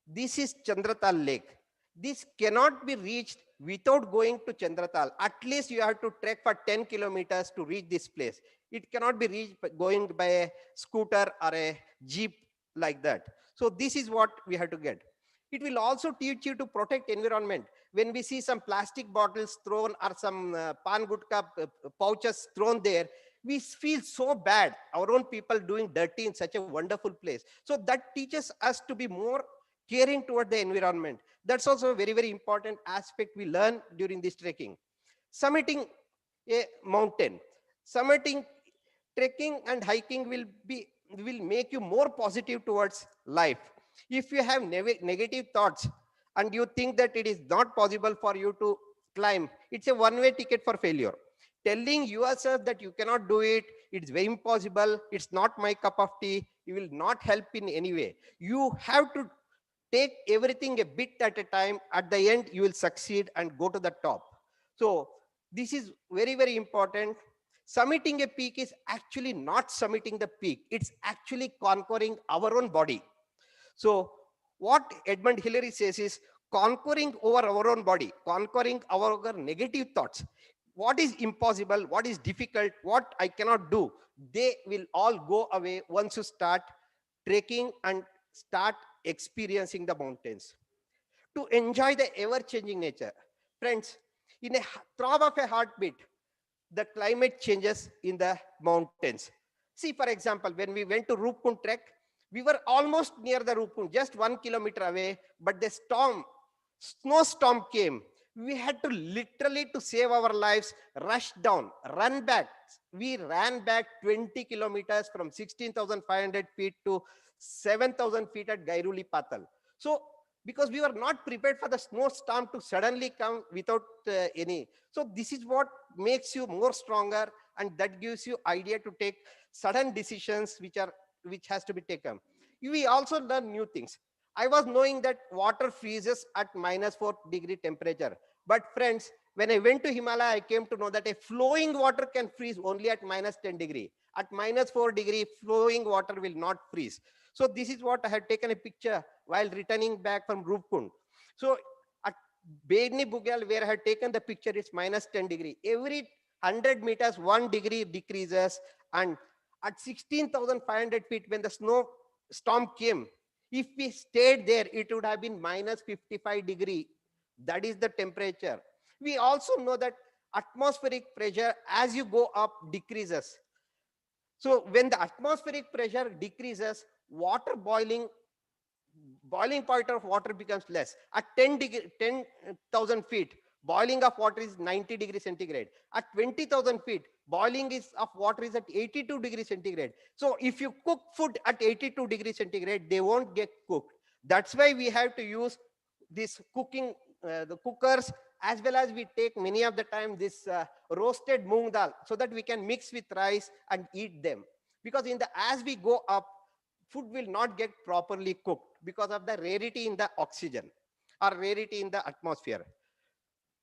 This is Chandratal Lake. This cannot be reached without going to Chandratal. At least you have to trek for 10 kilometers to reach this place. It cannot be reached by going by a scooter or a jeep like that. So this is what we have to get. It will also teach you to protect environment. When we see some plastic bottles thrown or some pan gutka pouches thrown there, we feel so bad, our own people doing dirty in such a wonderful place. So that teaches us to be more caring toward the environment. That's also a very, very important aspect we learn during this trekking. Summiting a mountain. Summiting, trekking and hiking will make you more positive towards life. If you have negative thoughts and you think that it is not possible for you to climb, it's a one-way ticket for failure. Telling yourself that you cannot do it, it's very impossible, it's not my cup of tea, you will not help in any way. You have to take everything a bit at a time. At the end, you will succeed and go to the top. So this is very, very important. Summiting a peak is actually not summiting the peak. It's actually conquering our own body. So what Edmund Hillary says is conquering over our own body, conquering our negative thoughts. What is impossible, what is difficult, what I cannot do, they will all go away once you start trekking and start experiencing the mountains. To enjoy the ever-changing nature. Friends, in a throb of a heartbeat, the climate changes in the mountains. See, for example, when we went to Rupkund trek, we were almost near the Rupkund, just 1 kilometer away, but the snowstorm came. We had to literally, to save our lives, rush down, run back. We ran back 20 kilometers from 16,500 feet to 7,000 feet at Gairuli Patal. So because we were not prepared for the snowstorm to suddenly come without any. So this is what makes you more stronger, and that gives you idea to take sudden decisions which has to be taken. We also learn new things. I was knowing that water freezes at -4 degree temperature. But friends, when I went to Himalaya, I came to know that a flowing water can freeze only at -10 degree. At -4 degree, flowing water will not freeze. So this is what I had taken a picture while returning back from Rupkund. So at Bedni Bugyal, where I had taken the picture, it's -10 degree. Every 100 meters, 1 degree decreases. And at 16,500 feet, when the snow storm came, if we stayed there, it would have been -55 degree. That is the temperature. We also know that atmospheric pressure, as you go up, decreases. So when the atmospheric pressure decreases, water boiling point of water becomes less. At 10,000 feet, boiling of water is 90 degrees centigrade. At 20,000 feet, boiling of water is at 82 degrees centigrade. So if you cook food at 82 degrees centigrade, they won't get cooked. That's why we have to use this cooking, the cookers, as well as we take many of the time this roasted moong dal, so that we can mix with rice and eat them. Because as we go up, food will not get properly cooked because of the rarity in the oxygen or rarity in the atmosphere.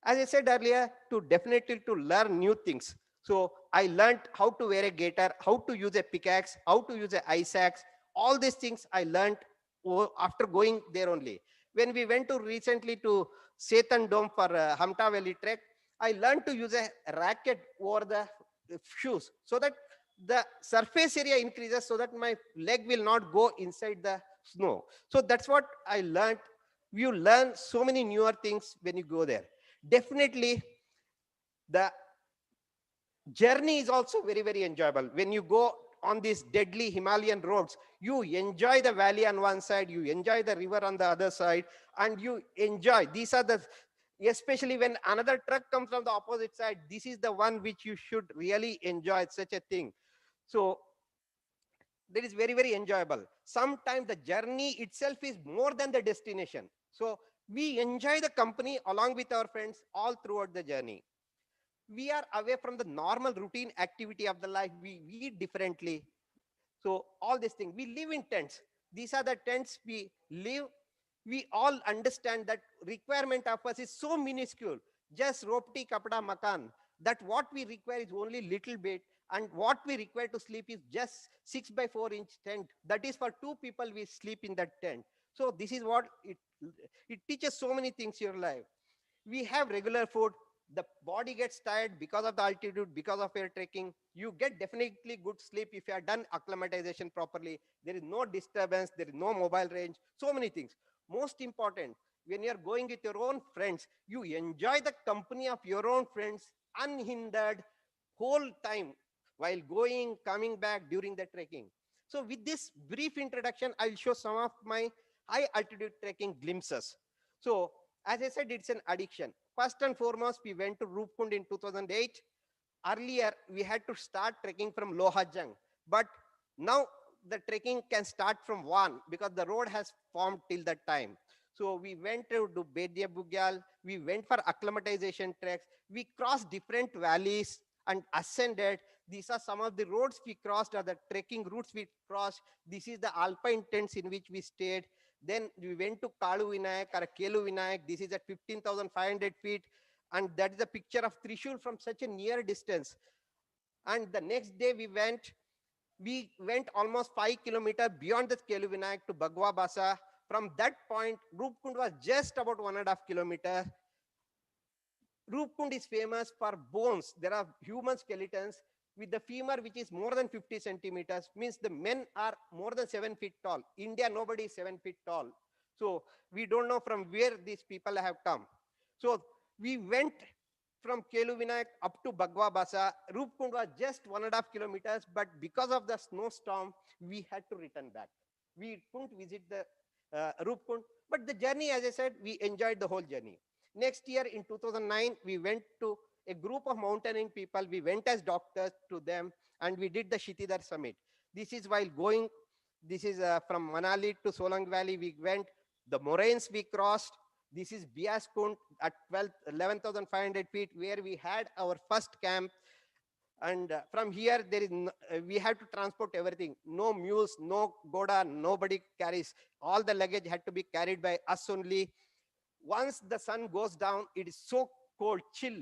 As I said earlier, definitely to learn new things. So I learned how to wear a gaiter, how to use a pickaxe, how to use an ice axe. All these things I learned after going there only. When we went to recently to Setan Dome for Hamta Valley trek, I learned to use a racket over the shoes, so that the surface area increases, so that my leg will not go inside the snow. So that's what I learned. You learn so many newer things when you go there. Definitely the journey is also very, very enjoyable. When you go on these deadly Himalayan roads, you enjoy the valley on one side, you enjoy the river on the other side, and you enjoy. These are the, especially when another truck comes from the opposite side, this is the one which you should really enjoy, such a thing. So that is very, very enjoyable. Sometimes the journey itself is more than the destination. So we enjoy the company along with our friends all throughout the journey. We are away from the normal routine activity of the life. We eat differently. So all these things, we live in tents. These are the tents we live. We all understand that requirement of us is so minuscule. Just ropti kapda makan. That what we require is only little bit, and what we require to sleep is just 6x4 inch tent. That is for two people we sleep in that tent. So this is what it teaches so many things in your life. We have regular food. The body gets tired because of the altitude, because of air trekking. You get definitely good sleep if you have done acclimatization properly. There is no disturbance, there is no mobile range, so many things. Most important, when you're going with your own friends, you enjoy the company of your own friends unhindered whole time while going, coming back during the trekking. So with this brief introduction, I'll show some of my high altitude trekking glimpses. So as I said, it's an addiction. First and foremost, we went to Roopkund in 2008. Earlier, we had to start trekking from Lohajang, but now the trekking can start from one because the road has formed till that time. So we went to do Bedia Bugyal, we went for acclimatization treks, we crossed different valleys and ascended. These are some of the roads we crossed, or the trekking routes we crossed. This is the alpine tents in which we stayed. Then we went to Kalu Vinayak or Kelu Vinayak. This is at 15,500 feet. And that is a picture of Trishul from such a near distance. And the next day we went almost 5 kilometers beyond the Kelu Vinayak to Bagwa Basa. From that point, Roopkund was just about 1.5 kilometers. Roopkund is famous for bones. There are human skeletons with the femur which is more than 50 centimeters, means the men are more than 7 feet tall. India, nobody is 7 feet tall. So we don't know from where these people have come. So we went from Kelu Vinayak up to Bagwa Basa. Roopkund was just 1.5 kilometers, but because of the snowstorm, we had to return back. We couldn't visit the Roopkund, but the journey, as I said, we enjoyed the whole journey. Next year in 2009, we went to a group of mountaineering people. We went as doctors to them and we did the Shitidhar summit. This is while going, this is from Manali to Solang Valley, we went, the moraines we crossed. This is Bias Kund at 11,500 feet where we had our first camp. And from here, there is we have to transport everything. No mules, no goda, nobody carries. All the luggage had to be carried by us only. Once the sun goes down, it is so cold, chill.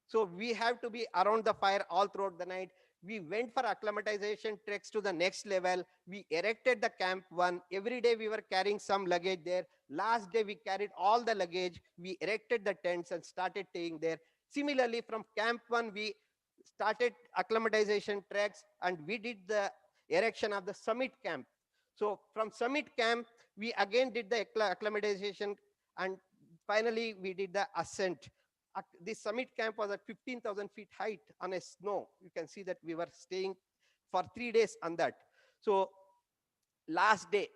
So we have to be around the fire all throughout the night. We went for acclimatization treks to the next level. We erected the camp one. Every day we were carrying some luggage there. Last day we carried all the luggage. We erected the tents and started staying there. Similarly, from camp one, we started acclimatization treks and we did the erection of the summit camp. So from summit camp, we again did the acclimatization, and finally we did the ascent. This summit camp was at 15,000 feet height on a snow. You can see that we were staying for 3 days on that. So last day,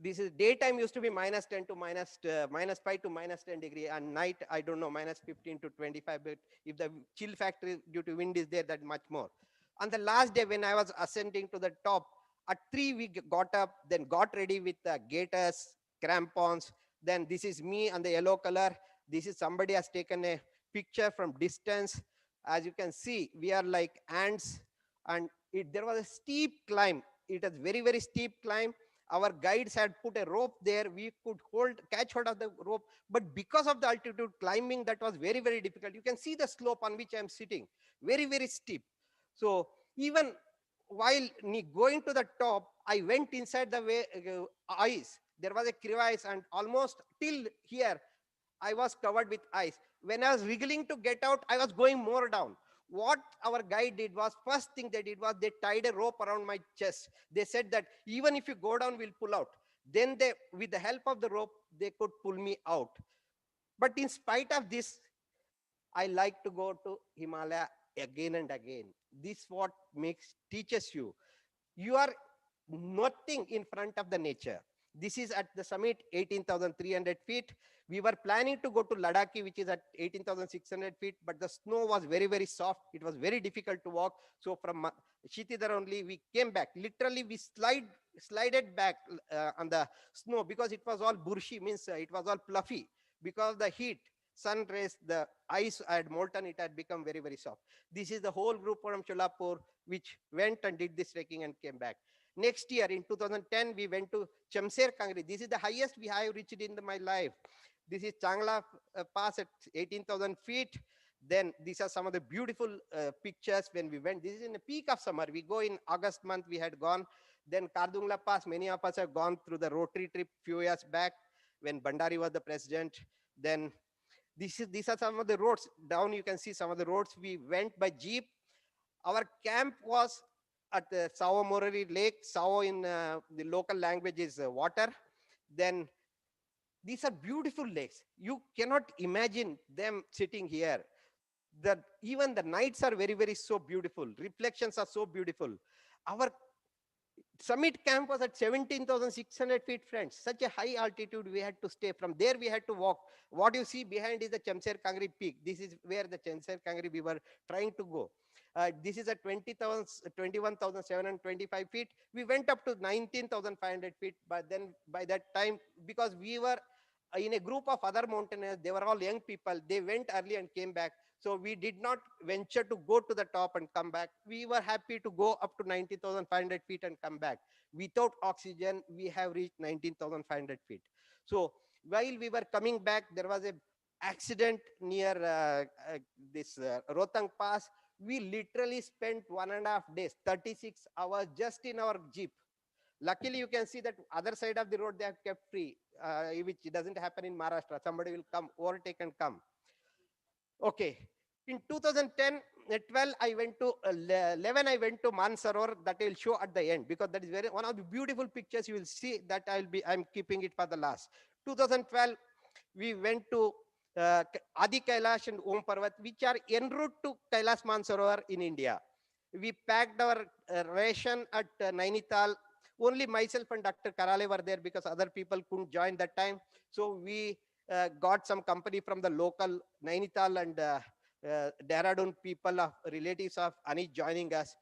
this is daytime used to be -10 to -5 to -10 degree, and night, I don't know, -15 to 25, but if the chill factor due to wind is there, that much more. On the last day, when I was ascending to the top, at 3 we got up, then got ready with the gaiters, crampons. Then this is me on the yellow color. This is somebody has taken a picture from distance. As you can see, we are like ants, and there was a steep climb. It was very, very steep climb. Our guides had put a rope there. We could catch hold of the rope. But because of the altitude climbing, that was very, very difficult. You can see the slope on which I'm sitting. Very, very steep. So even while going to the top, I went inside the ice. There was a crevice, and almost till here, I was covered with ice. When I was wriggling to get out, I was going more down. What our guide did was, first thing they did was they tied a rope around my chest. They said that even if you go down, we'll pull out. Then they, with the help of the rope, they could pull me out. But in spite of this, I like to go to Himalaya again and again. This what teaches you. You are nothing in front of the nature. This is at the summit, 18,300 feet. We were planning to go to Ladakh, which is at 18,600 feet, but the snow was very, very soft. It was very difficult to walk. So from Shitidhar only, we came back. Literally, we slided back on the snow because it was all burshi, means it was all fluffy because the heat, sun rays, the ice had molten, it had become very, very soft. This is the whole group from Cholapur, which went and did this trekking and came back. Next year, in 2010, we went to Chamser Kangri. This is the highest we have reached in my life. This is Changla Pass at 18,000 feet. Then these are some of the beautiful pictures when we went. This is in the peak of summer. We go in August month, we had gone. Then Kardungla Pass, many of us have gone through the Rotary trip few years back when Bandari was the president. Then these are some of the roads. Down you can see some of the roads. We went by jeep. Our camp was at the Sao Morari Lake. Sao in the local language is water. Then these are beautiful lakes. You cannot imagine them sitting here. Even the nights are very, very so beautiful. Reflections are so beautiful. Our summit camp was at 17,600 feet, friends. Such a high altitude we had to stay. From there we had to walk. What you see behind is the Chamser Kangri peak. This is where the Chamser Kangri we were trying to go. This is at 21,725 feet. We went up to 19,500 feet, but then by that time, because we were in a group of other mountaineers, they were all young people. They went early and came back. So we did not venture to go to the top and come back. We were happy to go up to 90,500 feet and come back. Without oxygen, we have reached 19,500 feet. So while we were coming back, there was an accident near this Rotang Pass. We literally spent 1.5 days, 36 hours just in our jeep. Luckily, you can see that other side of the road they have kept free, which doesn't happen in Maharashtra. Somebody will come, overtake and come. Okay. In 2010, 12, I went to 11. I went to Mansarovar. That I will show at the end because that is one of the beautiful pictures you will see. That I'm keeping it for the last. 2012, we went to Adi Kailash and Om Parvat, which are en route to Kailash Mansarovar in India. We packed our ration at Nainital. Only myself and Dr. Karale were there because other people couldn't join that time. So we got some company from the local Nainital and Dehradun people, relatives of Anish joining us.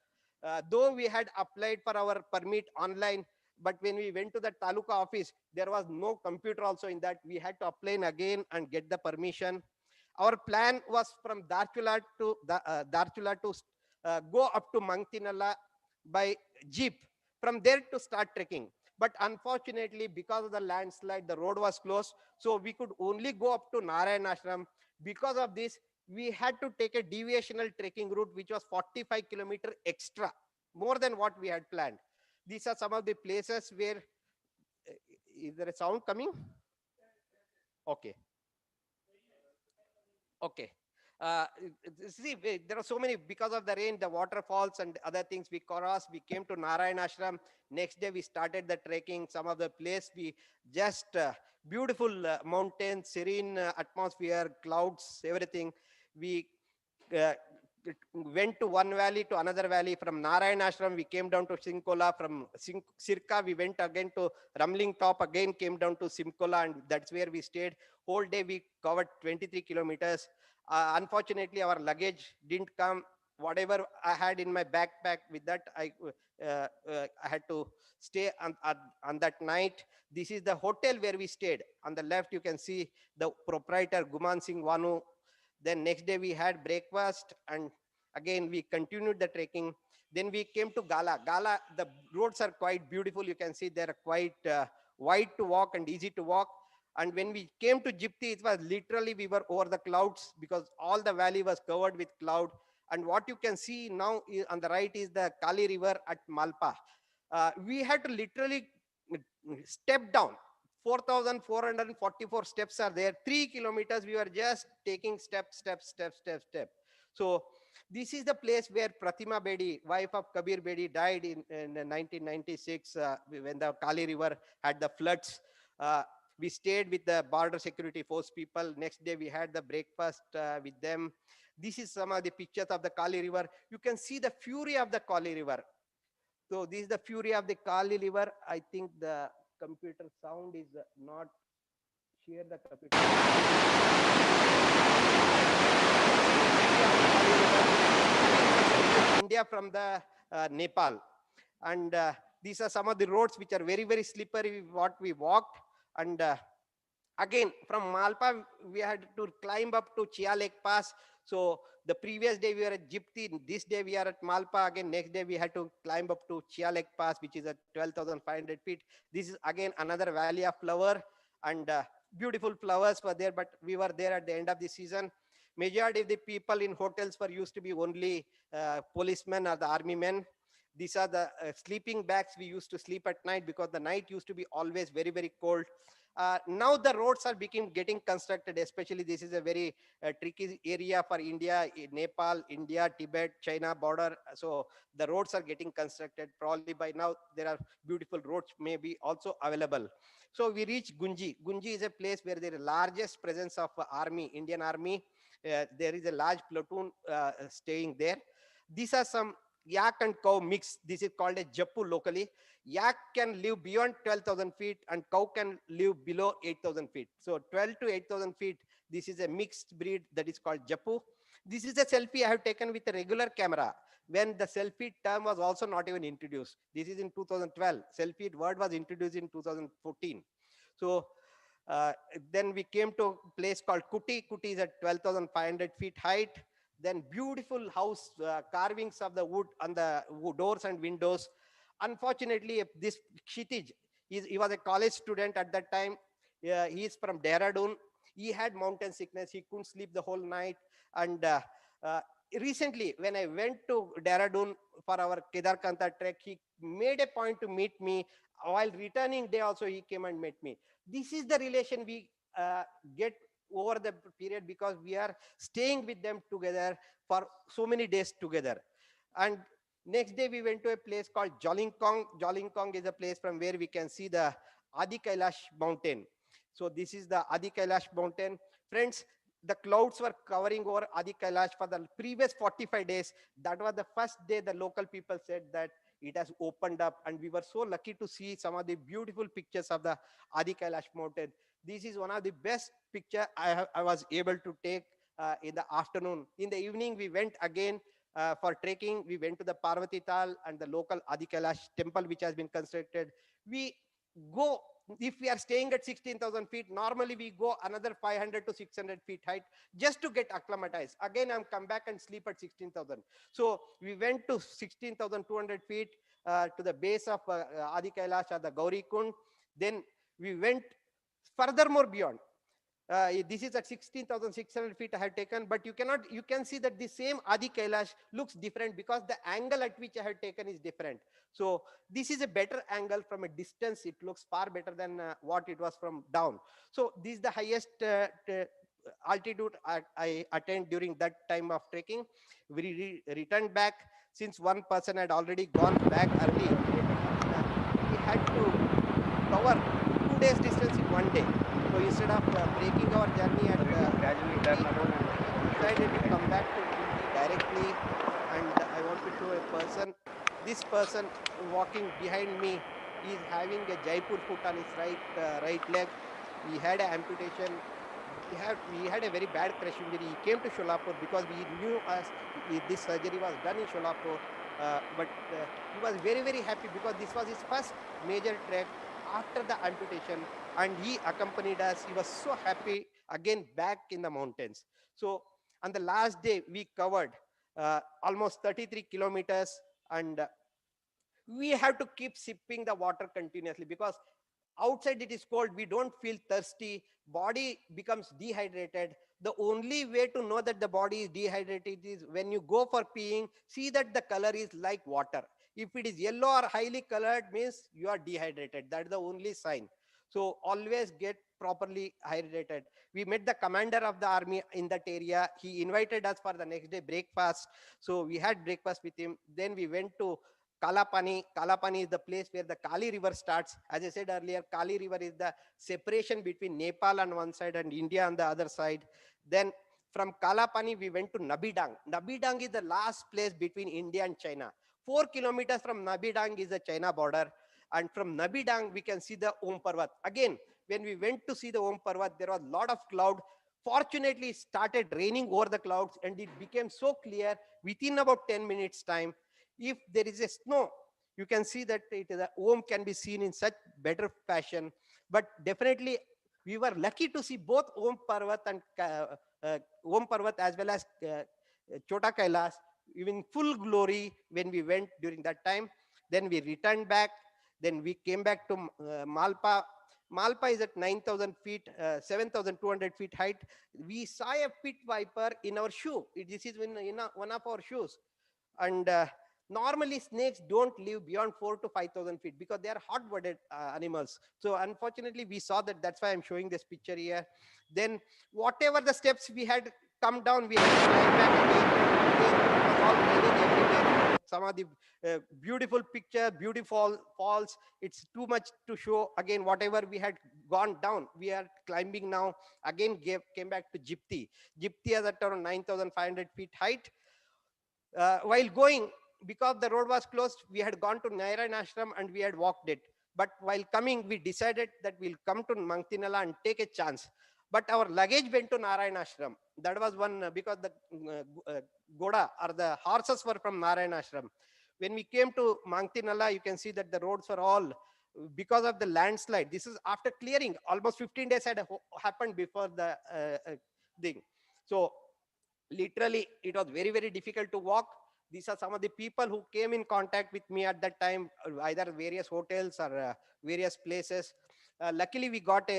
Though we had applied for our permit online, but when we went to the Taluka office, there was no computer also in that. We had to apply again and get the permission. Our plan was from Darchula to go up to Mangtinala by jeep. From there to start trekking. But unfortunately, because of the landslide, the road was closed. So we could only go up to Narayan Ashram. Because of this, we had to take a deviational trekking route, which was 45 kilometers extra, more than what we had planned. These are some of the places where, is there a sound coming? Okay. Okay. See, there are so many, because of the rain, the waterfalls and other things we crossed. We came to Narayan Ashram. Next day, we started the trekking. Some of the place we just beautiful mountains, serene atmosphere, clouds, everything. We went to one valley to another valley. From Narayan Ashram, we came down to Sinkola. From Sirka, we went again to Ramling Top, again came down to Simkola, and that's where we stayed. Whole day we covered 23 kilometers. Unfortunately, our luggage didn't come. Whatever I had in my backpack, with that I had to stay on that night. This is the hotel where we stayed. On the left, you can see the proprietor, Guman Singh Vanu. Then next day we had breakfast, and again we continued the trekking. Then we came to Gala. Gala, the roads are quite beautiful. You can see they're quite wide to walk and easy to walk. And when we came to Jipti, it was literally, we were over the clouds because all the valley was covered with cloud. And what you can see now on the right is the Kali River at Malpa. We had to literally step down. 4,444 steps are there. 3 kilometers, we were just taking step. So this is the place where Pratima Bedi, wife of Kabir Bedi, died in 1996 when the Kali River had the floods. We stayed with the border security force people. Next day, we had the breakfast with them. This is some of the pictures of the Kali River. You can see the fury of the Kali River. So this is the fury of the Kali River. I think the computer sound is not share the computer. India from the Nepal, and these are some of the roads which are very slippery. What we walked, and again from Malpa we had to climb up to Chia Lake Pass. So the previous day we were at Jipti, this day we are at Malpa. Again next day we had to climb up to Chia Lake Pass, which is at 12,500 feet. This is again another valley of flower, and beautiful flowers were there, but we were there at the end of the season. Majority of the people in hotels were used to be only policemen or the army men. These are the sleeping bags we used to sleep at night, because the night used to be always very cold. Now the roads are getting constructed, especially this is a very tricky area for India, Nepal, India, Tibet, China border. So the roads are getting constructed. Probably by now there are beautiful roads may be also available. So we reach Gunji. Gunji is a place where there is largest presence of army, Indian army. There is a large platoon staying there. These are some yak and cow mix. This is called a Jappu locally. Yak can live beyond 12,000 feet and cow can live below 8,000 feet. So 12 to 8,000 feet, this is a mixed breed that is called Jappu. This is a selfie I have taken with a regular camera when the selfie term was also not even introduced. This is in 2012. Selfie word was introduced in 2014. So then we came to a place called Kuti. Kuti is at 12,500 feet height. Then beautiful house carvings of the wood on the doors and windows. Unfortunately, this Kshitij, he was a college student at that time. He is from Dehradun. He had mountain sickness. He couldn't sleep the whole night. And recently, when I went to Dehradun for our Kedarkantha trek, he made a point to meet me. While returning day also, he came and met me. This is the relation we get over the period, because we are staying with them together for so many days together. And next day we went to a place called Jolingkong. Jolingkong is a place from where we can see the Adi Kailash mountain. So this is the Adi Kailash mountain. Friends, the clouds were covering over Adi Kailash for the previous 45 days. That was the first day the local people said that it has opened up, and we were so lucky to see some of the beautiful pictures of the Adi Kailash mountain. This is one of the best picture I was able to take in the afternoon. In the evening, we went again for trekking. We went to the Parvati Tal and the local Adi Kailash temple, which has been constructed. We go, if we are staying at 16,000 feet, normally we go another 500 to 600 feet height just to get acclimatized. Again, I'm come back and sleep at 16,000. So we went to 16,200 feet to the base of Adi Kailash or the Gauri Kund. Then we went furthermore beyond. This is at 16,600 feet I have taken, but you can see that the same Adi Kailash looks different because the angle at which I have taken is different. So this is a better angle from a distance. It looks far better than what it was from down. So this is the highest altitude I attained during that time of trekking. We returned back. Since one person had already gone back early, we had to cover 2 days distance in 1 day. So instead of breaking our journey at gradually decided to come back to Hindi directly. And I want to show a person. This person walking behind me is having a Jaipur foot on his right leg. He had an amputation. We had a very bad crash injury. He came to Sholapur because we knew this surgery was done in Sholapur. But he was very happy because this was his first major trek after the amputation, and he accompanied us. He was so happy again back in the mountains. So on the last day we covered almost 33 kilometers, and we have to keep sipping the water continuously because outside it is cold. We don't feel thirsty. Body becomes dehydrated. The only way to know that the body is dehydrated is when you go for peeing, see that the color is like water. If it is yellow or highly colored, means you are dehydrated. That's the only sign. So always get properly hydrated. We met the commander of the army in that area. He invited us for the next day breakfast. So we had breakfast with him. Then we went to Kalapani. Kalapani is the place where the Kali River starts. As I said earlier, Kali River is the separation between Nepal on one side and India on the other side. Then from Kalapani, we went to Nabidang. Nabidang is the last place between India and China. 4 kilometers from Nabidang is the China border. And from Nabidang, we can see the Om Parvat. Again, when we went to see the Om Parvat, there was a lot of cloud. Fortunately, it started raining over the clouds and it became so clear within about 10 minutes time. If there is a snow, you can see that the Om can be seen in such better fashion. But definitely, we were lucky to see both Om Parvat and Om Parvat as well as Chota Kailas in full glory when we went during that time. Then we returned back. Then we came back to Malpa. Malpa is at 9,000 feet, 7,200 feet height. We saw a pit viper in our shoe. This is in one of our shoes. And normally snakes don't live beyond 4 to 5,000 feet because they are hot-blooded animals. So unfortunately, we saw that. That's why I'm showing this picture here. Then whatever the steps we had come down, we had to climb back again. It was all raining everywhere. Some of the beautiful picture, beautiful falls. It's too much to show. Again, whatever we had gone down, we are climbing now. Again, came back to Jipti. Jipti is at around 9,500 feet height. While going, because the road was closed, we had gone to Narayan Ashram and we had walked it. But while coming, we decided that we'll come to Mangtinala and take a chance. But our luggage went to Narayan Ashram. That was one, because the Goda or the horses were from Narayan Ashram. When we came to Mangtinala, you can see that the roads were all, because of the landslide. This is after clearing. Almost 15 days had happened before the thing. So literally, it was very, very difficult to walk. These are some of the people who came in contact with me at that time, either various hotels or various places. Luckily, we got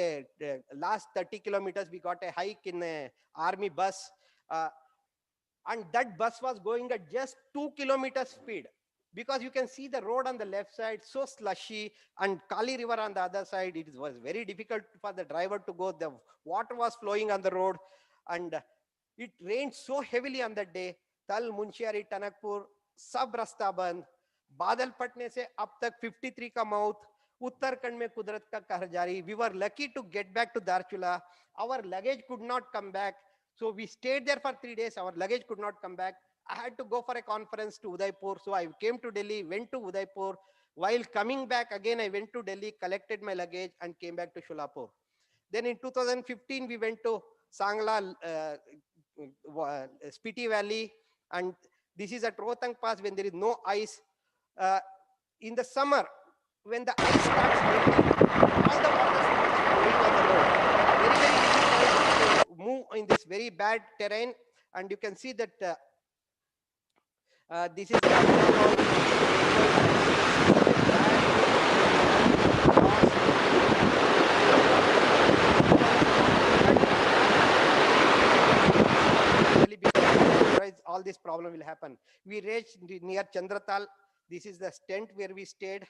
last 30 kilometers, we got a hike in an army bus. And that bus was going at just 2 kilometers speed, because you can see the road on the left side, so slushy, and Kali River on the other side. It was very difficult for the driver to go. The water was flowing on the road, and it rained so heavily on that day. Tal, Munchiari, Tanakpur, sab rasta band. बादल फटने से अब तक 53 का मौत. उत्तराखंड में कुदरत का कहर जारी. We were lucky to get back to Darchula. Our luggage could not come back. So we stayed there for 3 days. Our luggage could not come back. I had to go for a conference to Udaipur. So I came to Delhi, went to Udaipur. While coming back again, I went to Delhi, collected my luggage and came back to Sholapur. Then in 2015, we went to Sangla, Spiti Valley. And this is at Rohtang Pass when there is no ice. In the summer, when the ice starts melting, all the water starts flowing on the road. Very, very difficult to move in this very bad terrain. And you can see that this is all this problem will happen. We reached near Chandratal. This is the tent where we stayed.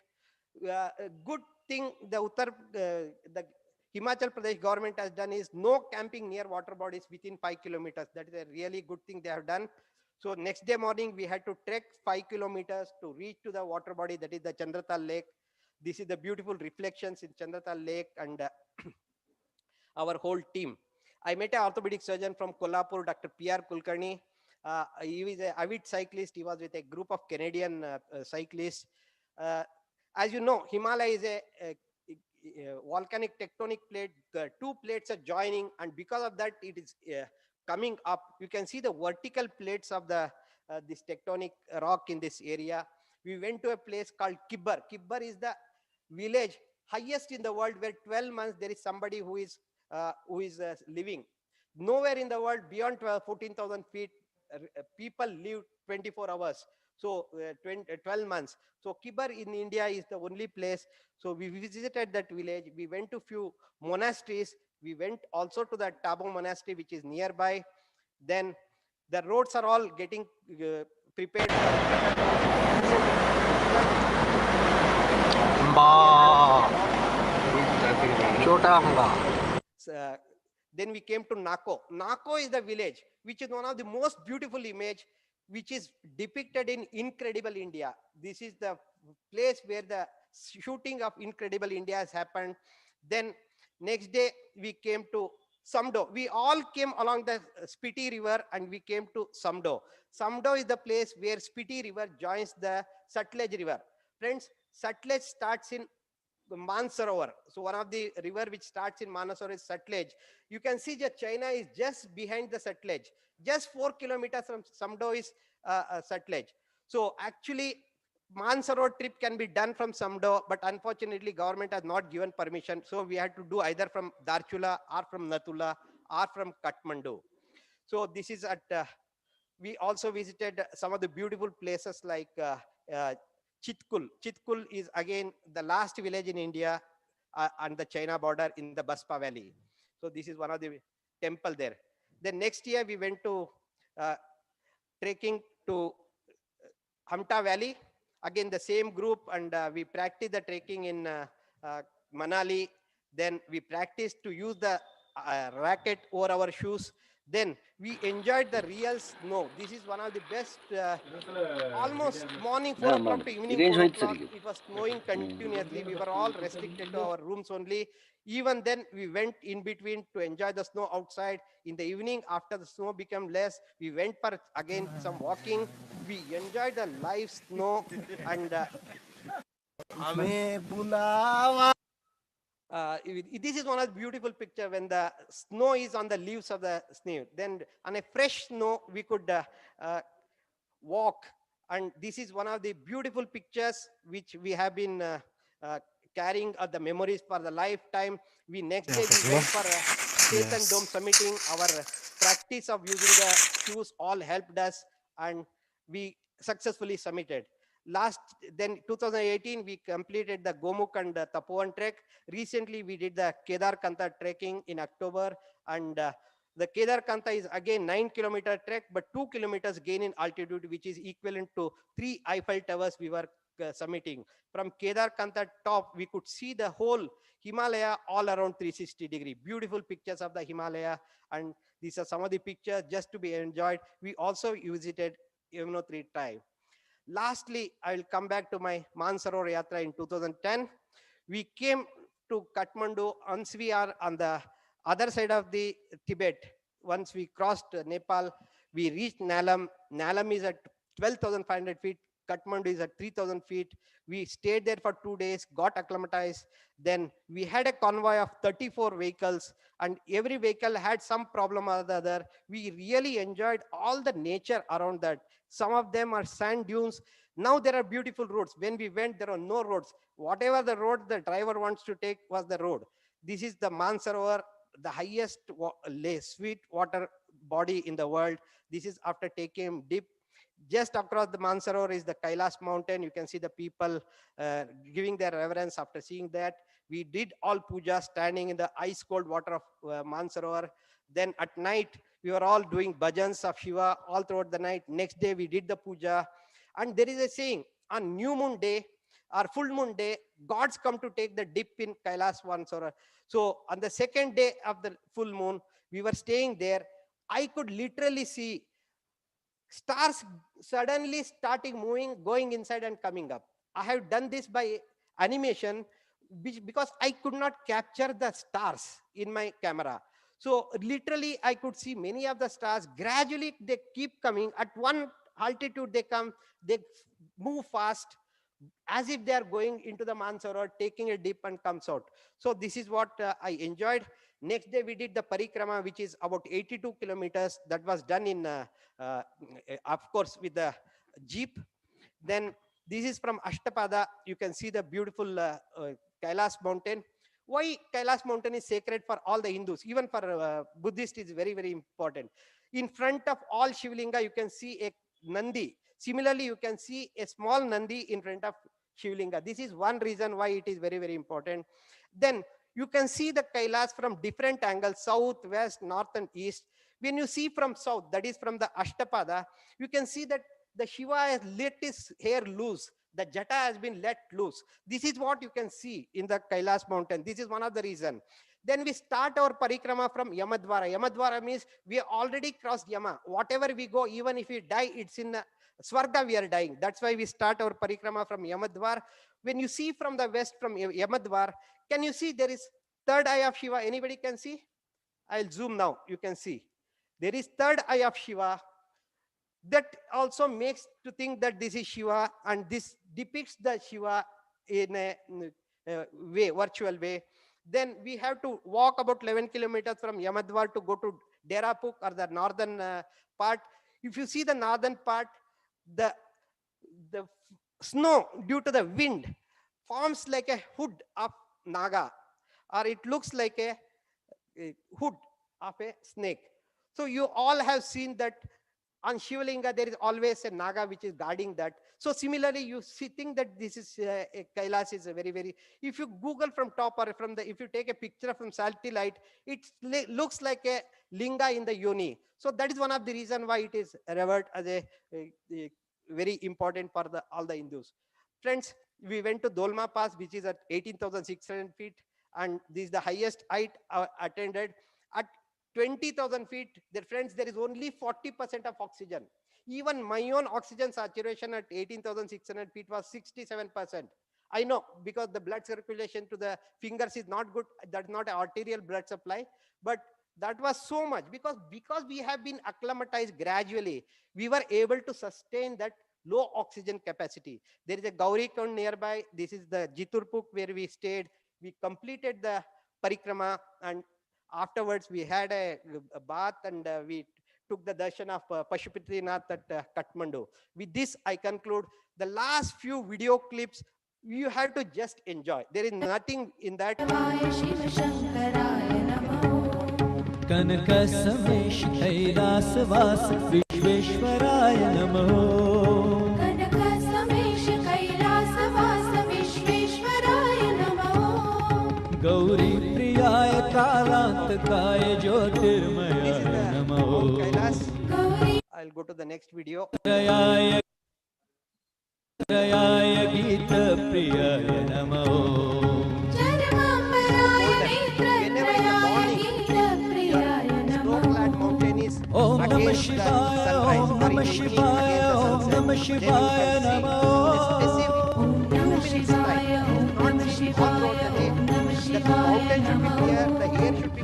Good thing the Himachal Pradesh government has done is no camping near water bodies within 5 kilometers. That is a really good thing they have done. So next day morning, we had to trek 5 kilometers to reach to the water body, that is the Chandratal Lake. This is the beautiful reflections in Chandratal Lake and our whole team. I met an orthopedic surgeon from Kolhapur, Dr. P.R. Kulkarni. He was an avid cyclist. He was with a group of Canadian cyclists. As you know, Himalaya is a volcanic tectonic plate. The two plates are joining, and because of that, it is coming up. You can see the vertical plates of the this tectonic rock in this area. We went to a place called Kibbar. Kibbar is the village highest in the world, where 12 months there is somebody who is living. Nowhere in the world beyond 14,000 feet people live 24 hours. So 12 months. So Kibbar in India is the only place. So we visited that village. We went to few monasteries. We went also to the Tabong monastery, which is nearby. Then the roads are all getting prepared. Then we came to Nako. Nako is the village, which is one of the most beautiful image, which is depicted in Incredible India. This is the place where the shooting of Incredible India has happened. Then next day we came to Samdo. We all came along the Spiti River and we came to Samdo. Samdo is the place where Spiti River joins the Sutlej River. Friends, Sutlej starts in Mansarovar. So one of the river which starts in Mansarovar is Sutlej. You can see that China is just behind the Sutlej. Just 4 kilometers from Samdo is Sutlej. So actually, Mansarovar trip can be done from Samdo, but unfortunately government has not given permission. So we had to do either from Darchula or from Natula or from Kathmandu. So this is at, we also visited some of the beautiful places like Chitkul. Chitkul is again the last village in India on the China border in the Baspa Valley. So this is one of the temple there. Then next year we went to trekking to Hamta Valley. Again, the same group, and we practiced the trekking in Manali. Then we practiced to use the racket over our shoes. Then we enjoyed the real snow. This is one of the best, almost morning 4 o'clock to evening 4 o'clock. It was snowing continuously. We were all restricted to our rooms only. Even then, we went in between to enjoy the snow outside. In the evening, after the snow became less, we went for again some walking. We enjoyed the live snow and this is one of the beautiful picture when the snow is on the leaves of the snow. Then on a fresh snow, we could walk. And this is one of the beautiful pictures which we have been carrying the memories for the lifetime. We next day we went for Chetan Dome summiting. Our practice of using the shoes all helped us, and we successfully submitted. Then 2018, we completed the Gomukh and Tapovan trek. Recently, we did the Kedar Kanta trekking in October, and the Kedar Kanta is again 9-kilometer trek, but 2 kilometers gain in altitude, which is equivalent to 3 Eiffel Towers we were submitting. From Kedar Kanta top, we could see the whole Himalaya all around 360 degree. Beautiful pictures of the Himalaya, and these are some of the pictures just to be enjoyed. We also visited Yamunotri tribe. Lastly, I will come back to my Mansarovar Yatra in 2010. We came to Kathmandu. Once we are on the other side of the Tibet, once we crossed Nepal, we reached Nalam. Nalam is at 12,500 feet. Kathmandu is at 3,000 feet. We stayed there for 2 days, got acclimatized. Then we had a convoy of 34 vehicles, and every vehicle had some problem or the other. We really enjoyed all the nature around that. Some of them are sand dunes. Now there are beautiful roads. When we went, there are no roads. Whatever the road the driver wants to take was the road. This is the Mansarovar, the highest sweet water body in the world. This is after taking dip. Just across the Mansarovar is the Kailash mountain. You can see the people giving their reverence after seeing that. We did all puja standing in the ice cold water of Mansarovar. Then at night, we were all doing bhajans of Shiva all throughout the night. Next day, we did the puja. And there is a saying, on new moon day or full moon day, gods come to take the dip in Kailash Mansarovar. So on the second day of the full moon, we were staying there. I could literally see stars suddenly starting moving, going inside and coming up. I have done this by animation because I could not capture the stars in my camera. So literally I could see many of the stars. Gradually they keep coming. At one altitude they come, they move fast as if they are going into the Mansarovar, taking a dip and comes out. So this is what I enjoyed. Next day we did the parikrama, which is about 82 kilometers. That was done in, of course, with the jeep. Then this is from Ashtapada. You can see the beautiful Kailash mountain. Why Kailash mountain is sacred for all the Hindus, even for Buddhists is very, very important. In front of all Shivlinga, you can see a Nandi. Similarly, you can see a small Nandi in front of Shivlinga. This is one reason why it is very, very important. Then you can see the Kailash from different angles, south, west, north, and east. When you see from south, that is from the Ashtapada, you can see that the Shiva has let his hair loose. The Jata has been let loose. This is what you can see in the Kailash mountain. This is one of the reasons. Then we start our parikrama from Yamadwara. Yamadwara means we already crossed Yama. Whatever we go, even if we die, it's in Swarga we are dying. That's why we start our parikrama from Yamadwar. When you see from the west, from Yamadwar, can you see there is third eye of Shiva? Anybody can see? I'll zoom now. You can see. There is third eye of Shiva. That also makes to think that this is Shiva, and this depicts the Shiva in a way, virtual way. Then we have to walk about 11 kilometers from Yamadwar to go to Derapuk, or the northern part. If you see the northern part, the snow due to the wind forms like a hood of Naga, or it looks like a hood of a snake. So you all have seen that on Shivalinga, there is always a Naga which is guarding that. So similarly, you see, think that this is Kailas is a very, very, if you Google from top, or from the, if you take a picture from satellite, it looks like a linga in the yoni. So that is one of the reason why it is revered as a very important for all the Hindus. Friends, we went to Dolma Pass, which is at 18,600 feet, and this is the highest height attended. At 20,000 feet, dear friends, there is only 40% of oxygen. Even my own oxygen saturation at 18,600 feet was 67%. I know, because the blood circulation to the fingers is not good. That's not an arterial blood supply, but that was so much because we have been acclimatized gradually. We were able to sustain that low oxygen capacity. There is a Gauri Kund nearby. This is the Jiturpuk where we stayed. We completed the parikrama, and afterwards we had a bath, and we took the darshan of Pashupatinath at Kathmandu. With this, I conclude the last few video clips. You have to just enjoy. There is nothing in that. कनक समेश कैलासवास विश्वेश्वराय नमः कनक समेश कैलासवास विश्वेश्वराय नमः गौरी प्रियाय कालांतकाय ज्योतिर्मयाय नमः I'll go to the next video. त्रयाय गीत प्रियाय नमः Om Namah Shivaya, Om Namah Shivaya, Om Namah Shivaya, Namo. Om Namah Shivaya, Om Namah Shivaya, Om Namah Shivaya, Namo.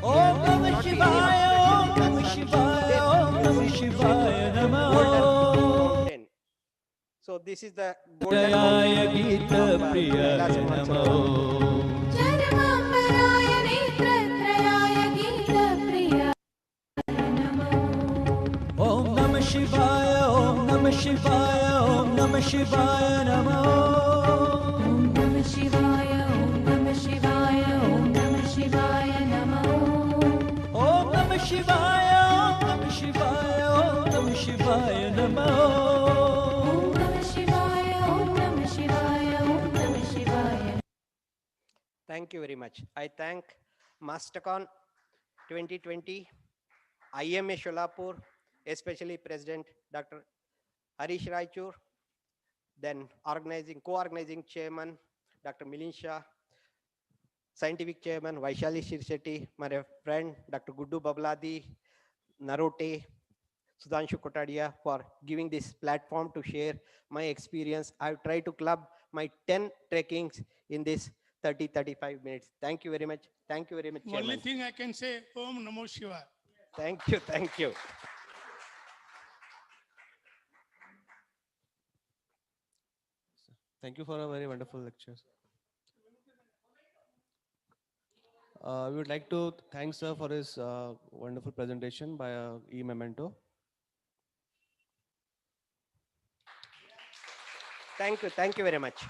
Om Namah Shivaya, Om Namah Shivaya, Om Namah Shivaya, Namo. So this is the golden mountain. Om Namah Shivaya, Om Namah Shivaya, Om Namah Shivaya, Namo. Om Namah Shivaya, Om Namah Shivaya, Om Namah Shivaya, Namo. Om Namah Shivaya, Om Namah Shivaya, Om Namah Shivaya, Namo. Om Namah Shivaya, Om Namah Shivaya, Om Namah Shivaya. Thank you very much. I thank MASTACON 2020, IMA Sholapur, especially President Dr. Harish Raichur, then co-organizing chairman, Dr. Milinsha, scientific chairman, Vaishali Shirsetti, my friend, Dr. Guddu Babladi, Narote, Sudhanshu Kotadia, for giving this platform to share my experience. I've tried to club my 10 trekkings in this 30-35 minutes. Thank you very much. Thank you very much, Chairman. Only thing I can say, Om Namo Shivaya. Thank you. Thank you. Thank you for a very wonderful lecture. We would like to thank sir for his wonderful presentation by e-memento. Thank you. Thank you very much.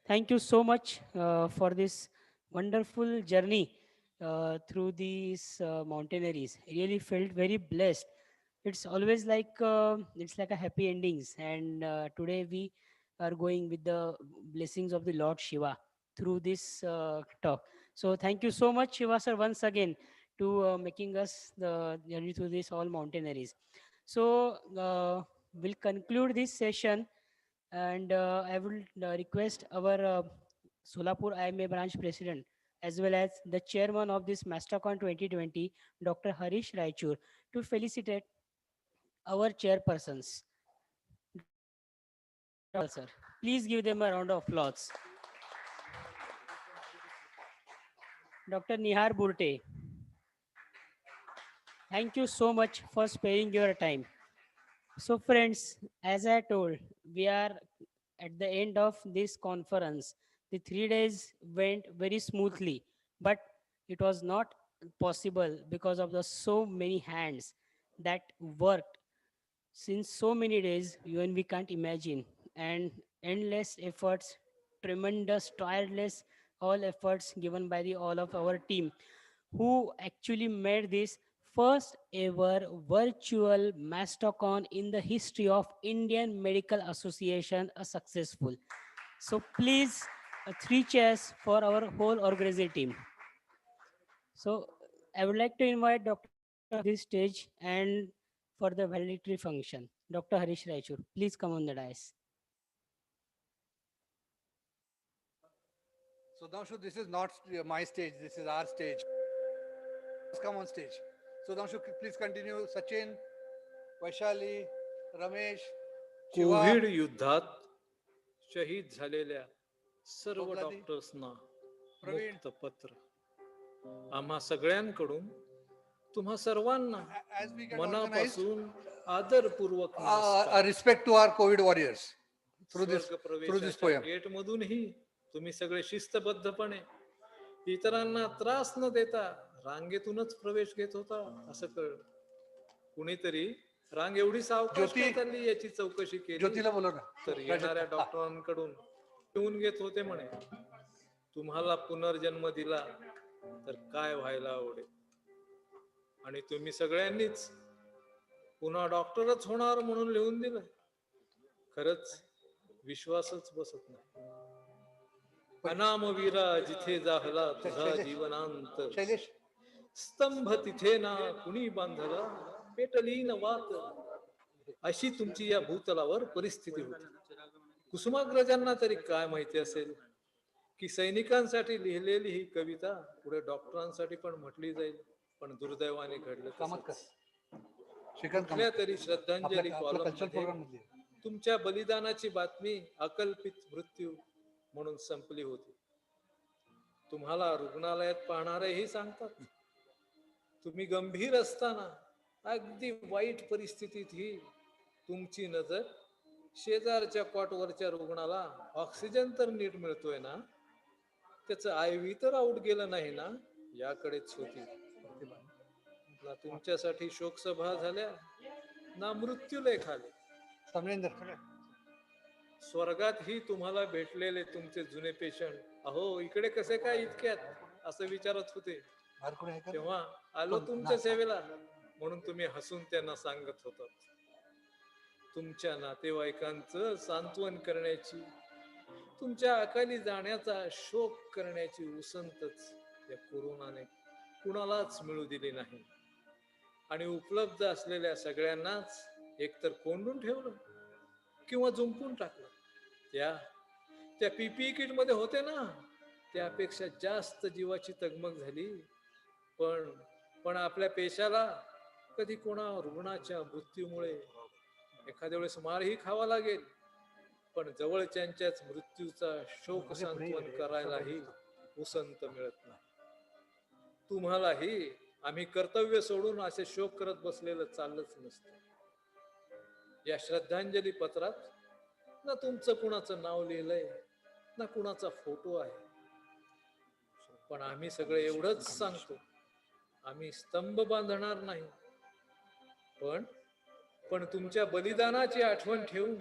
Thank you so much for this wonderful journey through these mountaineeries. Really felt very blessed. It's always like it's like a happy endings, and today we are going with the blessings of the Lord Shiva through this talk. So thank you so much, Shiva sir, once again to making us the journey through this all mountaineeries. So we'll conclude this session, and I will request our Solapur IMA branch president as well as the chairman of this MASTACON 2020, Dr. Harish Raichur, to felicitate our chairpersons. Sir, please give them a round of applause. Dr. Nihar Burte, Thank you so much for sparing your time. So, friends, as I told, we are at the end of this conference. The 3 days went very smoothly, but it was not possible because of the so many hands that worked since so many days, even we can't imagine, and endless efforts, tremendous, tireless, all efforts given by the all of our team who actually made this first ever virtual MASTACON in the history of Indian Medical Association a successful. So please, three cheers for our whole organizing team. So I would like to invite Dr. this stage and for the valedictory function. Dr. Harish Raichur, please come on the dais. Sudhanshu, this is not my stage, this is our stage. Please come on stage. Sudhanshu, please continue. Sachin, Vaishali, Ramesh, Shiva, Covid युद्धात शहीद झालेल्या सर्व Bogladi, डॉक्टर्सना Praveen. मुक्त पत्र आम्हा सगळ्यांकडून तुम्हा सर्वांना As we get organized, मनापासून आदरपूर्वक नमस्कार. respect to our COVID warriors through this स्वर्गप्रवेशाच्या poem. गेट मधूनही तुम्ही सगळे शिस्तबद्धपणे इतरांना त्रास न देता रांगेतूनच प्रवेश घेत होता असं कळलं. कुणीतरी रांग एवढी सावकाश का चालली याची चौकशी केली ज्योतीला बोलव ना. तर येणाऱ्या डॉक्टरांकडून घेऊन घेत होते म्हणे. तुम्हाला पुनर्जन्म दिला तर काय व्हायला आवडेल, आणि तुम्ही सगळ्यांनीच पुन्हा डॉक्टरच होणार म्हणून लिहून दिलं. खरंच विश्वासच बसत नाही. अनामवीरा जिथे जाहला तुझा जीवनांत, स्तंभ तिथे ना कुणी बांधला, पेटली न वात, अशी तुमची या भूतलावर परिस्थिती होती. कुसुमाग्रजांना तरी काय माहिती असेल की सैनिकांसाठी लिहिलेली ही कविता पुढे डॉक्टरांसाठी पण म्हटली जाईल. पण दुर्दैवाने घडलं तसंच. कुठल्या तरी श्रद्धांजली कॉलममध्ये तुमच्या बलिदानाची बातमी अकल्पित मृत्यू म्हणून संपली होती. तुम्हाला रुग्णालयात पाहणारेही सांगतात, तुम्ही गंभीर असताना अगदी वाईट परिस्थितीतही तुमची नजर शेजारच्या कॉटवरच्या रुग्णाला ऑक्सिजन तर नीट मिळतोय ना, त्याचं आयव्ही तर आऊट गेलं नाही ना, याकडेच होती. ना तुमच्यासाठी शोकसभा झाल्या ना मृत्यूलेख आले. स्वर्गातही तुम्हाला भेटलेले तुमचे जुने पेशंट, अहो इकडे कसे काय इतक्यात असं विचारत होते. तेव्हा आलो तुमच्या सेवेला म्हणून तुम्ही हसून त्यांना सांगत होतात. तुमच्या नातेवाईकांचं सांत्वन करण्याची, तुमच्या अकाली जाण्याचा शोक करण्याची उसंतच या कोरोनाने कुणालाच मिळू दिली नाही. आणि उपलब्ध असलेल्या सगळ्यांनाच एकतर कोंडून ठेवलं किंवा जुंपून टाकलं. त्या पीपीई किट मध्ये होते ना, त्यापेक्षा जास्त जीवाची तगमग झाली. पण आपल्या पेशाला कधी कोणा रुग्णाच्या मृत्यूमुळे एखाद्या वेळेस मारही खावा लागेल, पण जवळच्यांच्याच मृत्यूचा शोक सांत्वन करायलाही उसंत मिळत नाही. तुम्हालाही आम्ही कर्तव्य सोडून असे शोक करत बसलेलं चाललंच नसतं. या श्रद्धांजली पत्रात ना तुमचं कुणाचं नाव लिहिलंय ना कुणाचा फोटो आहे. पण आम्ही सगळे एवढंच सांगतो, आम्ही स्तंभ बांधणार नाही, पण तुमच्या बलिदानाची आठवण ठेवून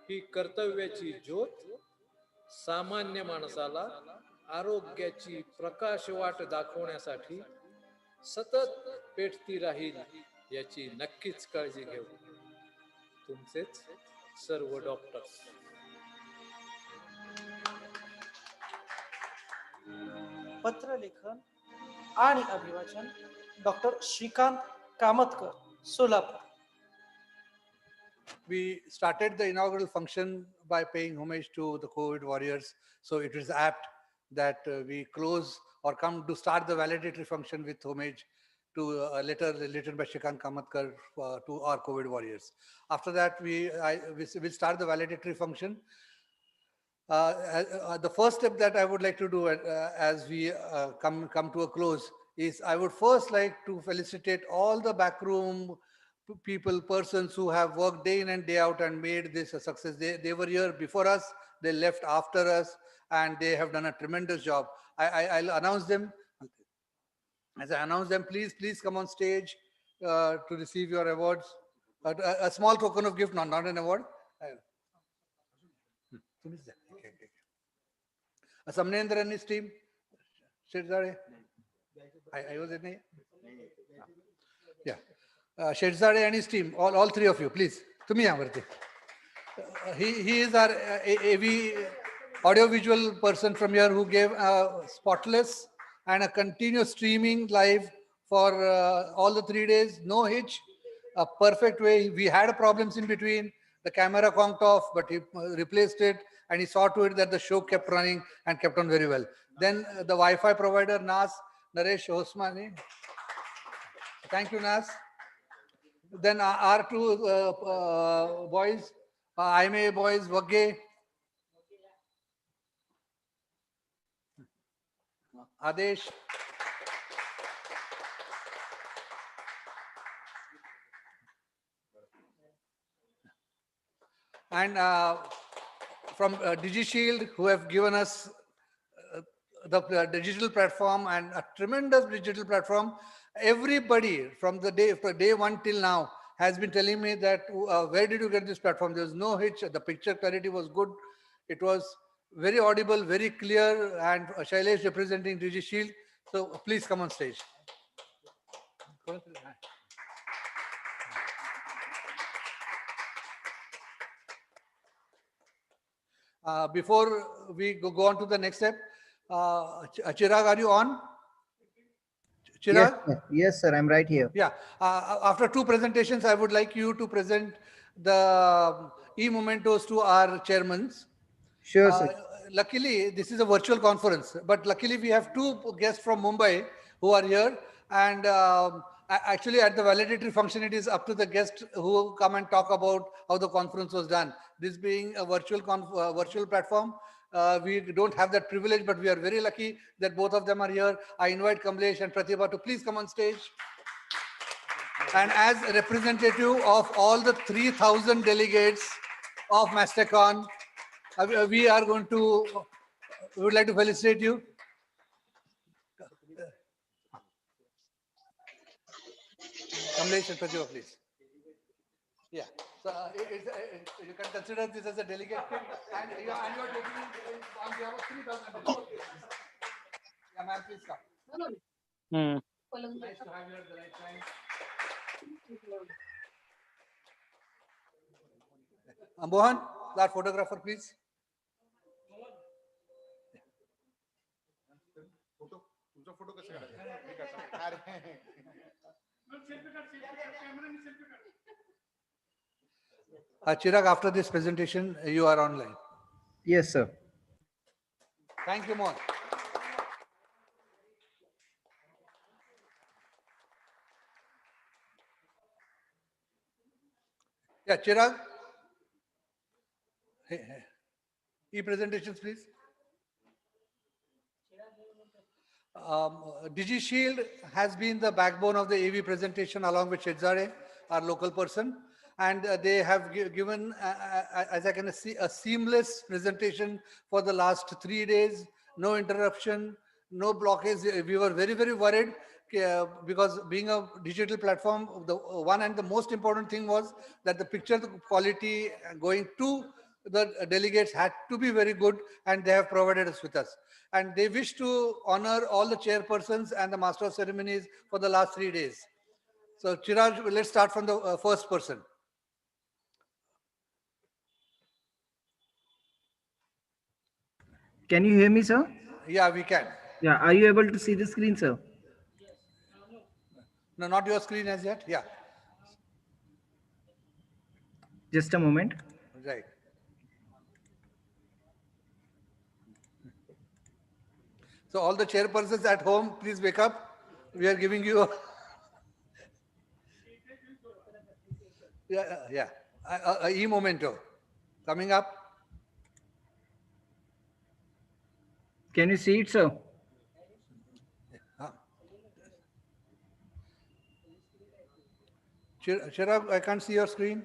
ही कर्तव्याची ज्योत सामान्य माणसाला आरोग्याची प्रकाश वाट दाखवण्यासाठी सतत पेटती राहील याची नक्कीच काळजी घेऊ. तुमचेच सर्व डॉक्टर्स. पत्रलेखन आणि अभिवाचन doctor Shrikant Kamatkar, Solapur. We started the inaugural function by paying homage to the COVID warriors. So it is apt that we close or come to start the valedictory function with homage to a letter written by Shrikant Kamatkar to our COVID warriors. After that, we'll start the valedictory function. The first step that I would like to do as we come to a close is I would first like to felicitate all the backroom people, persons who have worked day in and day out and made this a success. They were here before us, they left after us, and they have done a tremendous job. I'll announce them. As I announce them, please come on stage to receive your awards. A small token of gift, not an award. Samnendra and his team. I was in. Yeah. Shedzade and his team, all three of you, please. Tumi Amarti. He is our AV audiovisual person from here who gave spotless and a continuous streaming live for all the 3 days, no hitch, a perfect way. We had problems in between. The camera conked off, but he replaced it and he saw to it that the show kept running and kept on very well. Then the Wi-Fi provider, Nas, Naresh Osmani. Thank you, Nas. Then our two boys, IMA boys, Wagge, Adesh. And from DigiShield, who have given us the digital platform and a tremendous digital platform. Everybody from day one till now has been telling me that where did you get this platform? There was no hitch. The picture clarity was good. It was very audible, very clear, and Shailesh representing DigiShield. So please come on stage. Before we go on to the next step, Chirag, are you on? Chirag? Yes, sir, I'm right here. Yeah. After two presentations, I would like you to present the e-mementos to our chairmen. Sure, sir. Luckily, this is a virtual conference, but luckily we have two guests from Mumbai who are here. And actually at the validatory function, it is up to the guests who come and talk about how the conference was done. This being a virtual platform, we don't have that privilege, but we are very lucky that both of them are here. I invite Kamlesh and Pratibha to please come on stage. And as a representative of all the 3,000 delegates of MASTACON, we would like to felicitate you. Kamlesh and Pratibha, please. Yeah. So you can consider this as a delegate and you are taking on behalf of 3,000 delegates. Yeah, ma'am, please come. Nice to have you at the right time. Mohan, our photographer, please. Chirag, after this presentation, you are online. Yes, sir. Thank you, Mohan. Yeah, Chirag. E-presentations, please. DigiShield has been the backbone of the AV presentation along with Shedzade, our local person. And they have given, as I can see, a seamless presentation for the last 3 days. No interruption, no blockage. We were very, very worried because being a digital platform, the one and the most important thing was that the picture quality going to the delegates had to be very good, and they have provided us with us. And they wish to honor all the chairpersons and the master of ceremonies for the last 3 days. So Chirag, let's start from the first person. Can you hear me, sir? Yeah, we can. Yeah, are you able to see the screen, sir? No, not your screen as yet. Yeah. Just a moment. Right. So all the chairpersons at home, please wake up. We are giving you a e-memento coming up. Can you see it, sir? Chirag, I can't see your screen.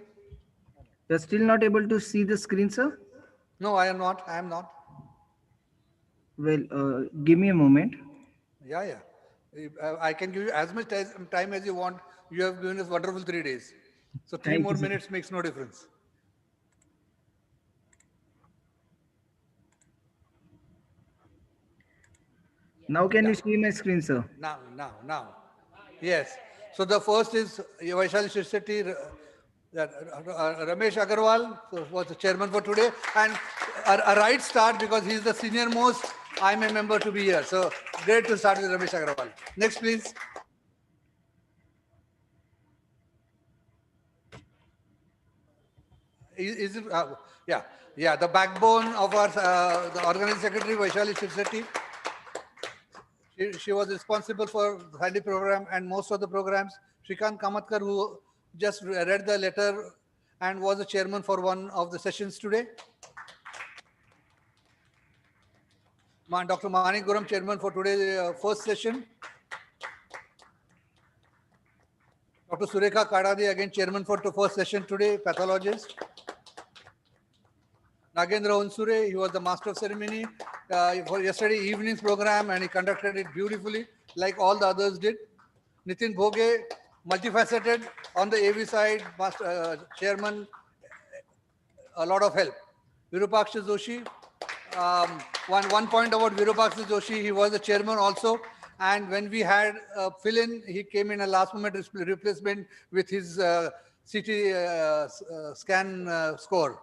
You're still not able to see the screen, sir? No, I am not. I am not. Well, give me a moment. Yeah, yeah. I can give you as much time as you want. You have given us wonderful 3 days. So 3 Thank more you, sir. minutes makes no difference. Now can you see my screen, sir? Now. Yes. So the first is Vaishali Shetty, Ramesh Agarwal was the chairman for today, and a right start because he is the senior most IMA member to be here. So great to start with Ramesh Agarwal. Next, please. Is it, yeah. The backbone of our the organizing secretary Vaishali Shetty. She was responsible for the Handy program and most of the programs. Shrikant Kamatkar, who just read the letter and was the chairman for one of the sessions today. Dr. Manik Guram, chairman for today's first session. Dr. Surekha Kadadi, again chairman for the first session today, pathologist. Nagendra Unsure, he was the master of ceremony for yesterday evening's program and he conducted it beautifully like all the others did. Nitin Bhoge, multifaceted on the AV side, chairman, a lot of help. Virupaksha Joshi, one point about Virupaksha Joshi, he was the chairman also. And when we had fill-in, he came in a last moment replacement with his CT scan score.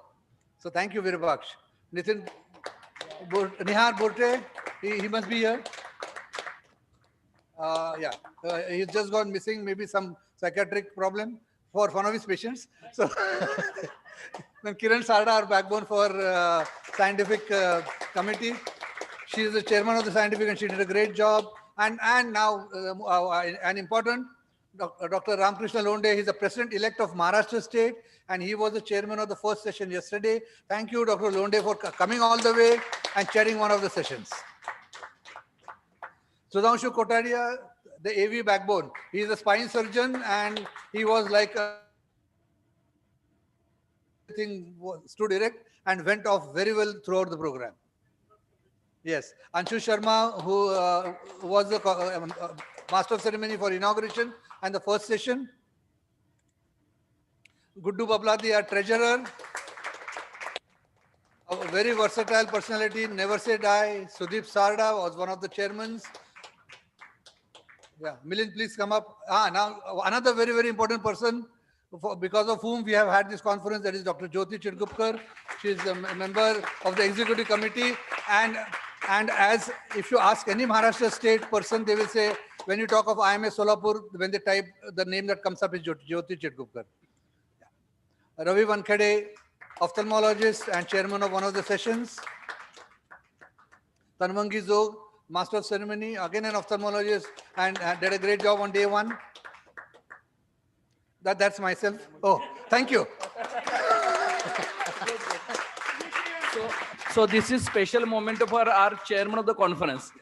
So thank you, Virupaksh. Nihar Burte, he must be here. He's just gone missing, maybe some psychiatric problem for one of his patients. So then Kiran Sarda, our backbone for scientific committee. She is the chairman of the scientific and she did a great job. And now an important, Dr. Ramkrishna Londe, he's the president-elect of Maharashtra State and he was the chairman of the first session yesterday. Thank you, Dr. Londe, for coming all the way and chairing one of the sessions. Sudhanshu Kotaria, the AV backbone. He is a spine surgeon and he was like everything stood erect and went off very well throughout the program. Yes, Anshu Sharma, who was the master of ceremony for inauguration and the first session. Guddu Bablati, our treasurer. A very versatile personality, never say die. Sudeep Sarda was one of the chairmans. Yeah, Milind, please come up. Now another very, very important person because of whom we have had this conference, that is Dr. Jyoti Chirgupkar. She is a member of the executive committee. And as if you ask any Maharashtra state person, they will say, when you talk of IMA Solapur, when they type, the name that comes up is Jyoti Chirgupkar. Yeah. Ravi Wankhede, ophthalmologist and chairman of one of the sessions. Tanvangi Zog, master of ceremony, again an ophthalmologist, and did a great job on day one. That's myself. Oh, thank you. So this is special moment for our chairman of the conference.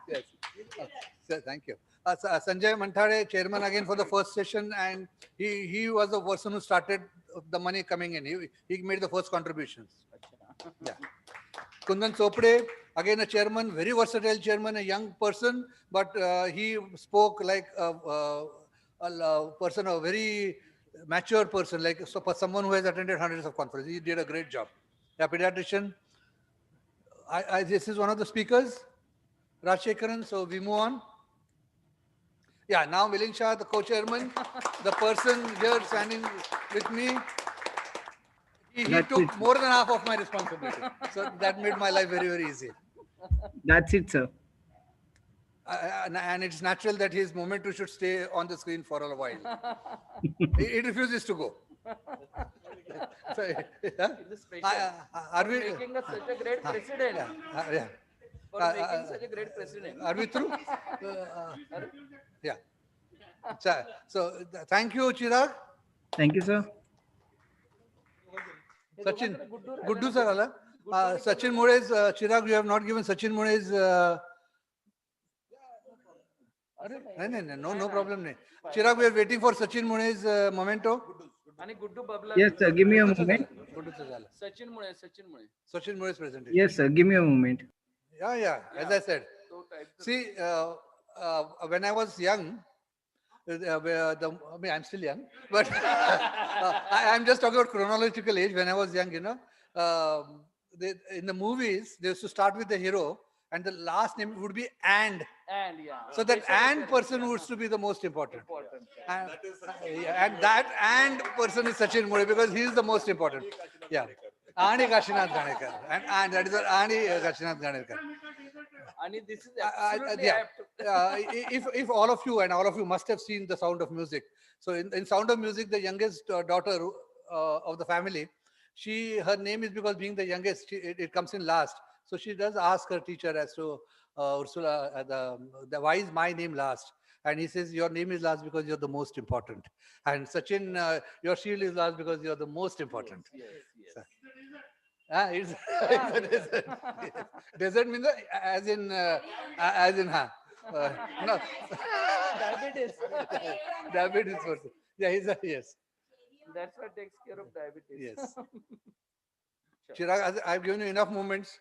Yes. Thank you. Sanjay Manthare, chairman again for the first session, and he was the person who started the money coming in. He made the first contributions. Yeah. Kundan Chopde, again a chairman, very versatile chairman, a young person, but he spoke like a person, a very mature person, like for someone who has attended hundreds of conferences. He did a great job. Yeah, pediatrician. This is one of the speakers, Rajshekaran. So we move on. Yeah, now Milind Shah, the co-chairman, the person here standing with me. He took more than half of my responsibility. So that made my life very, very easy. That's it, sir. And it's natural that his moment should stay on the screen for a while. He refuses to go. So, Are we making such a great president? Yeah. For making such a great president. Are we through? Yeah. So thank you, Chirag. Thank you, sir. Sachin, Guddu sir, Sachin Mure's Chirag, you have not given Sachin Mure's No problem. Chirag, we are waiting for Sachin Mune's memento. आणि Guddu Babla Yes, sir. Give me a गुड्डूचं moment. झालं, गुड्डूचं झालं. सचिन मुळे सचिन मुळे Sachin Mune's presentation. Yes, sir. Give me a moment. Yeah. As I said. See, when I was young, I mean, I'm still young, but I'm just talking about chronological age. When I was young, in the movies, they used to start with the hero, and the last name would be and. and yeah So that and person would to be the most important. And that and person is Sachin Murray because he is the most important. Yeah. Ani Kashinath Ganekar. And that is Ani Kashinath Ganekar. आणि this is absolutely apt. If all of you must have seen The Sound of Music. So in Sound of Music, the youngest daughter of the family, her name is because being the youngest, it comes in last. So she does ask her teacher as to Ursula, why is my name last? And he says, your name is last because you're the most important. And Sachin, your shield is last because you're the most important. Yes. It's a desert. Desert means as in no. Diabetes. Diabetes person. Yeah, yes. That's what takes care of diabetes. Yes. Chirag, I've given you enough moments.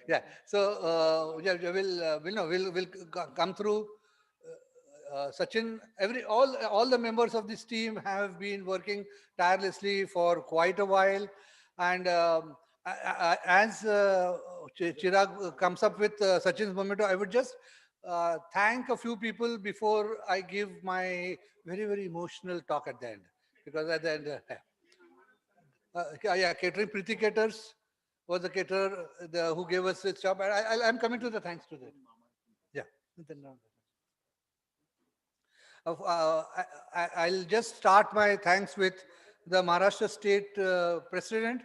Yeah. So we'll come through. Sachin, all the members of this team have been working tirelessly for quite a while, and as Chirag comes up with Sachin's memento, I would just thank a few people before I give my very, very emotional talk at the end, because at the end, catering Preeti Caters was the caterer who gave us this job. I'm coming to the thanks to them. Yeah. I'll just start my thanks with the Maharashtra State President.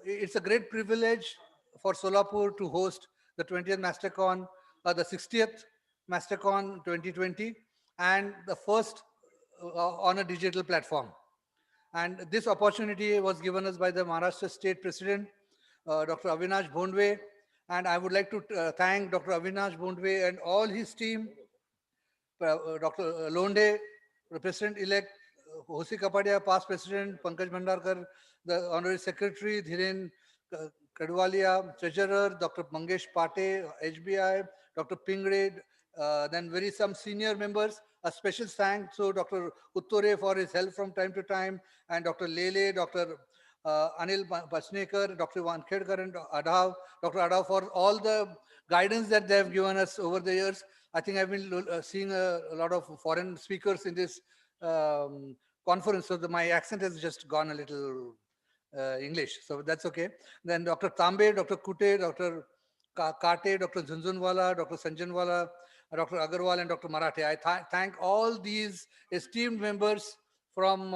It's a great privilege for Solapur to host the 20th MASTACON, the 60th MASTACON 2020, and the first on a digital platform. And this opportunity was given us by the Maharashtra State President, Dr. Avinash Bhondwe. And I would like to thank Dr. Avinash Bhondwe and all his team, Dr. Londe, the President-elect, Hosi Kapadia, past President, Pankaj Bhandarkar, the Honorary Secretary, Dhiren Kadwalia, Treasurer, Dr. Mangesh Pate, HBI, Dr. Pingre, then some senior members. A special thanks to Dr. Uttore for his help from time to time, and Dr. Lele, Dr. Anil Pachnekar, Dr. Wankhedkar, and Adhav, Dr. Adhav for all the guidance that they have given us over the years. I think I've been seeing a lot of foreign speakers in this conference, so my accent has just gone a little English, so that's okay. Then Dr. Tambe, Dr. Kute, Dr. Kate, Dr. Zunzunwala, Dr. Sanjanwala, Dr. Agarwal, and Dr. Marathe. I thank all these esteemed members from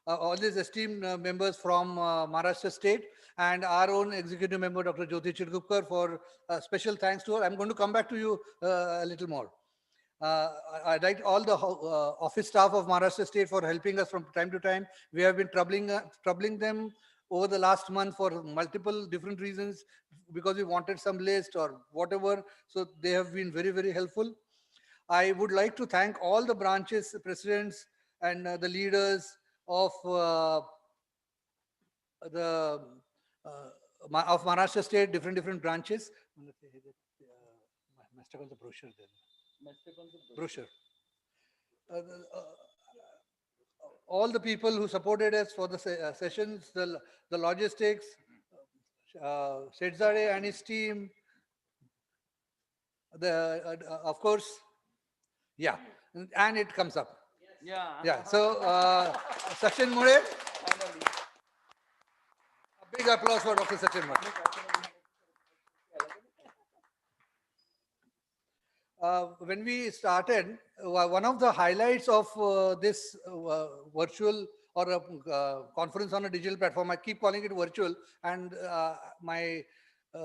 all these esteemed members from Maharashtra State, and our own executive member, Dr. Jyoti Chirgupkar, for special thanks to her. I'm going to come back to you a little more. I'd like all the office staff of Maharashtra State for helping us from time to time. We have been troubling them over the last month for multiple different reasons, because we wanted some list or whatever. So they have been very, very helpful. I would like to thank all the branches, presidents, and the leaders of Maharashtra State, different branches. Brochure. All the people who supported us for the sessions, the logistics, Shedzade and his team, of course, yeah, and it comes up. Yeah. So, Sachin Mure. A big applause for Dr. Sachin Mure. When we started, one of the highlights of this virtual or a conference on a digital platform, I keep calling it virtual, and my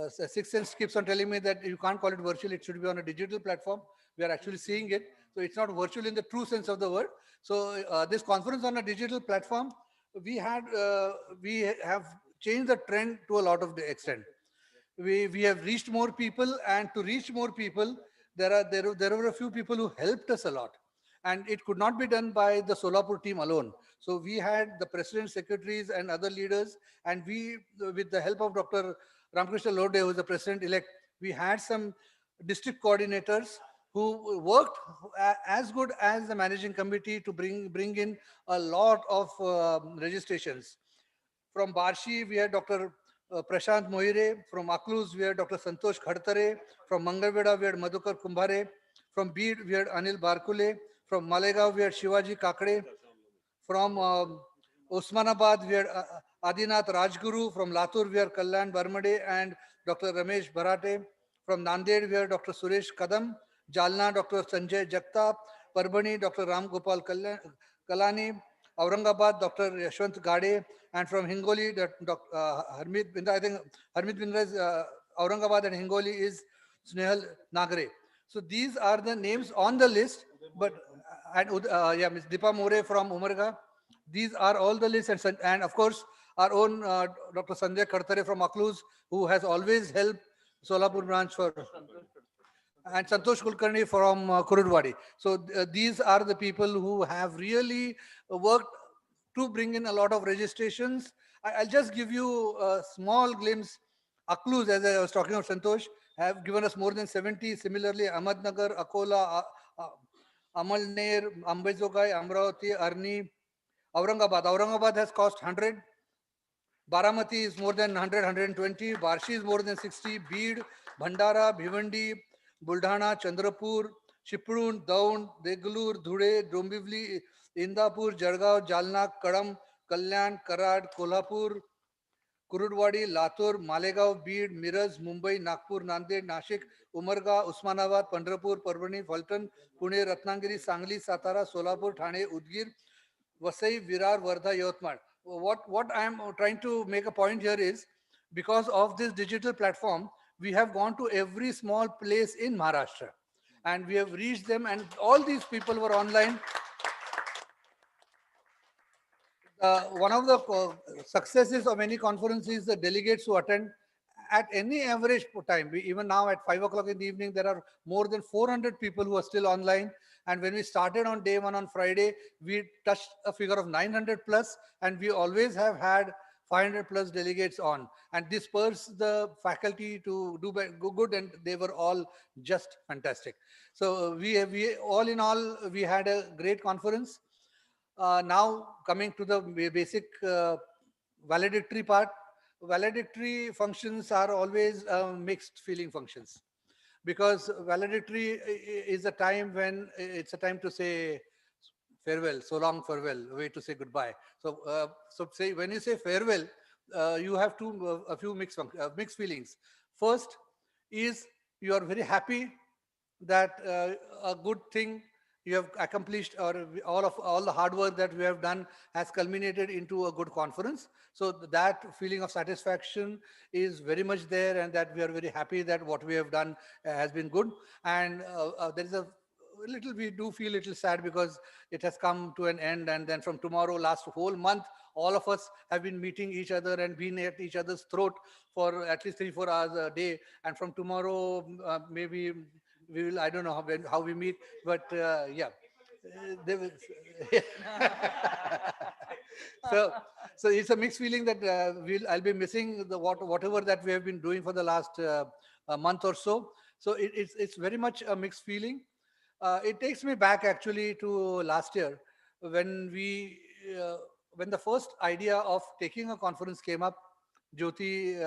sixth sense keeps on telling me that you can't call it virtual, it should be on a digital platform. We are actually seeing it. So it's not virtual in the true sense of the word. So this conference on a digital platform, we have changed the trend to a lot of the extent. we have reached more people, and to reach more people, there were a few people who helped us a lot. And it could not be done by the Solapur team alone. So we had the president, secretaries, and other leaders, and we, with the help of Dr. Ramakrishna Lode, who is the president-elect, we had some district coordinators who worked as good as the managing committee to bring in a lot of registrations. From Barshi, we had Dr. Prashant Moire. From Akluz, we had Dr. Santosh Khadtare. From Mangalveda, we had Madhukar Kumbhare. From Bid, we had Anil Barkule. From Malegaon, we had Shivaji Kakade. From Osmanabad, we had Adinath Rajguru. From Latur, we had Kalyan Barmade and Dr. Ramesh Bharate. From Nanded, we had Dr. Suresh Kadam. Jalna, Dr. Sanjay Jagtap. Parbani, Dr. Ram Gopal Kalani. Aurangabad, Dr. Yashwant Gade. And from Hingoli, Dr. Harmeet Bindra, I think Harmeet Bindra's Aurangabad and Hingoli is Snehal Nagre. So these are the names on the list, but yeah, Ms. Deepa More from Umarga. These are all the lists, and of course, our own Dr. Sanjay Khadtare from Akluz, who has always helped Solapur branch for, and Santosh Kulkarni from Kurudwadi. So these are the people who have really worked to bring in a lot of registrations. I'll just give you a small glimpse. Akluz, as I was talking of Santosh, have given us more than 70. Similarly, Ahmednagar, Akola, Amalner, Ambezogai, Amravati, Arni, Aurangabad. Aurangabad has cost 100. Baramati is more than 100, 120. Barshi is more than 60. Bid, Bhandara, Bhivandi, Buldhana, Chandrapur, Chiprun, Daun, Degalur, Dhude, Dombivli, Indapur, Jargaon, Jalna, Kadam, Kalyan, Karad, Kolhapur, Kurudwadi, Latur, Malegaon, Bid, Miraz, Mumbai, Nagpur, Nanded, Nashik, Umarga, Usmanabad, Pandharpur, Parbani, Faltan, Pune, Ratnagiri, Sangli, Satara, Solapur, Thane, Udgir, Vasai, Virar, Wardha, Yotmar. What I am trying to make a point here is, because of this digital platform, we have gone to every small place in Maharashtra and we have reached them, and all these people were online. One of the successes of any conference is the delegates who attend. At any average time, even now at 5 o'clock in the evening, there are more than 400 people who are still online. And when we started on day one on Friday, we touched a figure of 900 plus, and we always have had 500 plus delegates on. And this spurs the faculty to do good, and they were all just fantastic. So we all in all, we had a great conference. Now coming to the basic valedictory part. Valedictory functions are always mixed feeling functions, because valedictory is a time when it's a time to say farewell, so long farewell, a way to say goodbye. So say when you say farewell, you have a few mixed feelings. First is you are very happy that a good thing you have accomplished, or all the hard work that we have done has culminated into a good conference. So that feeling of satisfaction is very much there, and that we are very happy that what we have done has been good. And there is we do feel a little sad because it has come to an end, and then from tomorrow, last whole month, all of us have been meeting each other and been at each other's throat for at least 3-4 hours a day. And from tomorrow, maybe we will, I don't know how we meet, but yeah. So it's a mixed feeling that I'll be missing whatever that we have been doing for the last month or so. So it's very much a mixed feeling. It takes me back actually to last year when when the first idea of taking a conference came up. Jyoti,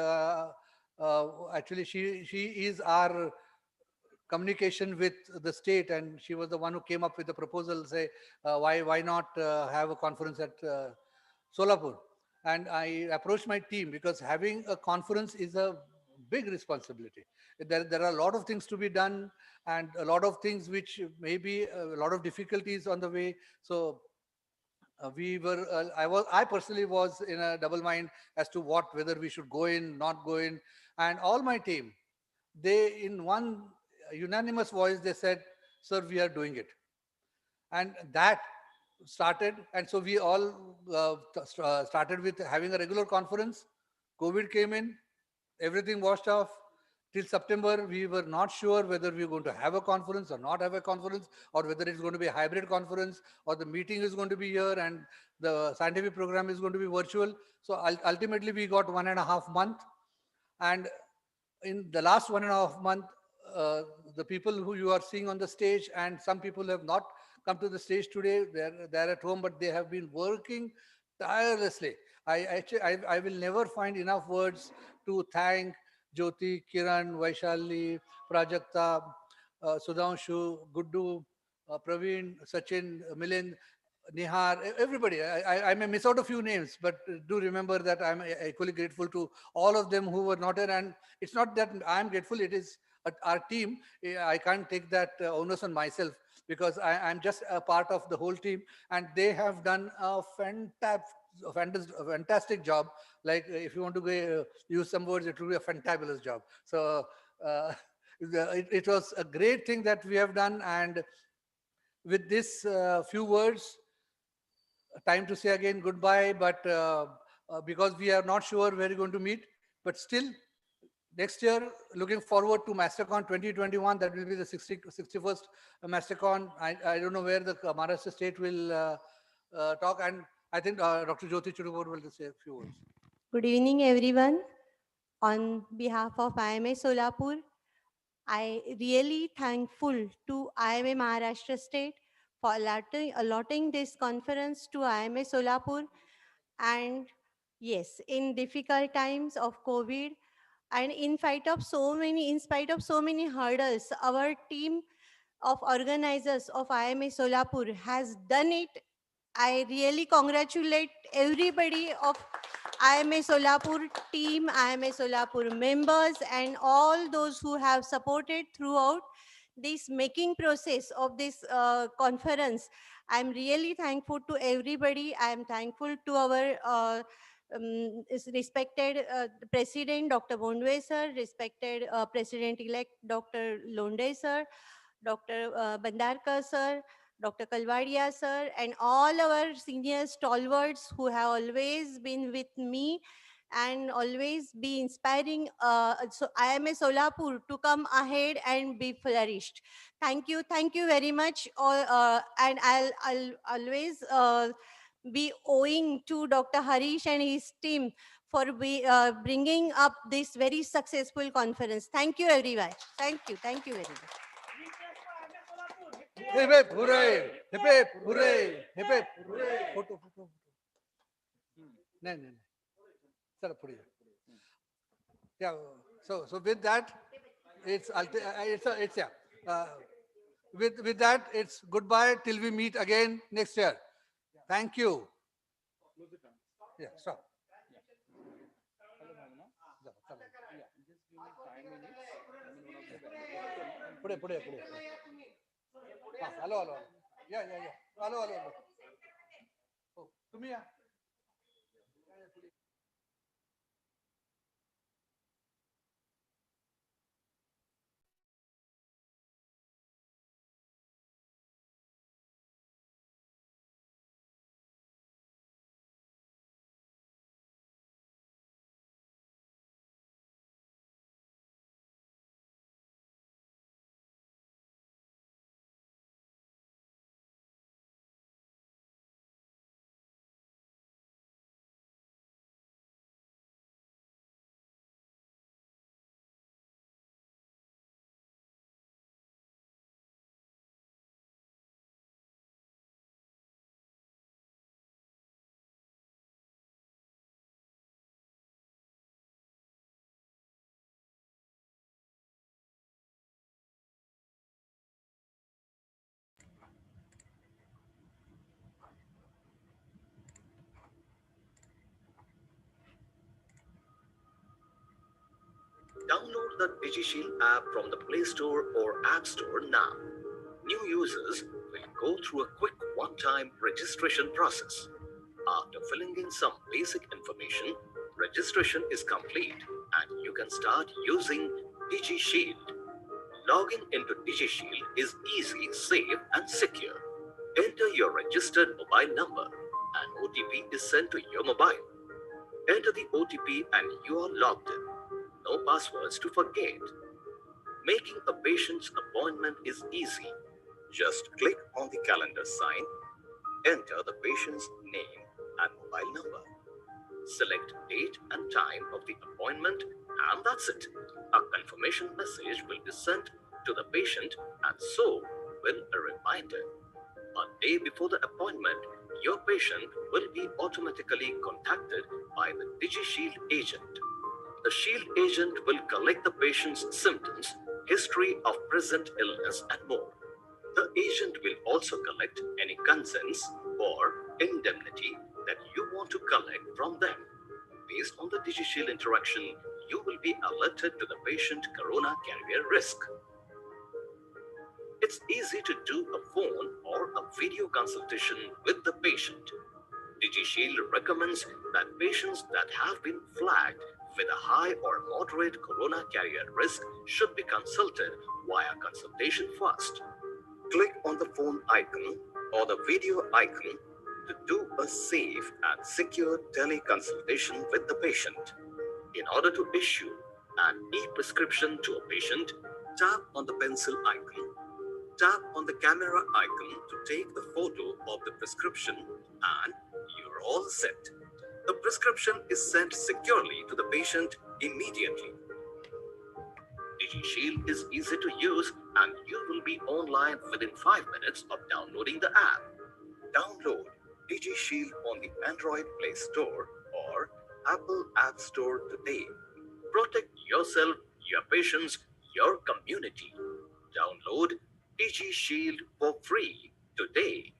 actually she is our communication with the state, and she was the one who came up with the proposal, say why not have a conference at Solapur. And I approached my team, because having a conference is a big responsibility. There are a lot of things to be done, and a lot of things which may be a lot of difficulties on the way. So I personally was in a double mind as to whether we should go in, not go in. And all my team, they in one unanimous voice, they said, sir, we are doing it. And that started, and so we all started with having a regular conference. COVID came in, everything washed off, till September, we were not sure whether we were going to have a conference or not have a conference, or whether it's going to be a hybrid conference, or the meeting is going to be here and the scientific program is going to be virtual. So ultimately, we got 1.5 months. And in the last 1.5 months, the people who you are seeing on the stage, and some people have not come to the stage today, they're at home, but they have been working tirelessly. I will never find enough words to thank Jyoti, Kiran, Vaishali, Prajakta, Sudhanshu, Guddu, Praveen, Sachin, Milind, Nihar, everybody. I may miss out a few names, but do remember that I'm equally grateful to all of them who were not here. And it's not that I'm grateful, it is our team. I can't take that onus on myself, because I'm just a part of the whole team, and they have done a fantastic job. Like, if you want to use some words, it will be a fantabulous job. So it was a great thing that we have done. And with this few words, time to say again goodbye, but because we are not sure where we're going to meet, but still next year, looking forward to MASTACON 2021. That will be the 61st MASTACON. I don't know where the Maharashtra state will talk, and I think Dr. Jyoti Chudukar will say a few words. Good evening, everyone. On behalf of IMA Solapur, I really thankful to IMA Maharashtra State for allotting this conference to IMA Solapur. And yes, in difficult times of COVID, and in spite of so many hurdles, our team of organizers of IMA Solapur has done it. I really congratulate everybody of IMA Solapur team, IMA Solapur members, and all those who have supported throughout this making process of this conference. I'm really thankful to everybody. I'm thankful to our respected President Dr. Bondwe sir, respected President-elect Dr. Londe sir, Dr. Bandarkar sir, Dr. Kalwadia sir, and all our senior stalwarts who have always been with me and always be inspiring so IMA Solapur to come ahead and be flourished. Thank you very much. And I'll always be owing to Dr. Harish and his team for bringing up this very successful conference. Thank you, everyone. Thank you very much. Hip hip hooray! Hip hip hooray! Hip hip hooray! Photo. No. Sir, put it. Yeah. So with that, it's yeah. With that, it's goodbye till we meet again next year. Thank you. Yeah. Stop. Put it. Hello. Yeah. Hello. Oh, to me, yeah. Download the DigiShield app from the Play Store or App Store now. New users will go through a quick one-time registration process. After filling in some basic information, registration is complete and you can start using DigiShield. Logging into DigiShield is easy, safe, and secure. Enter your registered mobile number. An OTP is sent to your mobile. Enter the OTP and you are logged in. No passwords to forget. Making a patient's appointment is easy. Just click on the calendar sign, enter the patient's name and mobile number. Select date and time of the appointment, and that's it. A confirmation message will be sent to the patient, and so will a reminder. A day before the appointment, your patient will be automatically contacted by the DigiShield agent. The Shield agent will collect the patient's symptoms, history of present illness, and more. The agent will also collect any consents or indemnity that you want to collect from them. Based on the DigiShield interaction, you will be alerted to the patient corona carrier risk. It's easy to do a phone or a video consultation with the patient. DigiShield recommends that patients that have been flagged with a high or moderate corona carrier risk should be consulted via consultation first. Click on the phone icon or the video icon to do a safe and secure teleconsultation with the patient. In order to issue an e-prescription to a patient, tap on the pencil icon, tap on the camera icon to take a photo of the prescription, and you're all set. The prescription is sent securely to the patient immediately. DigiShield is easy to use, and you will be online within 5 minutes of downloading the app. Download DigiShield on the Android Play Store or Apple App Store today. Protect yourself, your patients, your community. Download DigiShield for free today.